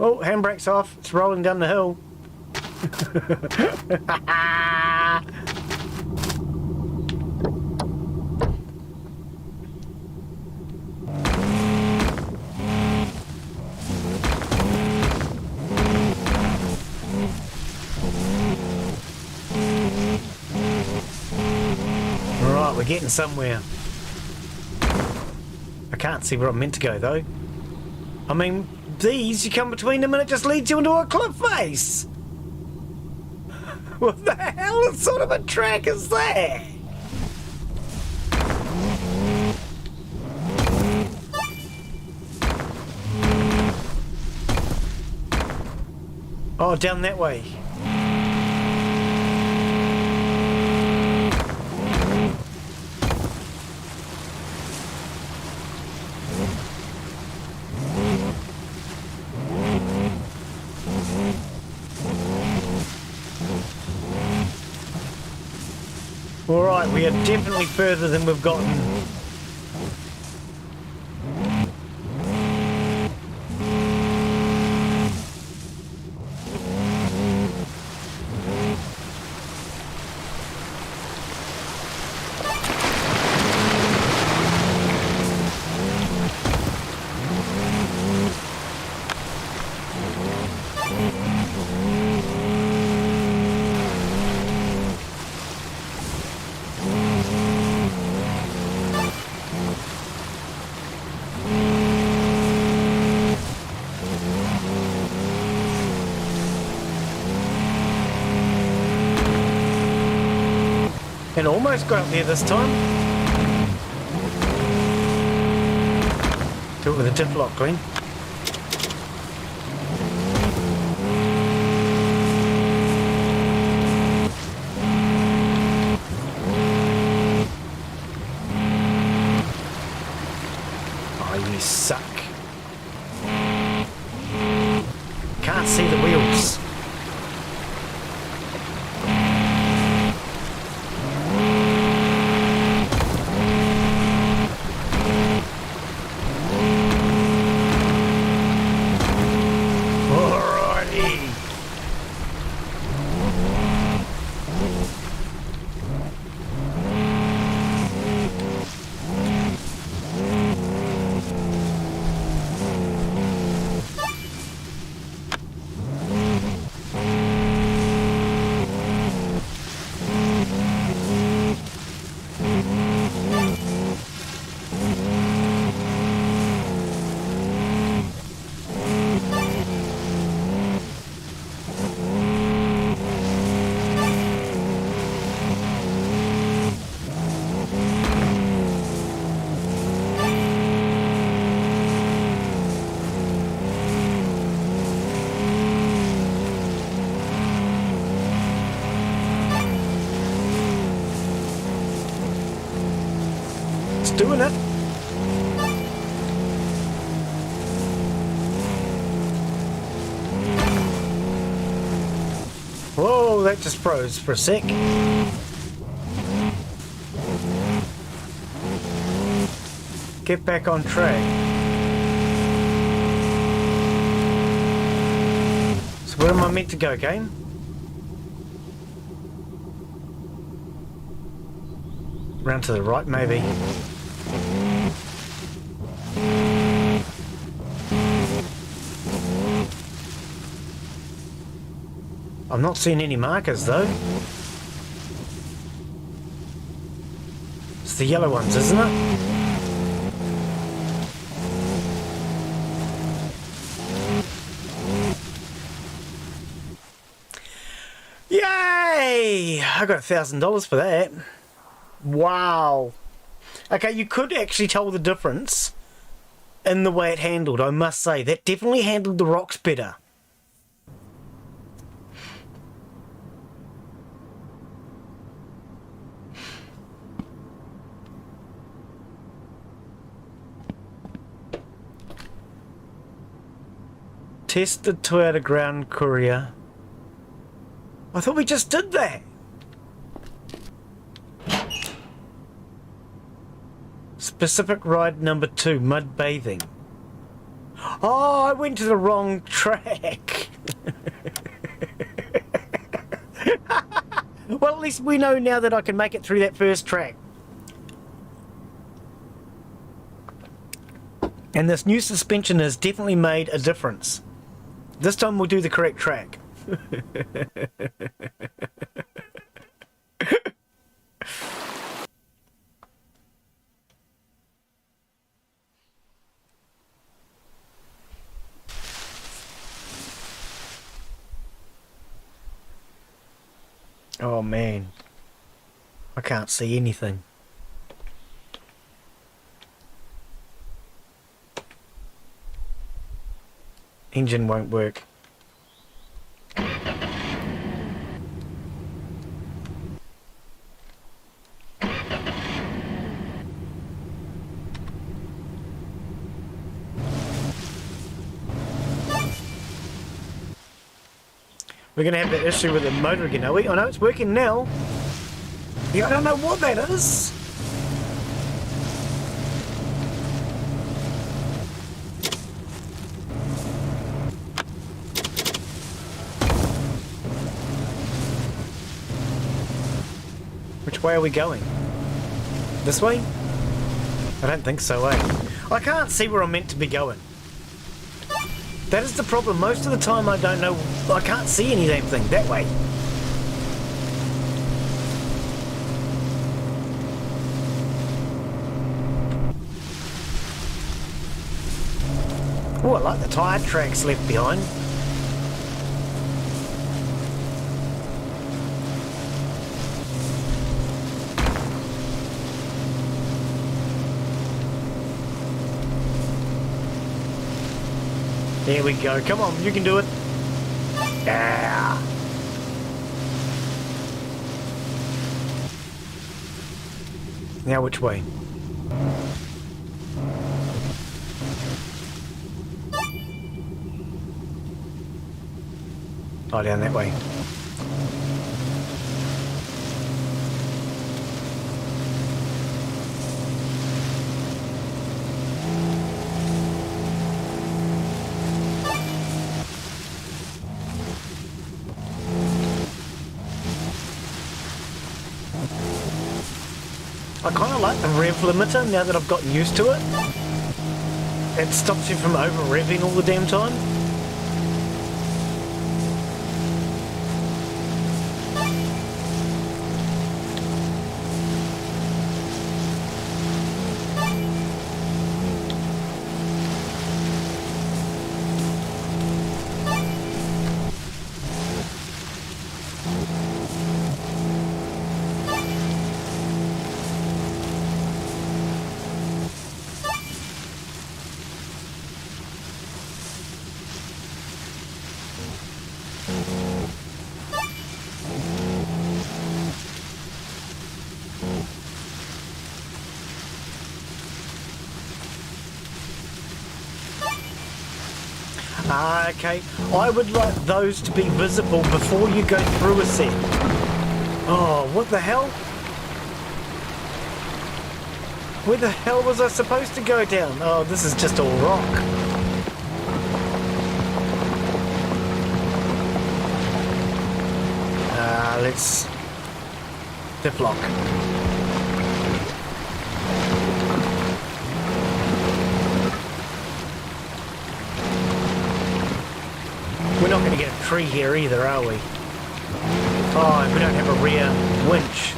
Oh, handbrake's off. It's rolling down the hill. getting somewhere. I can't see where I'm meant to go though. I mean, these, you come between them and it just leads you into a cliff face. What the hell sort of a track is that? Oh, down that way. Alright, we are definitely further than we've gotten. And almost got up there this time. Do it with a diff lock, Glen. Oh, you suck. Can't see the wheels. Doing it. Whoa, that just froze for a sec. Get back on track. So where am I meant to go, game? Round to the right, maybe. I'm not seeing any markers though. It's the yellow ones, isn't it? Yay! I got $1,000 for that. Wow. Okay, you could actually tell the difference in the way it handled, I must say. That definitely handled the rocks better. Tested Toyota ground courier. I thought we just did that. Specific ride number 2, mud bathing. Oh, I went to the wrong track. Well, at least we know now that I can make it through that first track. And this new suspension has definitely made a difference. This time we'll do the correct track. Oh man. I can't see anything. Engine won't work. We're gonna have that issue with the motor again, are we? Oh no, it's working now. Yeah, I don't know what that is. Which way are we going? This way? I don't think so, eh? I can't see where I'm meant to be going. That is the problem. Most of the time I don't know. I can't see any damn thing that way. Oh, I like the tyre tracks left behind. There we go. Come on, you can do it. Yeah. Now which way? Oh, down that way. I kind of like the rev limiter now that I've gotten used to it. It stops you from over revving all the damn time. Ah, okay. I would like those to be visible before you go through a set. Oh, what the hell? Where the hell was I supposed to go down? Oh, this is just all rock. Let's dip lock. We're not going to get a tree here either, are we? Oh, and we don't have a rear winch.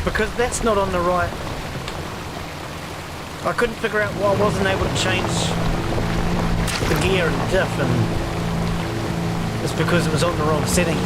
Because that's not on the right. I couldn't figure out why I wasn't able to change the gear and diff, and it's because it was on the wrong setting.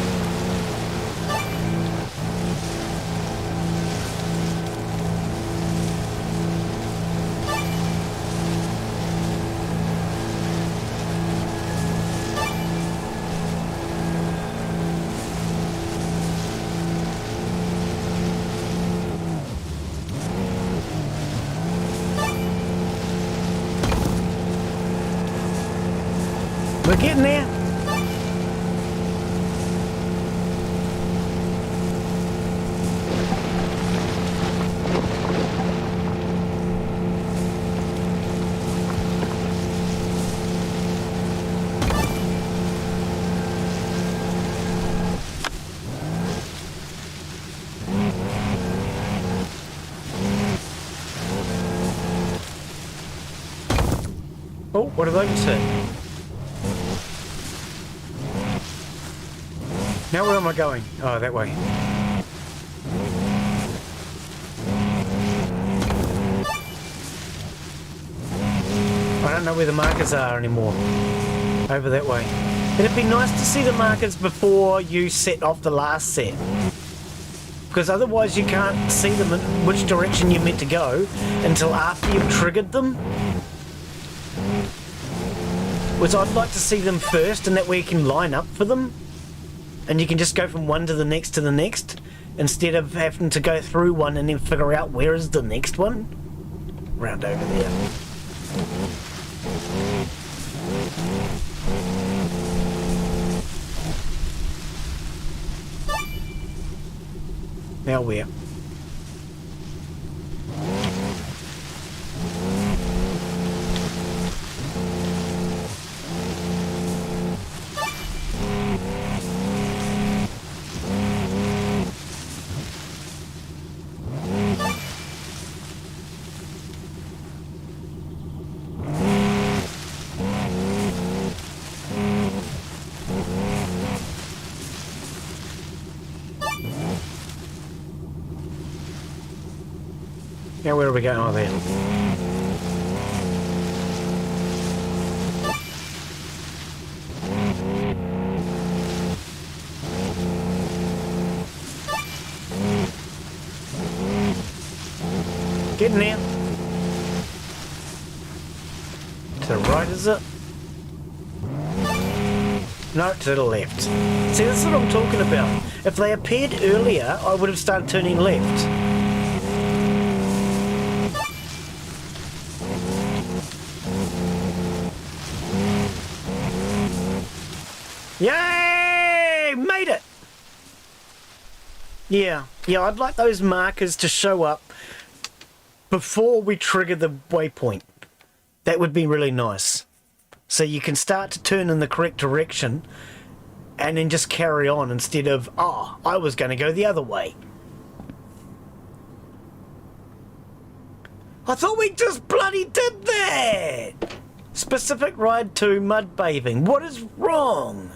We're getting there. What are those two? Now where am I going? Oh, that way. I don't know where the markers are anymore. Over that way. It'd be nice to see the markers before you set off the last set. Because otherwise you can't see them in which direction you're meant to go until after you've triggered them. Which I'd like to see them first, and that way you can line up for them. And you can just go from one to the next, instead of having to go through one and then figure out where is the next one. Round over there. Now where? Now where are we going? Oh, there. Getting there. To the right, is it? No, to the left. See, this is what I'm talking about. If they appeared earlier, I would have started turning left. Yay! Made it! Yeah, I'd like those markers to show up before we trigger the waypoint. That would be really nice. So you can start to turn in the correct direction and then just carry on instead of, oh, I was going to go the other way. I thought we just bloody did that! Specific ride to mud bathing. What is wrong?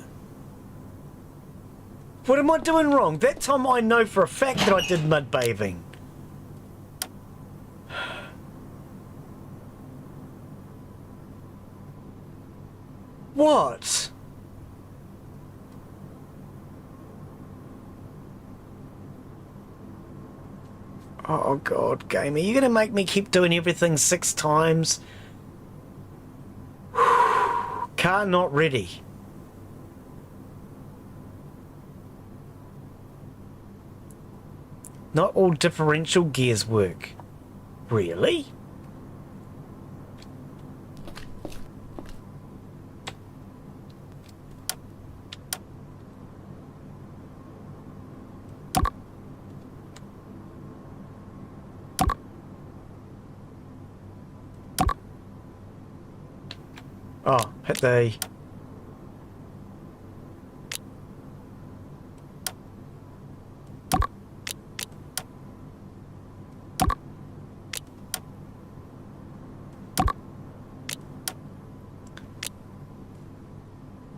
What am I doing wrong? That time I know for a fact that I did mud bathing. What? Oh god, game, are you gonna make me keep doing everything 6 times? Car not ready. Not all differential gears work. Really? Oh, hit the...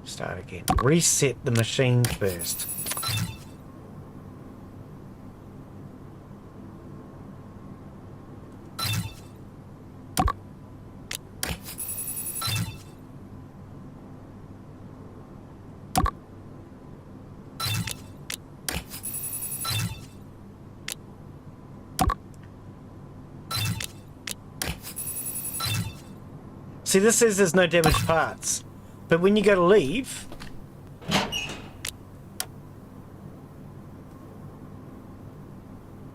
Start again. Reset the machine first. See, this says there's no damaged parts. But when you go to leave,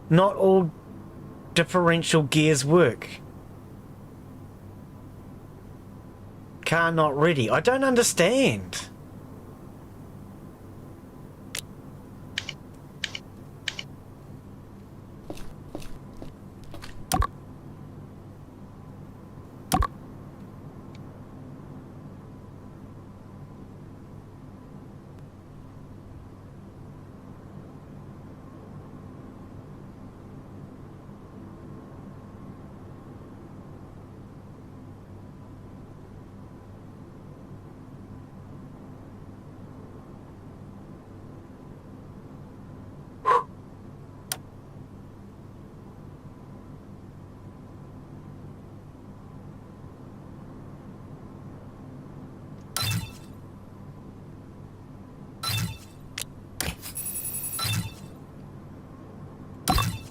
not all differential gears work. Car not ready. I don't understand.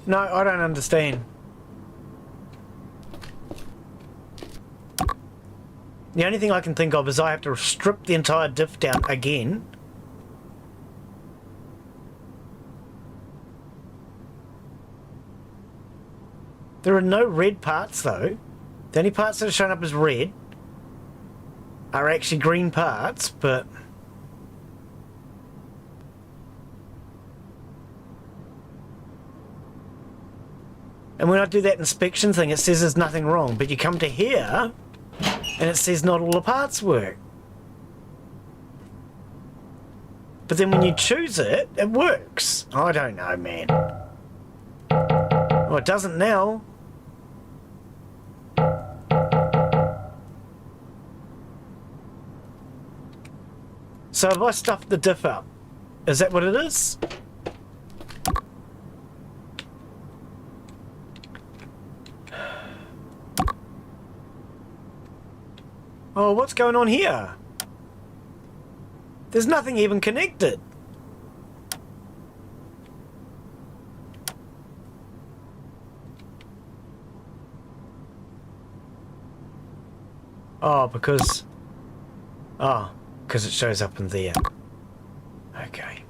No, I don't understand. The only thing I can think of is I have to strip the entire diff down again. There are no red parts though. The only parts that are shown up as red are actually green parts, but... And when I do that inspection thing, it says there's nothing wrong, but you come to here, and it says not all the parts work. But then when you choose it, it works. I don't know, man. Well, it doesn't now. So if I stuff the diff up, is that what it is? Oh, what's going on here? There's nothing even connected. Oh, because... Oh, because it shows up in there. Okay.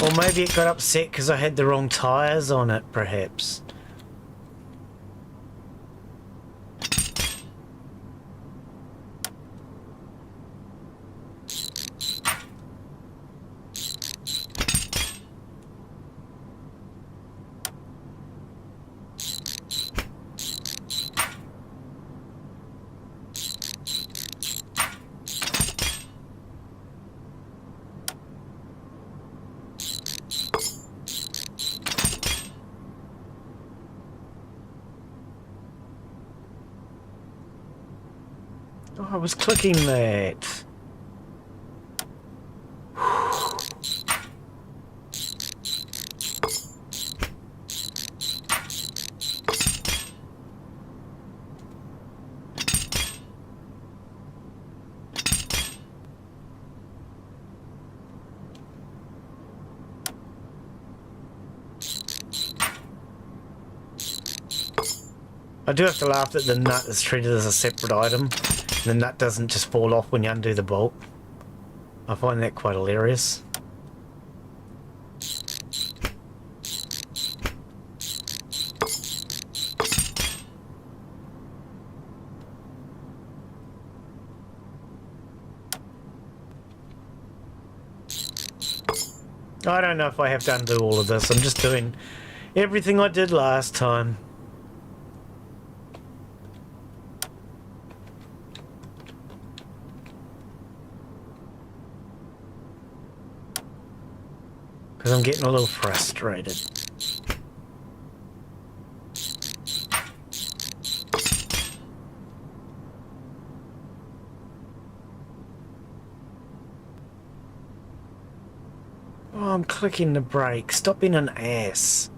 Or maybe it got upset because I had the wrong tyres on it, perhaps. Oh, I was clicking that. I do have to laugh that the nut is treated as a separate item. The nut doesn't just fall off when you undo the bolt. I find that quite hilarious. I don't know if I have to undo all of this. I'm just doing everything I did last time. Because I'm getting a little frustrated. Oh, I'm clicking the brake. Stop being an ass.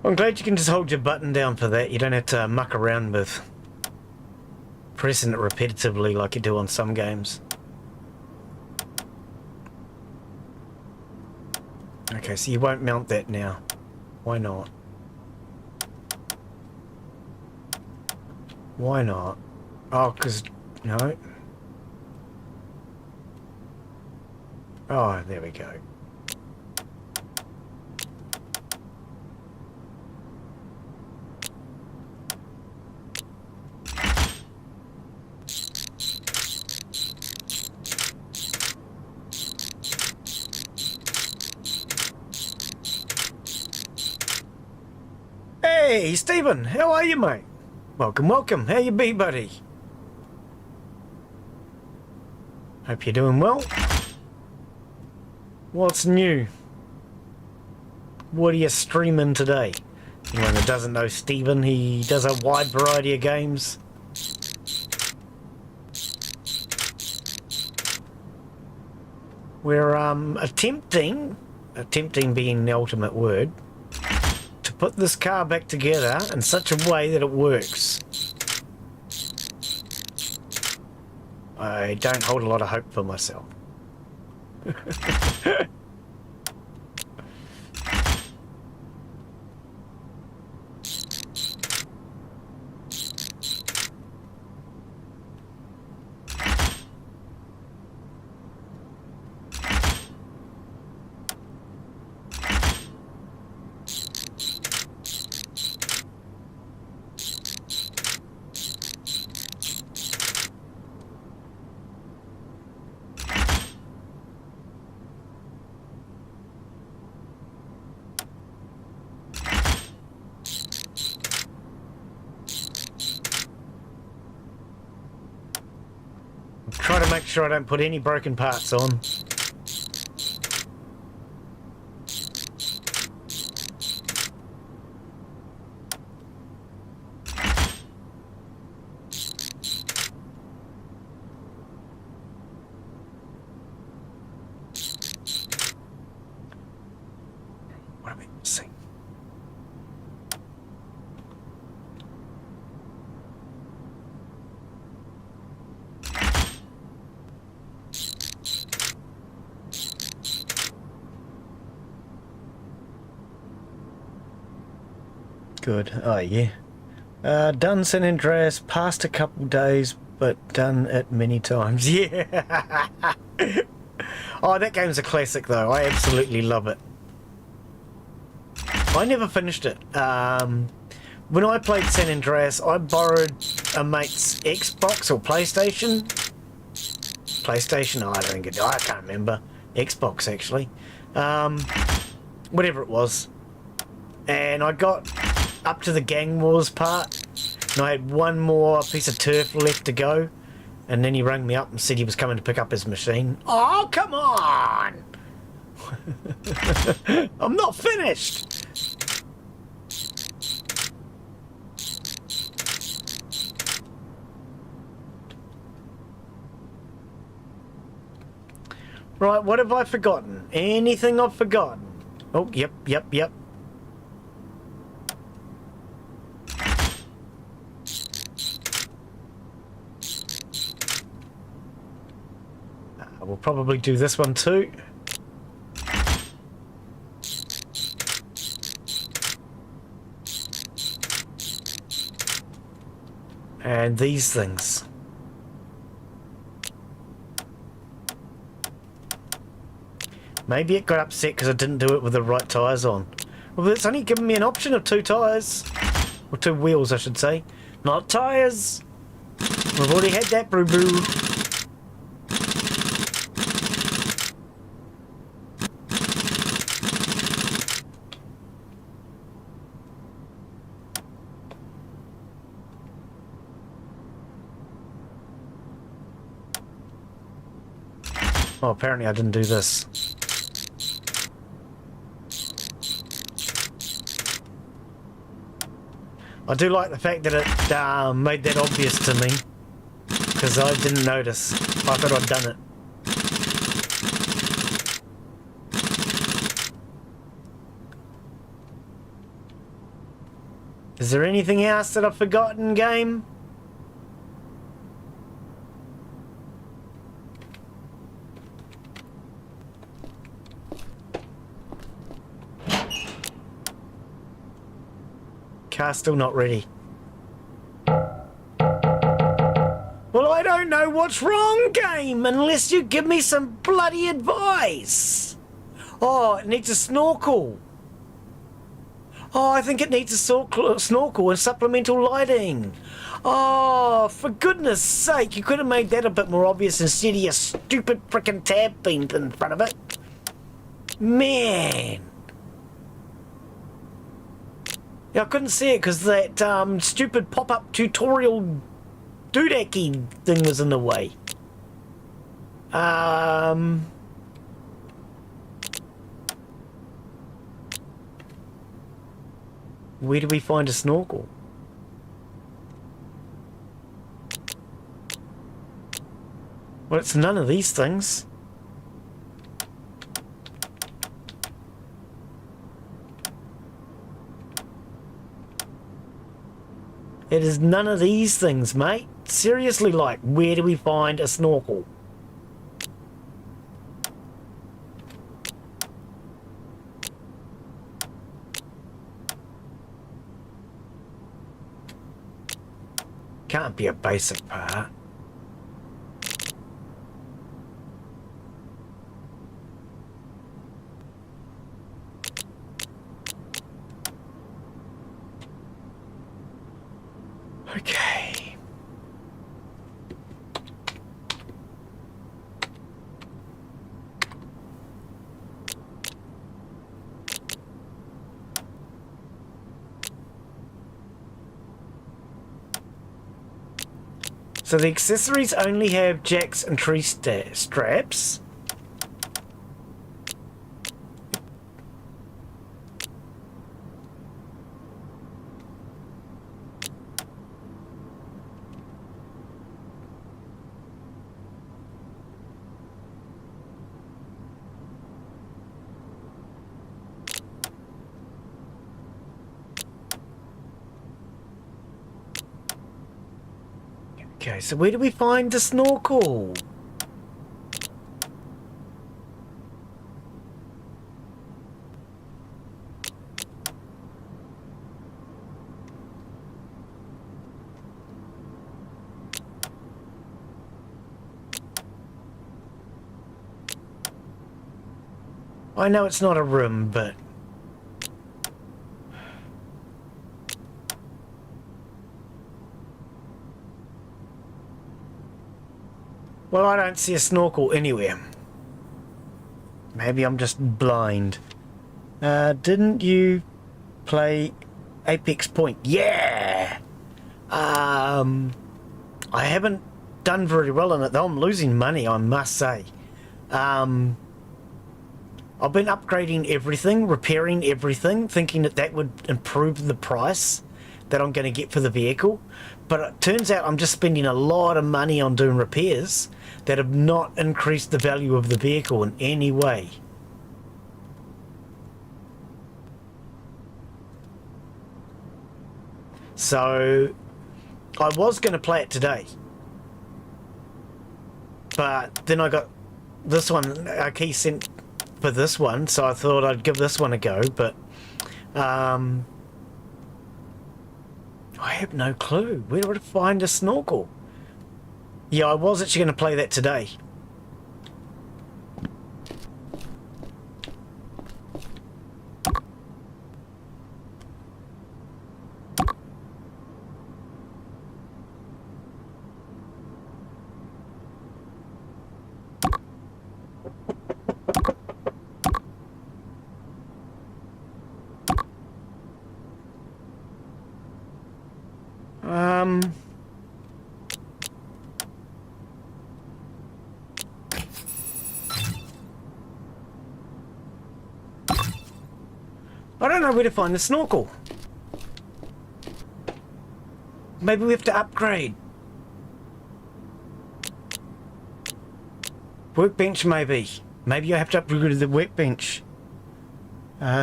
I'm glad you can just hold your button down for that. You don't have to muck around with pressing it repetitively like you do on some games. Okay, so you won't mount that now. Why not? Why not? Oh, because... No. Oh, there we go. Hey, Stephen, how are you, mate? Welcome, welcome. How you be, buddy? Hope you're doing well. What's new? What are you streaming today? Anyone that doesn't know Stephen, he does a wide variety of games. We're attempting being the ultimate word, to put this car back together in such a way that it works. I don't hold a lot of hope for myself. Try to make sure I don't put any broken parts on. What am I missing? Good. Oh, yeah. Done San Andreas, past a couple days, but done it many times. Yeah. Oh, that game's a classic, though. I absolutely love it. I never finished it. When I played San Andreas, I borrowed a mate's Xbox or PlayStation. PlayStation? Oh, I can't remember. Xbox, actually. Whatever it was. And I got up to the gang wars part, and I had one more piece of turf left to go, and then he rang me up and said he was coming to pick up his machine. Oh, come on! I'm not finished! Right, what have I forgotten? Anything I've forgotten? Oh, yep. We'll probably do this one too. And these things. Maybe it got upset because I didn't do it with the right tyres on. Well, it's only given me an option of 2 tyres. Or 2 wheels, I should say. Not tyres! We've already had that, boo-boo. Oh, apparently I didn't do this. I do like the fact that it made that obvious to me, because I didn't notice. I thought I'd done it. Is there anything else that I've forgotten, game? Car's still not ready. Well, I don't know what's wrong, game, unless you give me some bloody advice. Oh, it needs a snorkel. Oh, I think it needs a snorkel and supplemental lighting. Oh, for goodness sake, you could have made that a bit more obvious instead of your stupid frickin' tab being in front of it. Man. Yeah, I couldn't see it because that stupid pop-up tutorial doodacky thing was in the way. Where do we find a snorkel? Well, it's none of these things. It is none of these things, mate. Seriously, like, where do we find a snorkel? Can't be a basic part. Okay. So the accessories only have jacks and tree straps. Okay, so where do we find the snorkel? I know it's not a room, but... Well, I don't see a snorkel anywhere. Maybe I'm just blind. Didn't you play Apex Point? Yeah! I haven't done very well in it, though. I'm losing money, I must say. I've been upgrading everything, repairing everything, thinking that that would improve the price that I'm going to get for the vehicle. But it turns out I'm just spending a lot of money on doing repairs that have not increased the value of the vehicle in any way. So I was going to play it today, but then I got this one, a key sent for this one, so I thought I'd give this one a go, but I have no clue. Where would I find a snorkel? Yeah, I was actually going to play that today. I don't know where to find the snorkel. Maybe we have to upgrade. Workbench, maybe. Maybe I have to upgrade the workbench.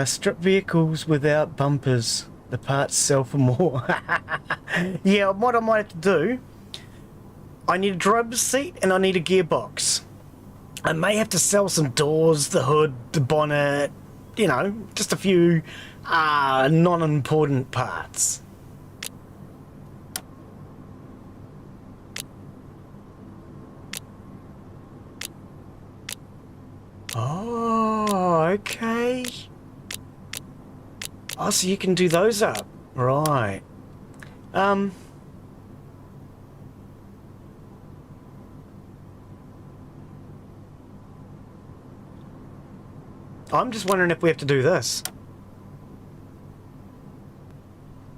Strip vehicles without bumpers. The parts sell for more. Yeah, what I might have to do, I need a driver's seat and I need a gearbox. I may have to sell some doors, the hood, the bonnet, you know, just a few non-important parts. Oh, okay. Oh, so you can do those up. Right. I'm just wondering if we have to do this.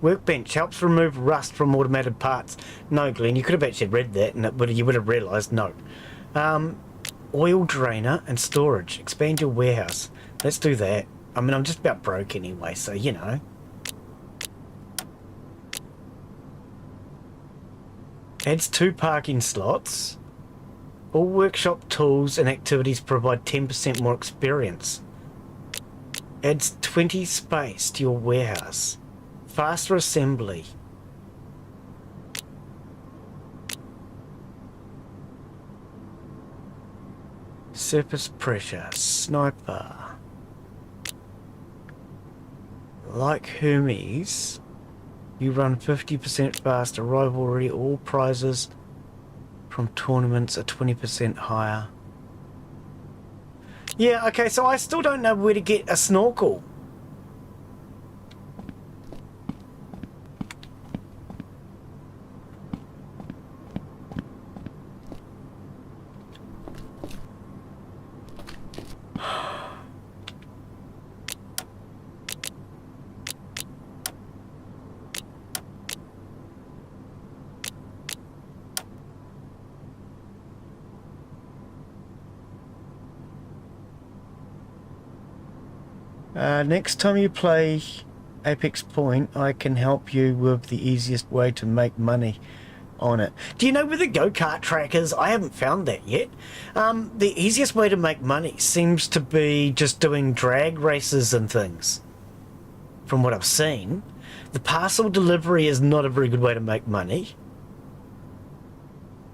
Workbench helps remove rust from automated parts. No, Glenn, you could have actually read that and you would have realised no. Oil drainer and storage. Expand your warehouse. Let's do that. I mean, I'm just about broke anyway, so you know. Adds 2 parking slots. All workshop tools and activities provide 10% more experience. Adds 20 space to your warehouse. Faster assembly. Surface pressure. Sniper. Like Hermes, you run 50% faster. Rivalry. All prizes from tournaments are 20% higher. Yeah, okay, so I still don't know where to get a snorkel. Next time you play Apex Point, I can help you with the easiest way to make money on it. Do you know where the go-kart track is? I haven't found that yet. The easiest way to make money seems to be just doing drag races and things. From what I've seen, the parcel delivery is not a very good way to make money.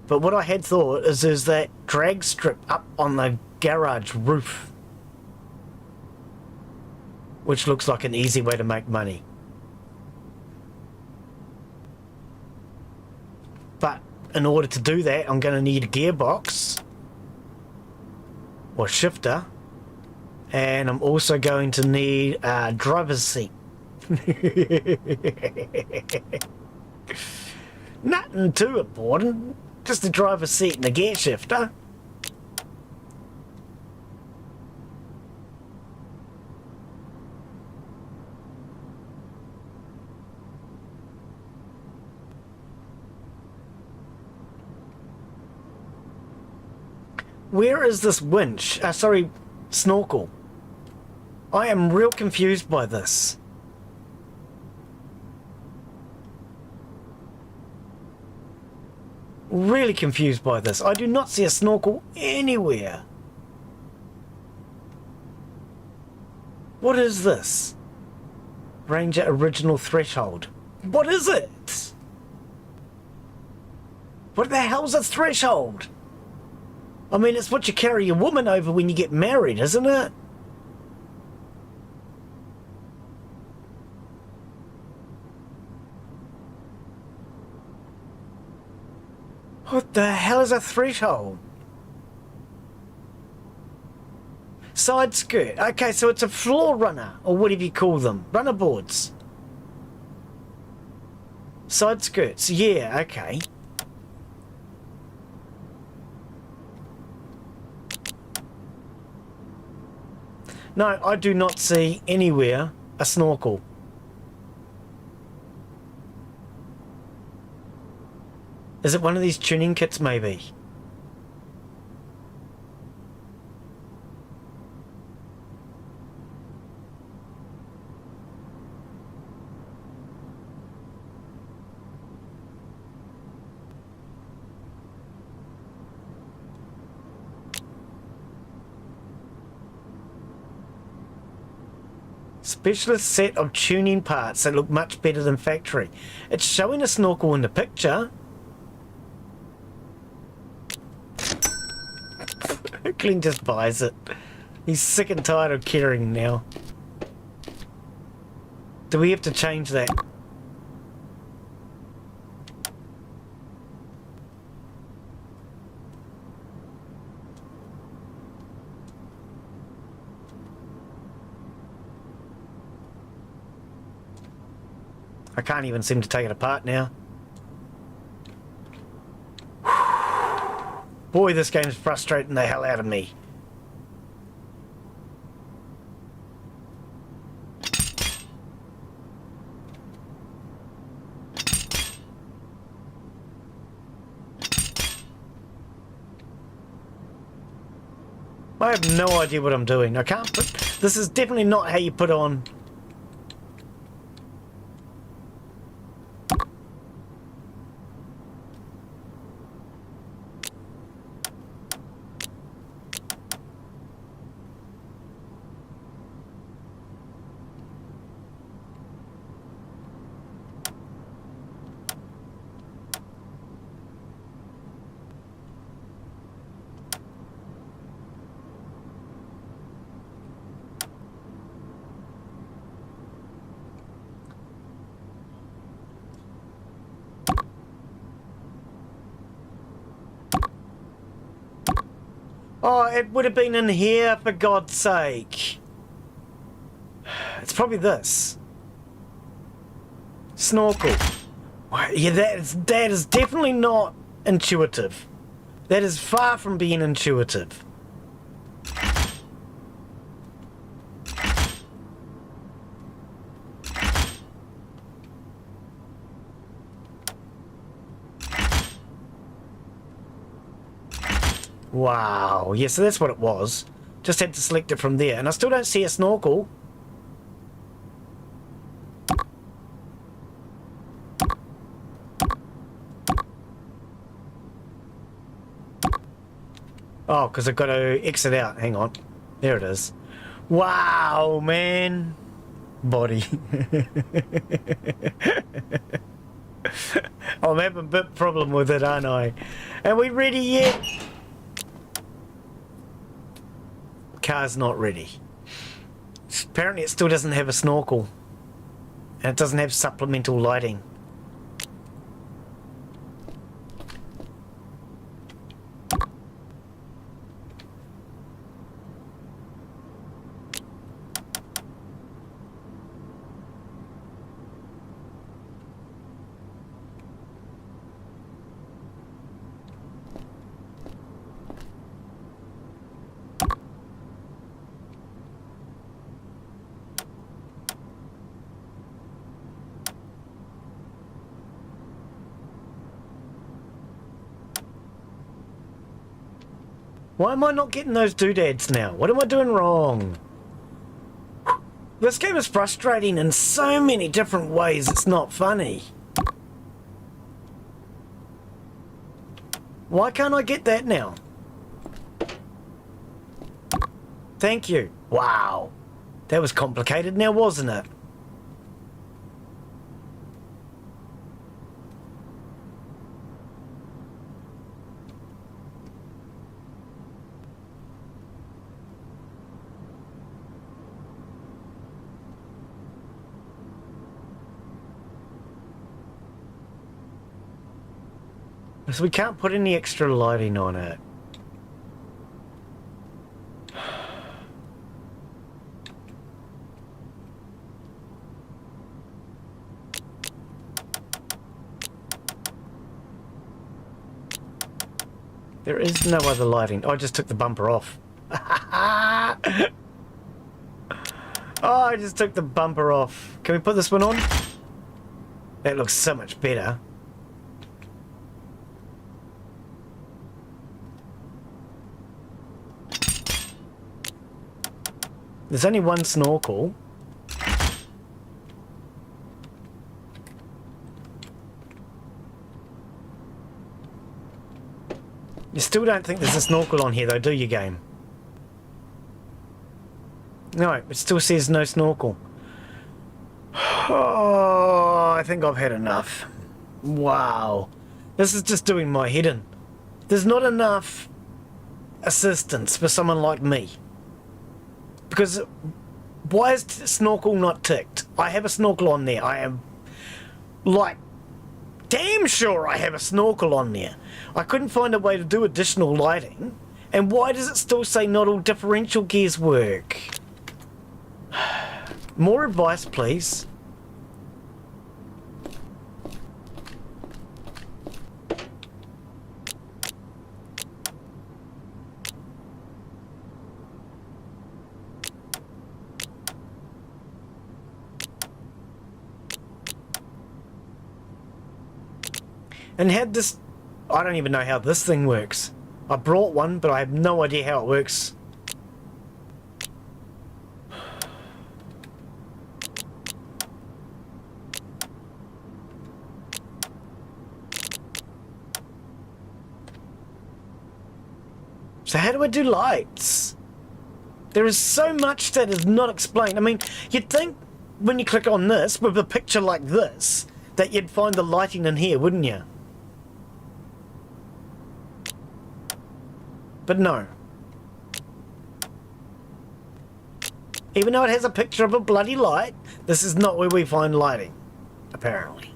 But what I had thought is there's that drag strip up on the garage roof, which looks like an easy way to make money. But in order to do that, I'm going to need a gearbox or shifter, and I'm also going to need a driver's seat. Nothing too important, just a driver's seat and a gear shifter. Where is this winch? Sorry, snorkel. I am real confused by this. Really confused by this. I do not see a snorkel anywhere. What is this? Ranger original threshold. What is it? What the hell's a threshold? I mean, it's what you carry your woman over when you get married, isn't it? What the hell is a threshold? Side skirt. Okay, so it's a floor runner, or whatever you call them. Runner boards. Side skirts. Yeah, okay. No, I do not see anywhere a snorkel. Is it one of these tuning kits, maybe? Specialist set of tuning parts that look much better than factory. It's showing a snorkel in the picture. Glen just buys it. He's sick and tired of caring now. Do we have to change that? I can't even seem to take it apart now. Boy, this game's frustrating the hell out of me. I have no idea what I'm doing. I can't put... This is definitely not how you put on... Oh, it would have been in here, for God's sake. It's probably this. Snorkel. Yeah, that is definitely not intuitive. That is far from being intuitive. Wow, yeah, so that's what it was. Just had to select it from there, and I still don't see a snorkel. Oh, because I've got to exit out. Hang on. There it is. Wow, man. Body. I'm having a bit problem with it, aren't I? Are we ready yet? Car's not ready. Apparently it still doesn't have a snorkel. And it doesn't have supplemental lighting. Why am I not getting those doodads now? What am I doing wrong? This game is frustrating in so many different ways, it's not funny. Why can't I get that now? Thank you. Wow. That was complicated now, wasn't it? So we can't put any extra lighting on it. There is no other lighting. Oh, I just took the bumper off. Oh, I just took the bumper off. Can we put this one on? That looks so much better. There's only one snorkel. You still don't think there's a snorkel on here though, do you, game? No, it still says no snorkel. Oh, I think I've had enough. Wow. This is just doing my head in. There's not enough assistance for someone like me. Because why is snorkel not ticked? I have a snorkel on there. I am like damn sure I have a snorkel on there. I couldn't find a way to do additional lighting. And why does it still say not all differential gears work? More advice, please. And had this... I don't even know how this thing works. I brought one, but I have no idea how it works. So how do I do lights? There is so much that is not explained. I mean, you'd think when you click on this, with a picture like this, that you'd find the lighting in here, wouldn't you? But no. Even though it has a picture of a bloody light, this is not where we find lighting, apparently.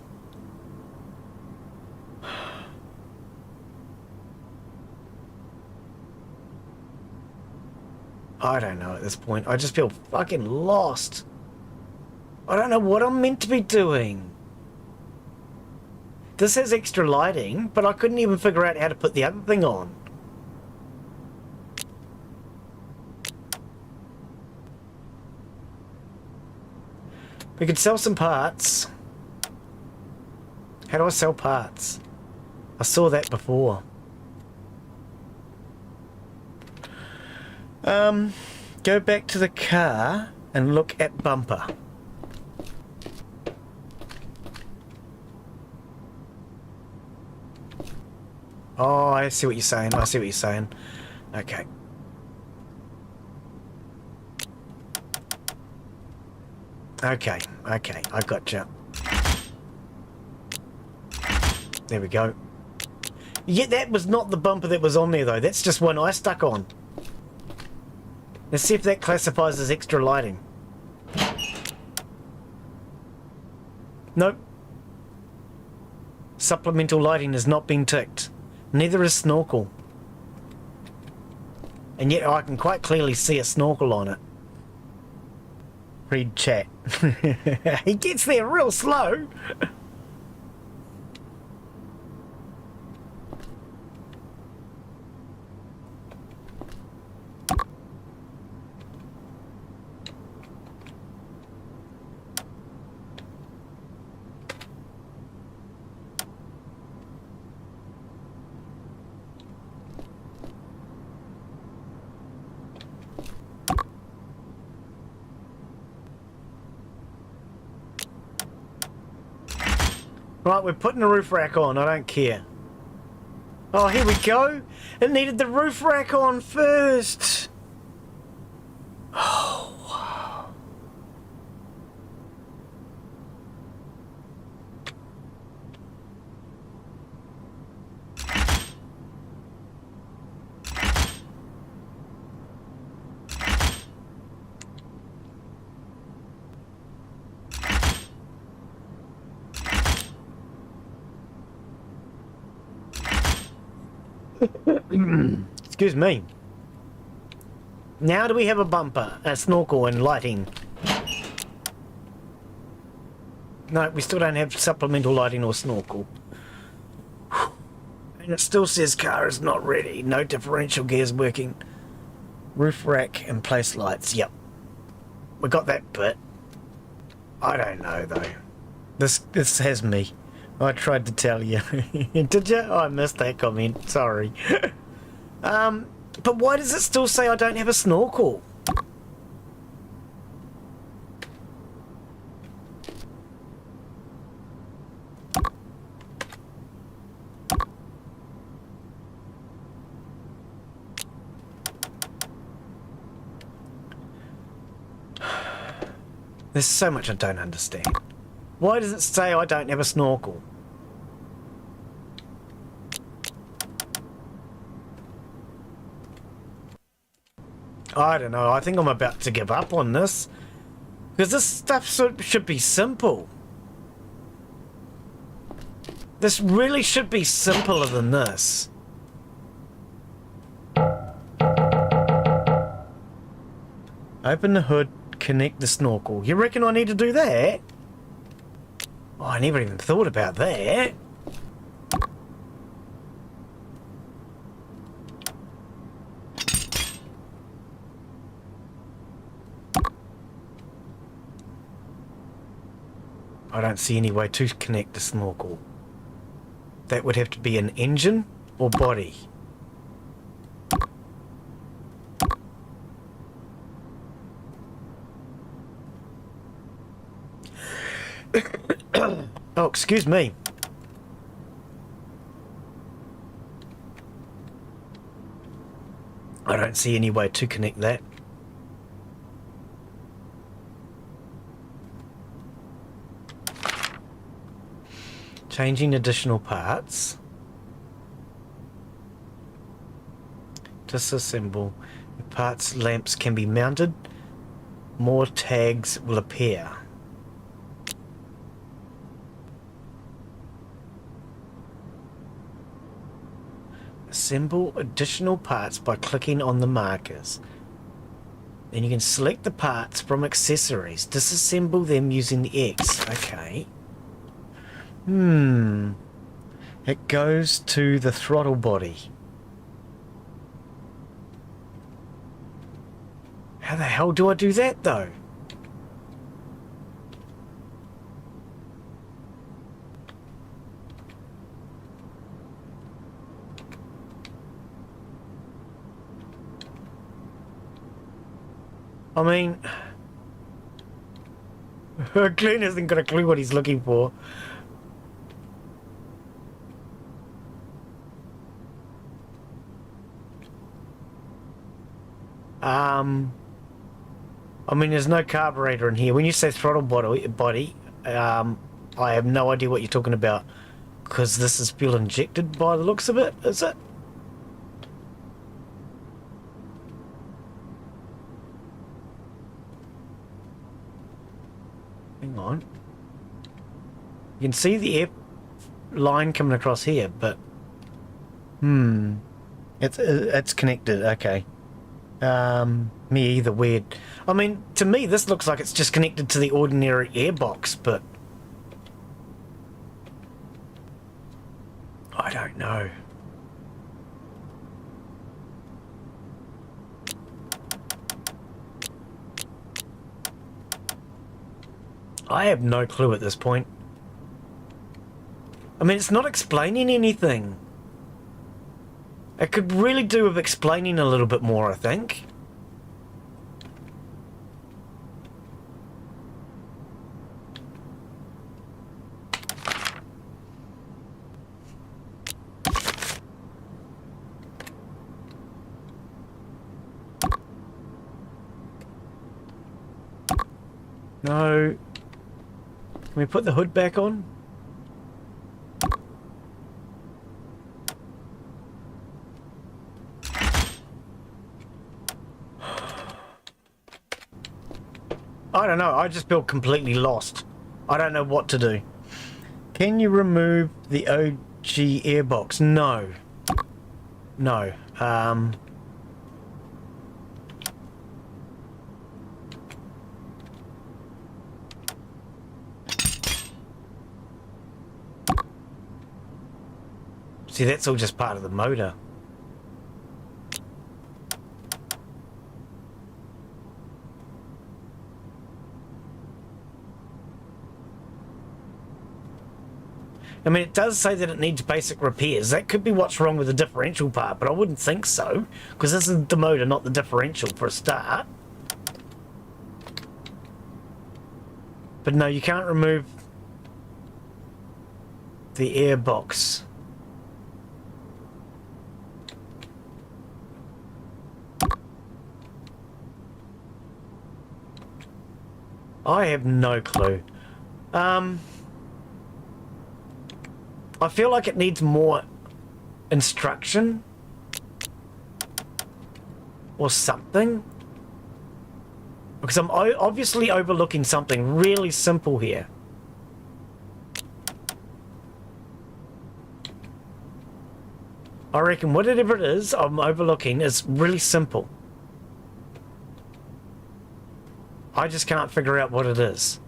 I don't know at this point. I just feel fucking lost. I don't know what I'm meant to be doing. This has extra lighting, but I couldn't even figure out how to put the other thing on. We could sell some parts. How do I sell parts? I saw that before. Go back to the car and look at bumper. Oh, I see what you're saying. I see what you're saying. Okay. Okay, okay, I gotcha. There we go. Yeah, that was not the bumper that was on there though. That's just one I stuck on. Let's see if that classifies as extra lighting. Nope. Supplemental lighting has not been ticked. Neither is snorkel. And yet I can quite clearly see a snorkel on it. Read chat. He gets there real slow. Right, we're putting the roof rack on, I don't care. Oh, here we go. It needed the roof rack on first. Oh, wow. Excuse me. Now do we have a bumper, a snorkel and lighting? No, we still don't have supplemental lighting or snorkel. And it still says car is not ready. No differential gears working. Roof rack and place lights. Yep. We got that bit. I don't know though. This has me. I tried to tell you. Did you? Oh, I missed that comment. Sorry. But why does it still say I don't have a snorkel? There's so much I don't understand. Why does it say I don't have a snorkel? I don't know. I think I'm about to give up on this. Because this stuff should be simple. This really should be simpler than this. Open the hood, connect the snorkel. You reckon I need to do that? Oh, I never even thought about that. I don't see any way to connect the snorkel. That would have to be an engine or body. Oh, excuse me. I don't see any way to connect that. Changing additional parts. Disassemble. The parts lamps can be mounted. More tags will appear. Assemble additional parts by clicking on the markers. Then you can select the parts from accessories. Disassemble them using the X. Okay. It goes to the throttle body. How the hell do I do that though? I mean, Glen hasn't got a clue what he's looking for. I mean, there's no carburetor in here. When you say throttle body, I have no idea what you're talking about. Because this is fuel injected by the looks of it, is it? Hang on. You can see the air line coming across here, but... It's connected, okay. Me either, weird. I mean, to me this looks like it's just connected to the ordinary airbox, but... I don't know. I have no clue at this point. I mean, it's not explaining anything. It could really do with explaining a little bit more, I think. No. Can we put the hood back on? I don't know, I just feel completely lost. I don't know what to do. Can you remove the OG airbox? No. No. See, that's all just part of the motor. I mean, it does say that it needs basic repairs. That could be what's wrong with the differential part, but I wouldn't think so, because this is the motor, not the differential, for a start. But no, you can't remove the airbox. I have no clue. I feel like it needs more instruction or something, because I'm obviously overlooking something really simple here. I reckon whatever it is I'm overlooking is really simple. I just can't figure out what it is.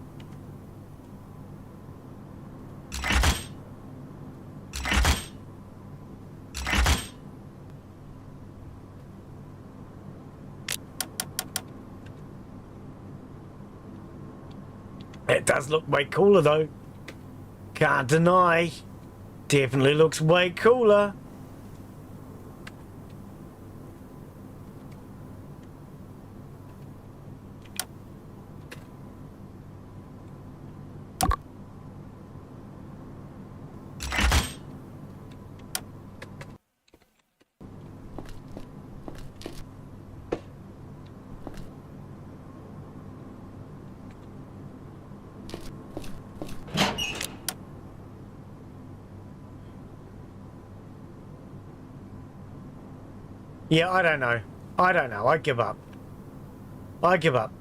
It does look way cooler though. Can't deny. Definitely looks way cooler. Yeah, I don't know. I don't know. I give up. I give up.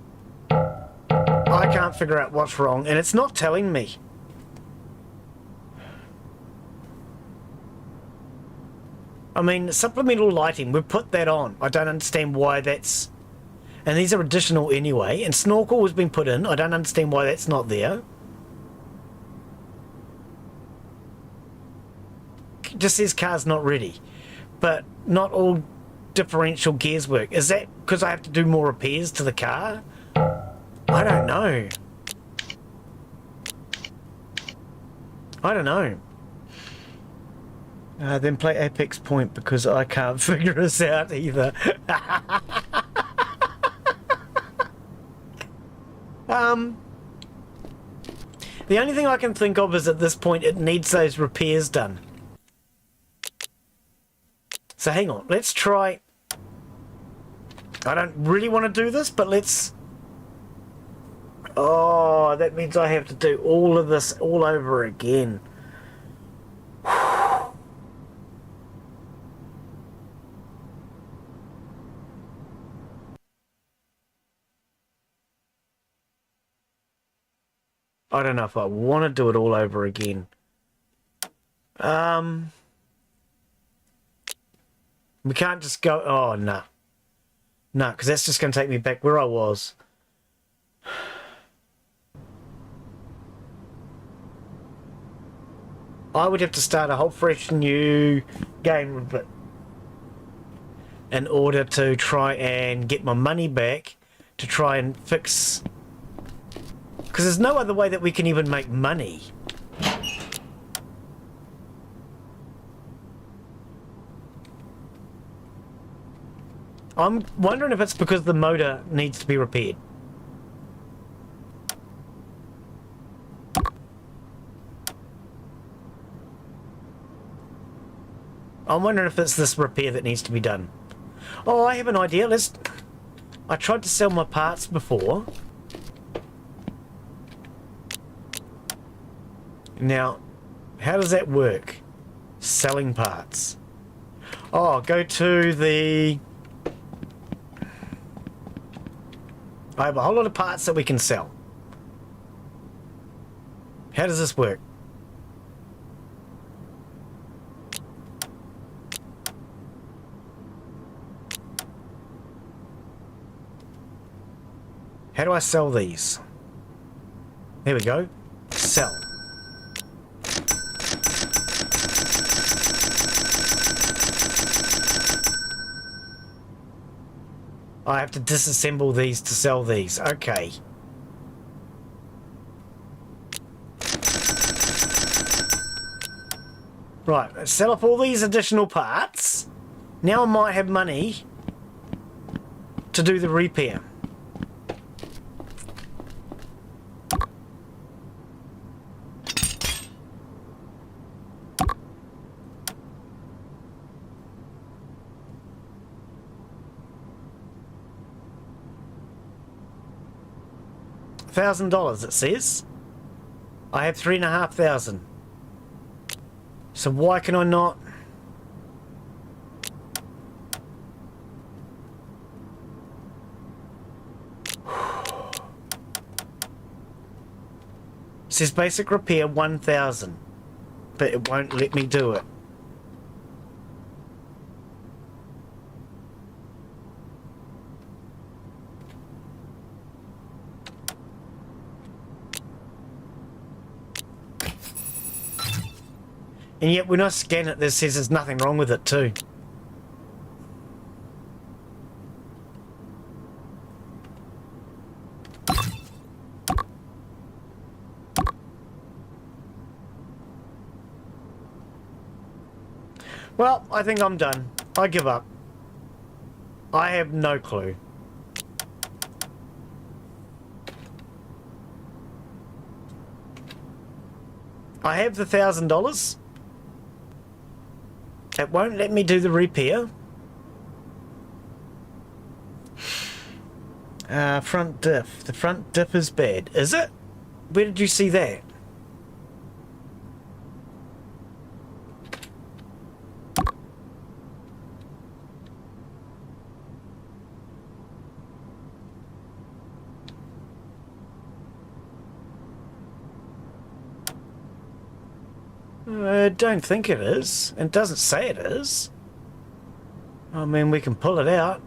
I can't figure out what's wrong, and it's not telling me. I mean, supplemental lighting, we've put that on. I don't understand why that's... And these are additional anyway, and snorkel has been put in. I don't understand why that's not there. It just says car's not ready. But not all differential gears work. Is that because I have to do more repairs to the car? I don't know. I don't know. Then play Apex Point because I can't figure this out either. The only thing I can think of is at this point it needs those repairs done. So hang on, let's try... I don't really want to do this, but let's... Oh, that means I have to do all of this all over again. I don't know if I want to do it all over again. We can't just go... Oh, no. No, because that's just going to take me back where I was. I would have to start a whole fresh new game in order to try and get my money back, to try and fix... Because there's no other way that we can even make money. I'm wondering if it's because the motor needs to be repaired. I'm wondering if it's this repair that needs to be done. Oh, I have an idea. I tried to sell my parts before. Now, how does that work? Selling parts. Oh, go to the... I have a whole lot of parts that we can sell. How does this work? How do I sell these? There we go. Sell. I have to disassemble these to sell these. Okay. Right, let's sell off all these additional parts. Now I might have money to do the repair. $1,000 it says. I have 3,500. So why can I not? It says basic repair 1000, but it won't let me do it. And yet when I scan it, this says there's nothing wrong with it too. Well, I think I'm done. I give up. I have no clue. I have the $1,000. It won't let me do the repair. Front diff. The front diff is bad. Is it? Where did you see that? I don't think it is. It doesn't say it is. I mean, we can pull it out.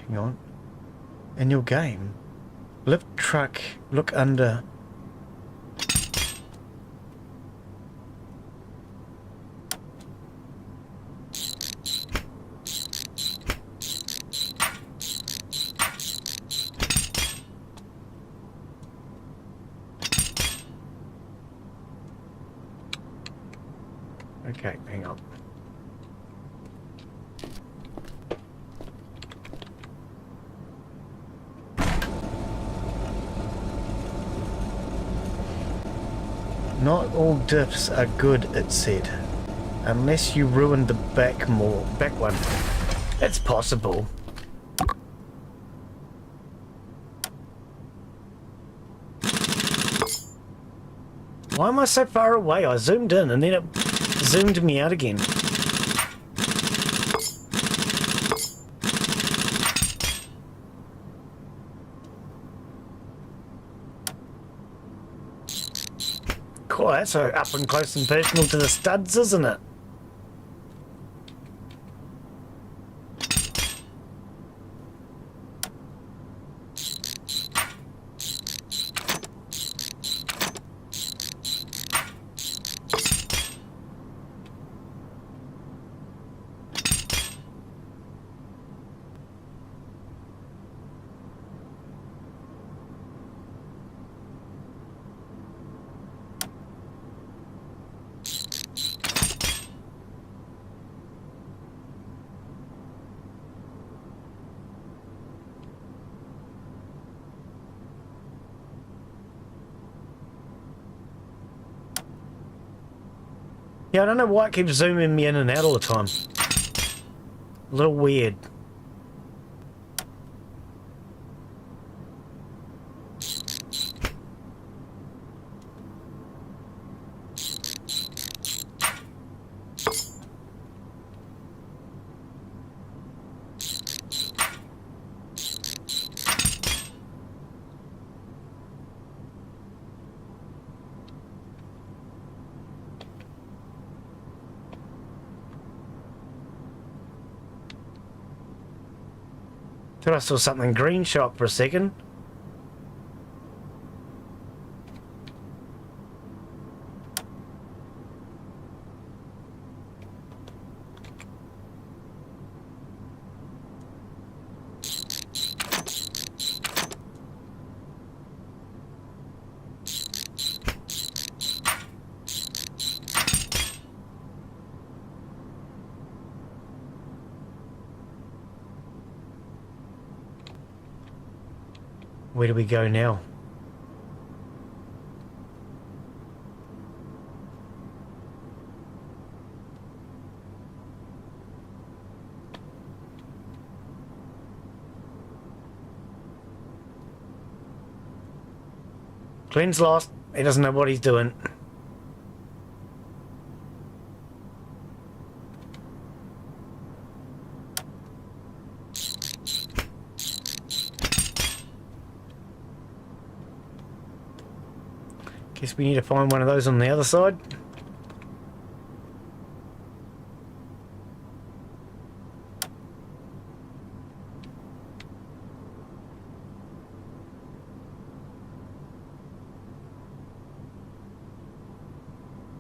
Hang on. In your game, lift truck, look under. Okay, hang on. Not all diffs are good, it said. Unless you ruined the back one. It's possible. Why am I so far away? I zoomed in and then it zoomed me out again. Cool, that's so up and close and personal to the studs, isn't it? Yeah, I don't know why it keeps zooming me in and out all the time. A little weird. Thought I saw something green show up for a second. Where do we go now? Glen's lost. He doesn't know what he's doing. Guess we need to find one of those on the other side.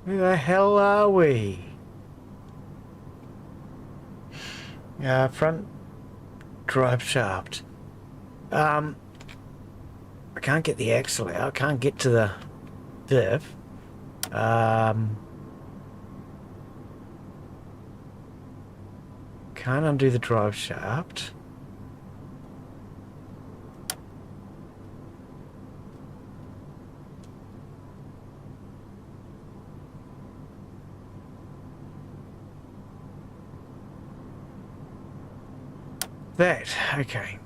Where the hell are we? Front drive shaft. I can't get the axle out. I can't get to the diff. Can't undo the drive shaft. That, okay.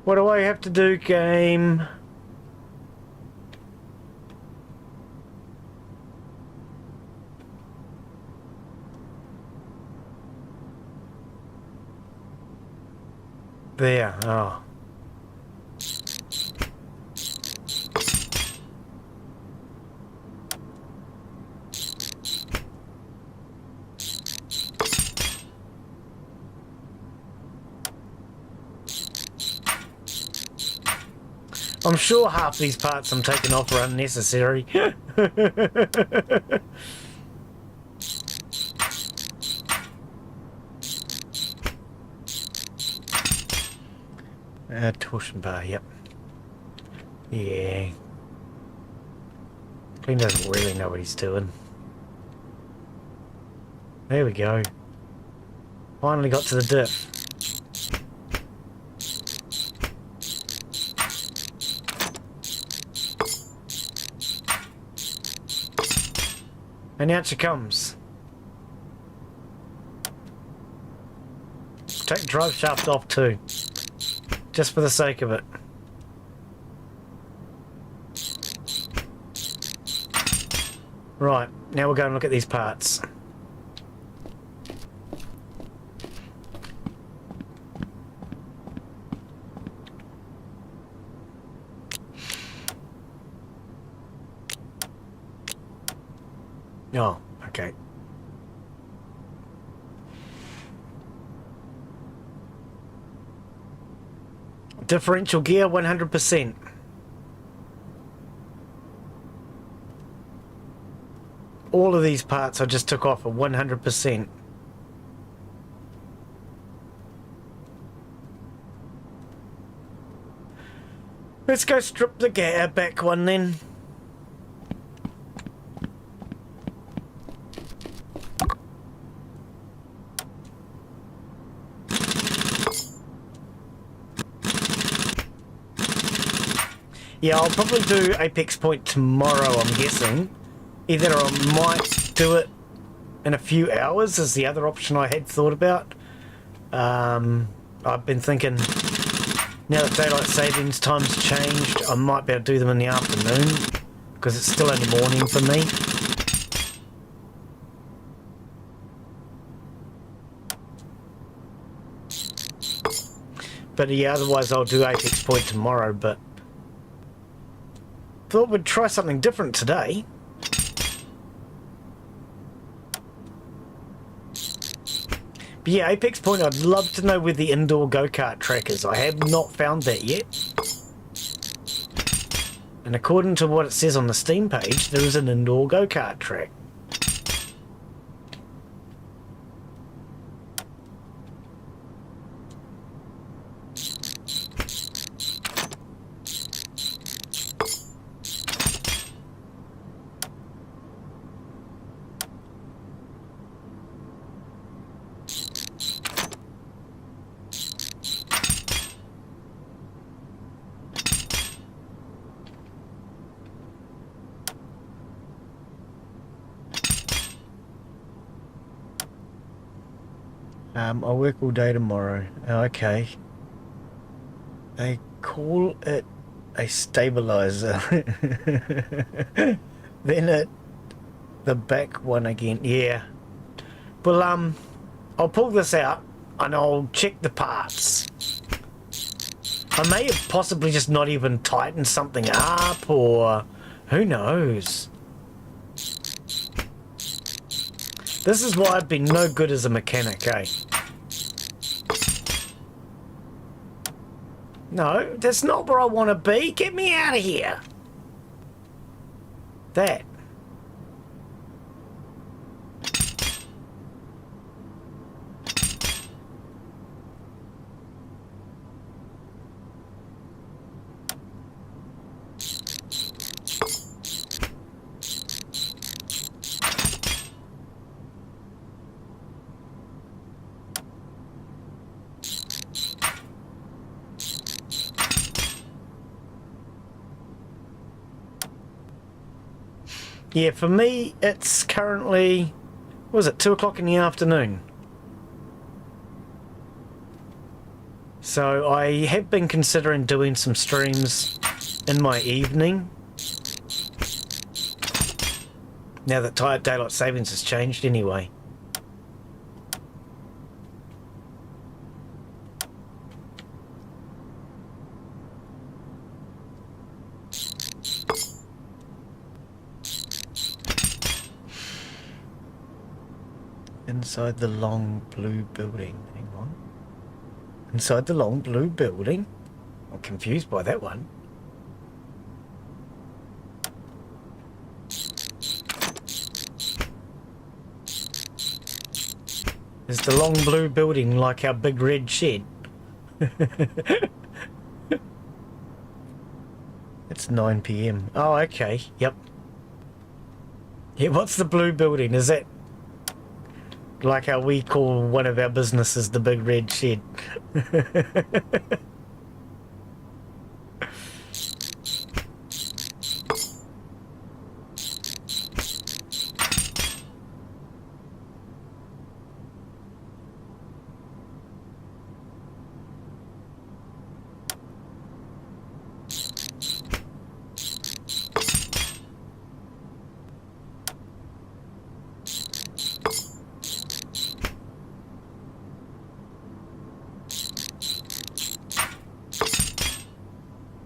What do I have to do, game? There, oh. I'm sure half these parts I'm taking off are unnecessary. Torsion bar, yep. Yeah. Glen doesn't really know what he's doing. There we go. Finally got to the diff. And out she comes. Take the drive shaft off too. Just for the sake of it. Right, now we'll go and look at these parts. Oh, okay. Differential gear, 100%. All of these parts I just took off are 100%. Let's go strip the gear back one then. Yeah, I'll probably do Apex Point tomorrow, I'm guessing. Either I might do it in a few hours is the other option I had thought about. I've been thinking, now that daylight savings time's changed, I might be able to do them in the afternoon, because it's still only morning for me. But yeah, otherwise I'll do Apex Point tomorrow, but thought we'd try something different today. But yeah, Apex Point, I'd love to know where the indoor go-kart track is. I have not found that yet. And according to what it says on the Steam page, there is an indoor go-kart track. I'll work all day tomorrow. Okay. They call it a stabilizer. Then the back one again. Yeah. Well, I'll pull this out and I'll check the parts. I may have possibly just not even tightened something up, or who knows. This is why I've been no good as a mechanic, eh? No, that's not where I want to be. Get me out of here. That. Yeah, for me, it's currently, what was it, 2 o'clock in the afternoon. So I have been considering doing some streams in my evening. Now that daylight savings has changed anyway. Inside the long blue building. Hang on. Inside the long blue building? I'm confused by that one. Is the long blue building like our big red shed? It's 9 PM. Oh, okay. Yep. Yeah, what's the blue building? Is that like how we call one of our businesses the big red shed?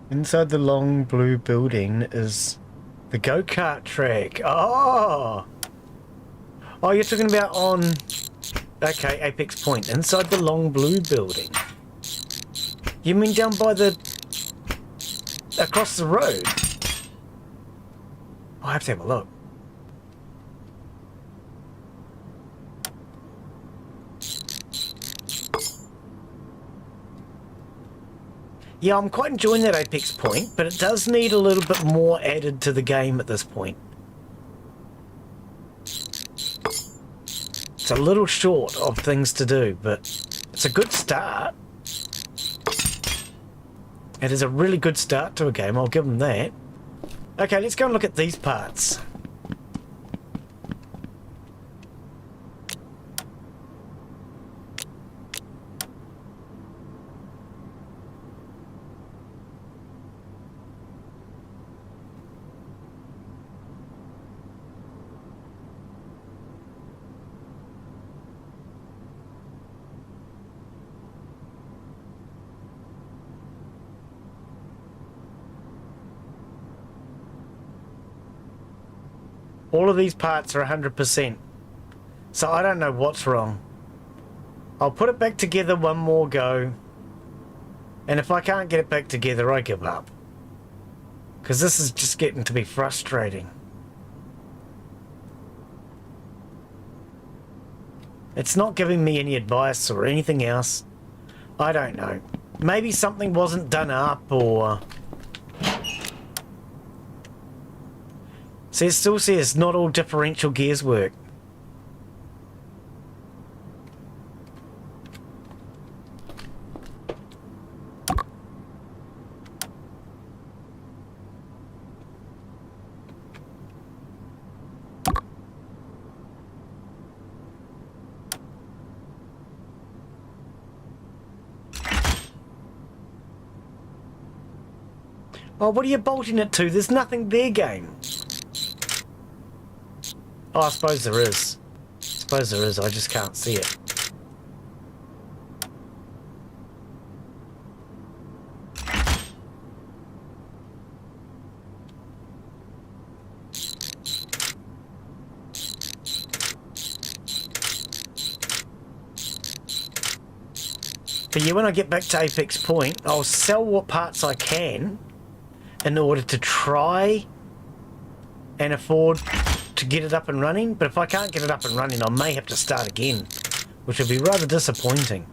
Inside the long blue building is the go-kart track. Oh! Oh, you're talking about on... Okay, Apex Point. Inside the long blue building. You mean down by the... across the road? I have to have a look. Yeah, I'm quite enjoying that Apex Point, but it does need a little bit more added to the game at this point. It's a little short of things to do, but it's a good start. It is a really good start to a game, I'll give them that. Okay, let's go and look at these parts. All of these parts are 100%. So I don't know what's wrong. I'll put it back together one more go. And if I can't get it back together, I give up. Because this is just getting to be frustrating. It's not giving me any advice or anything else. I don't know. Maybe something wasn't done up or... See, it still says not all differential gears work. Oh, what are you bolting it to? There's nothing there, game. Oh, I suppose there is. I just can't see it. But yeah, when I get back to Apex Point, I'll sell what parts I can in order to try and afford to get it up and running. But if I can't get it up and running, I may have to start again, which would be rather disappointing.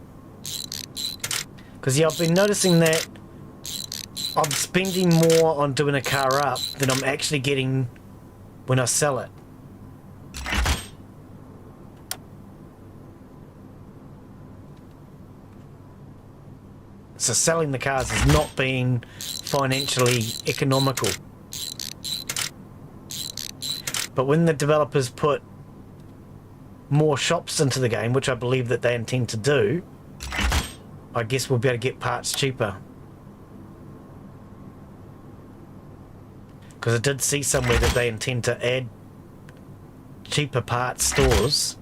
Because yeah, I've been noticing that I'm spending more on doing a car up than I'm actually getting when I sell it. So selling the cars has not been financially economical. But when the developers put more shops into the game, which I believe that they intend to do, I guess we'll be able to get parts cheaper. Because I did see somewhere that they intend to add cheaper parts stores.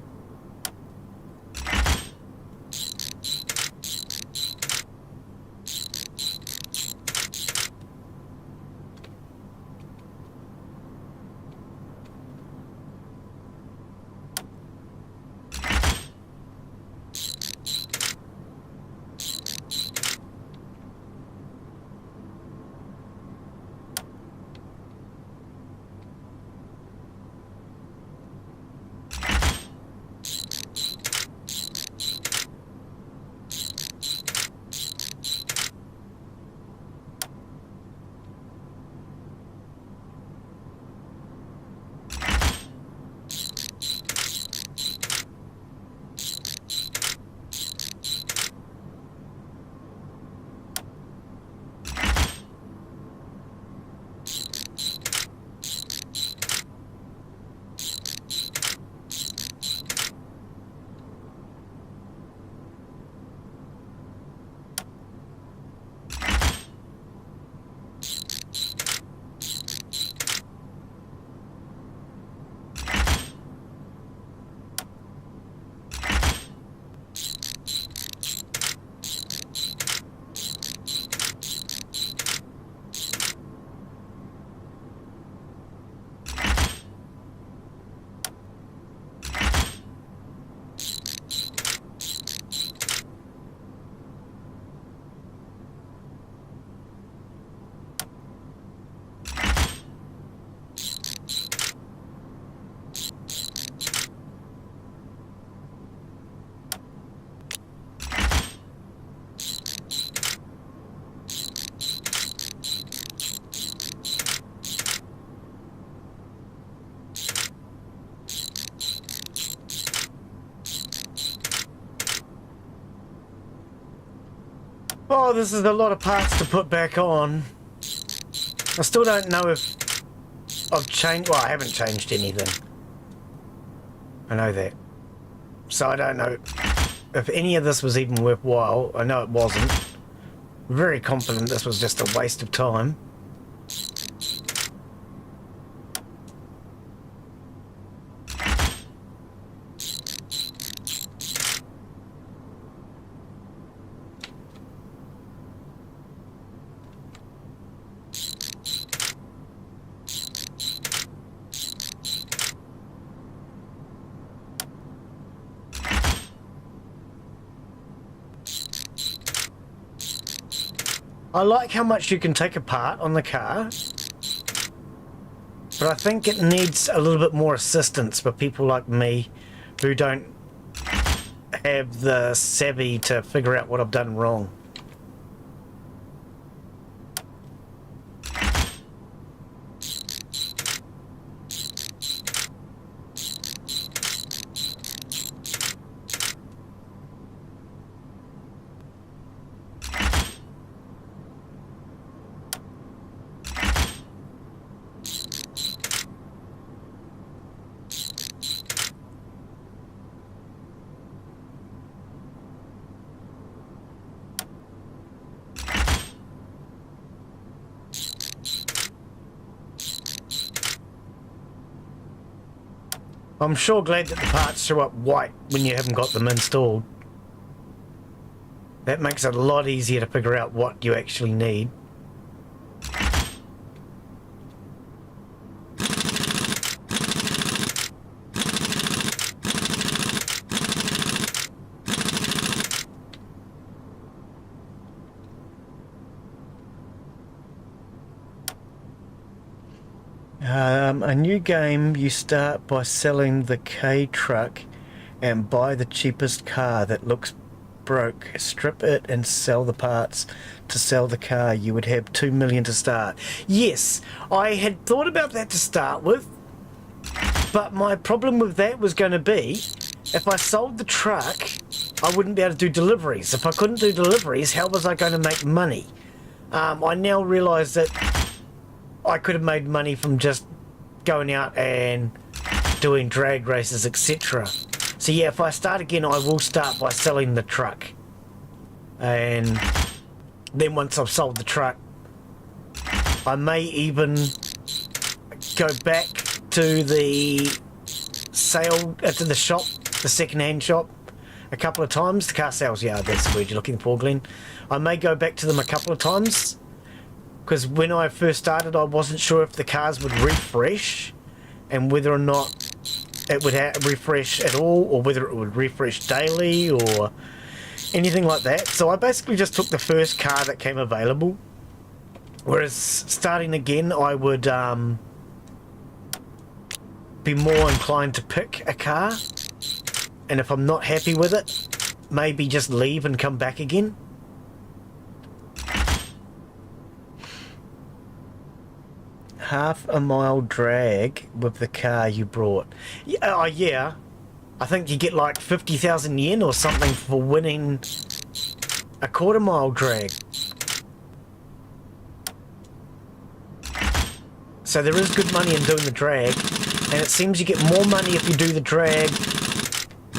Oh, this is a lot of parts to put back on. I still don't know if I've changed... Well, I haven't changed anything. I know that. So I don't know if any of this was even worthwhile. I know it wasn't. Very confident this was just a waste of time. I like how much you can take apart on the car, but I think it needs a little bit more assistance for people like me who don't have the savvy to figure out what I've done wrong. I'm sure glad that the parts show up white when you haven't got them installed. That makes it a lot easier to figure out what you actually need. A new game, you start by selling the K truck and buy the cheapest car that looks broke. Strip it and sell the parts to sell the car. You would have 2 million to start. Yes, I had thought about that to start with, but my problem with that was going to be if I sold the truck, I wouldn't be able to do deliveries. If I couldn't do deliveries, how was I going to make money? I now realise that I could have made money from just going out and doing drag races, etc. So yeah, if I start again, I will start by selling the truck. And then once I've sold the truck, I may even go back to the sale, to the shop, the second-hand shop, a couple of times. The car sales yard, that's the word you're looking for, Glen. I may go back to them a couple of times, because when I first started, I wasn't sure if the cars would refresh and whether or not it would refresh at all, or whether it would refresh daily or anything like that. So I basically just took the first car that came available, whereas starting again, I would be more inclined to pick a car, and if I'm not happy with it, maybe just leave and come back again. Half a mile drag with the car you brought. Yeah, yeah. I think you get like 50,000 yen or something for winning a quarter mile drag. So there is good money in doing the drag, and it seems you get more money if you do the drag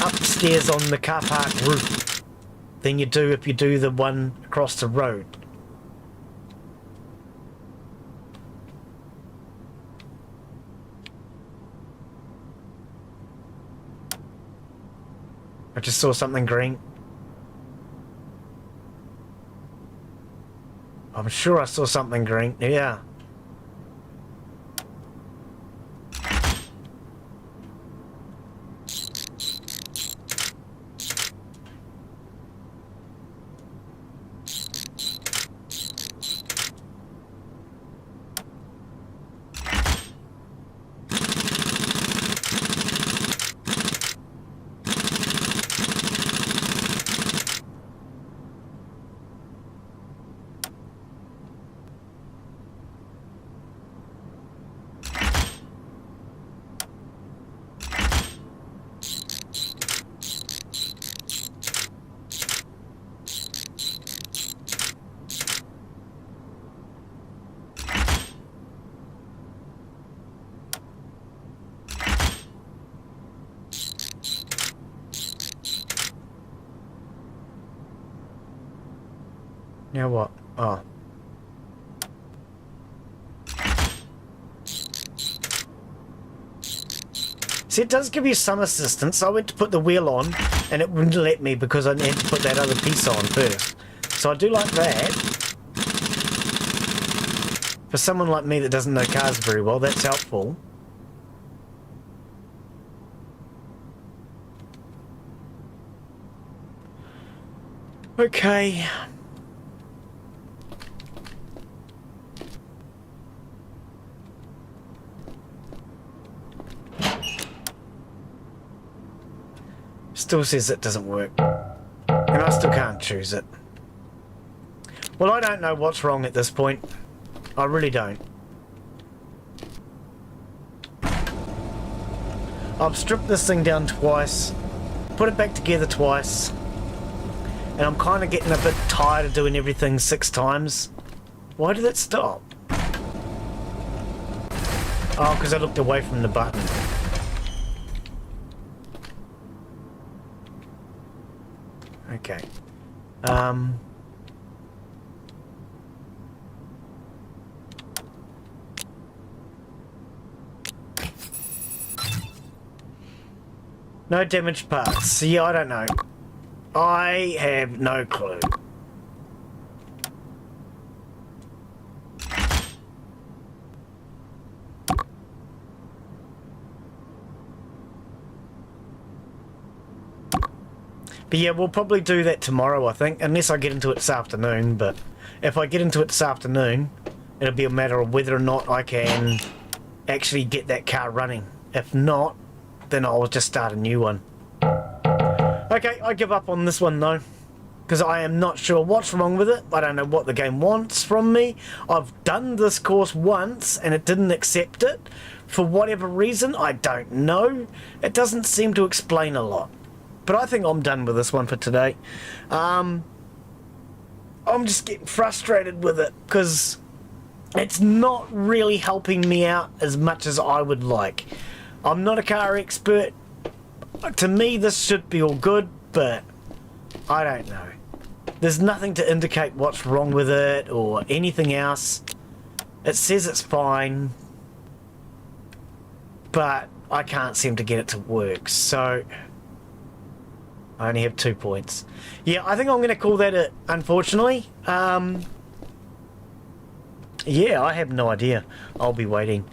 upstairs on the car park roof than you do if you do the one across the road. I just saw something green. I'm sure I saw something green. Yeah. Now what? Oh. See, it does give you some assistance. I went to put the wheel on and it wouldn't let me because I had to put that other piece on first. So I do like that. For someone like me that doesn't know cars very well, that's helpful. Okay. Still says it doesn't work. And I still can't choose it. Well, I don't know what's wrong at this point. I really don't. I've stripped this thing down twice, put it back together twice, and I'm kind of getting a bit tired of doing everything 6 times. Why did it stop? Oh, because I looked away from the button. Okay. No damaged parts. Yeah, I don't know. I have no clue. But yeah, we'll probably do that tomorrow, I think, unless I get into it this afternoon. But if I get into it this afternoon, it'll be a matter of whether or not I can actually get that car running. If not, then I'll just start a new one. Okay, I give up on this one though, because I am not sure what's wrong with it. I don't know what the game wants from me. I've done this course once and it didn't accept it. For whatever reason, I don't know. It doesn't seem to explain a lot. But I think I'm done with this one for today. I'm just getting frustrated with it because it's not really helping me out as much as I would like. I'm not a car expert. To me, this should be all good, but I don't know. There's nothing to indicate what's wrong with it or anything else. It says it's fine, but I can't seem to get it to work, so I only have 2 points. Yeah, I think I'm going to call that it, unfortunately. Yeah, I have no idea. I'll be waiting.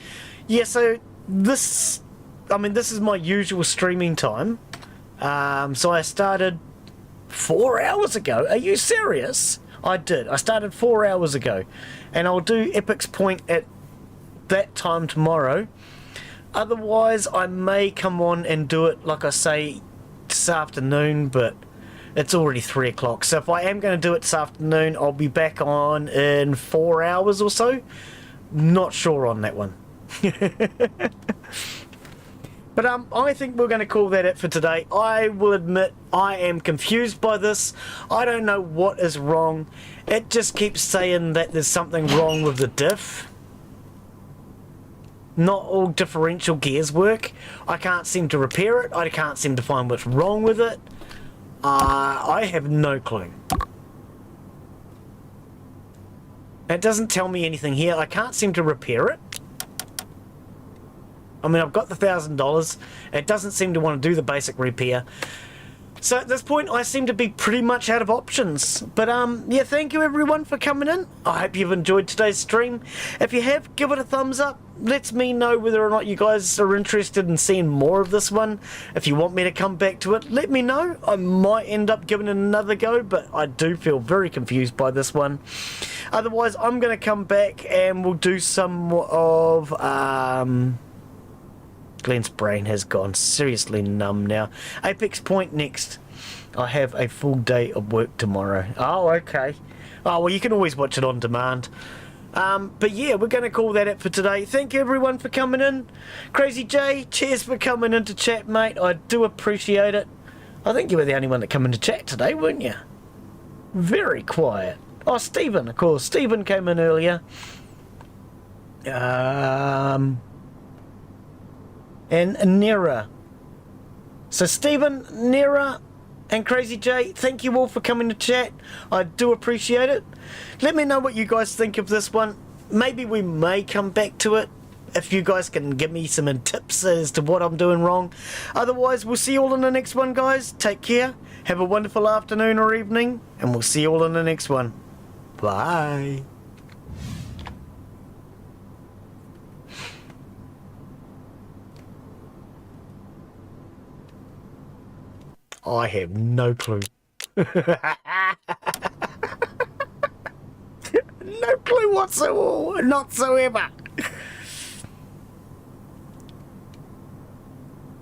Yeah, so this is my usual streaming time. So I started 4 hours ago. Are you serious? I did. I started 4 hours ago. And I'll do Epic's Point at that time tomorrow. Otherwise, I may come on and do it, like I say, this afternoon, but it's already 3 o'clock. So if I am going to do it this afternoon, I'll be back on in 4 hours or so. Not sure on that one. But I think we're going to call that it for today. I will admit I am confused by this. I don't know what is wrong. It just keeps saying that there's something wrong with the diff. Not all differential gears work. I can't seem to repair it. I can't seem to find what's wrong with it. I have no clue. It doesn't tell me anything here. I can't seem to repair it. I mean, I've got the $1,000. It doesn't seem to want to do the basic repair. So at this point, I seem to be pretty much out of options. But yeah, thank you everyone for coming in. I hope you've enjoyed today's stream. If you have, give it a thumbs up. Let me know whether or not you guys are interested in seeing more of this one. If you want me to come back to it, let me know. I might end up giving it another go, but I do feel very confused by this one. Otherwise, I'm going to come back and we'll do some of... Glen's brain has gone seriously numb now. Apex Point next. I have a full day of work tomorrow. Oh, okay. Oh, well, you can always watch it on demand. But yeah, we're going to call that it for today. Thank you everyone for coming in. Crazy J, cheers for coming into chat, mate. I do appreciate it. I think you were the only one that came into chat today, weren't you? Very quiet. Oh, Stephen, of course. Stephen came in earlier. And Nera. So Stephen, Nera, and Crazy J, thank you all for coming to chat. I do appreciate it. Let me know what you guys think of this one. Maybe we may come back to it if you guys can give me some tips as to what I'm doing wrong. Otherwise, we'll see you all in the next one, guys. Take care. Have a wonderful afternoon or evening, and we'll see you all in the next one. Bye. I have no clue. No clue whatsoever.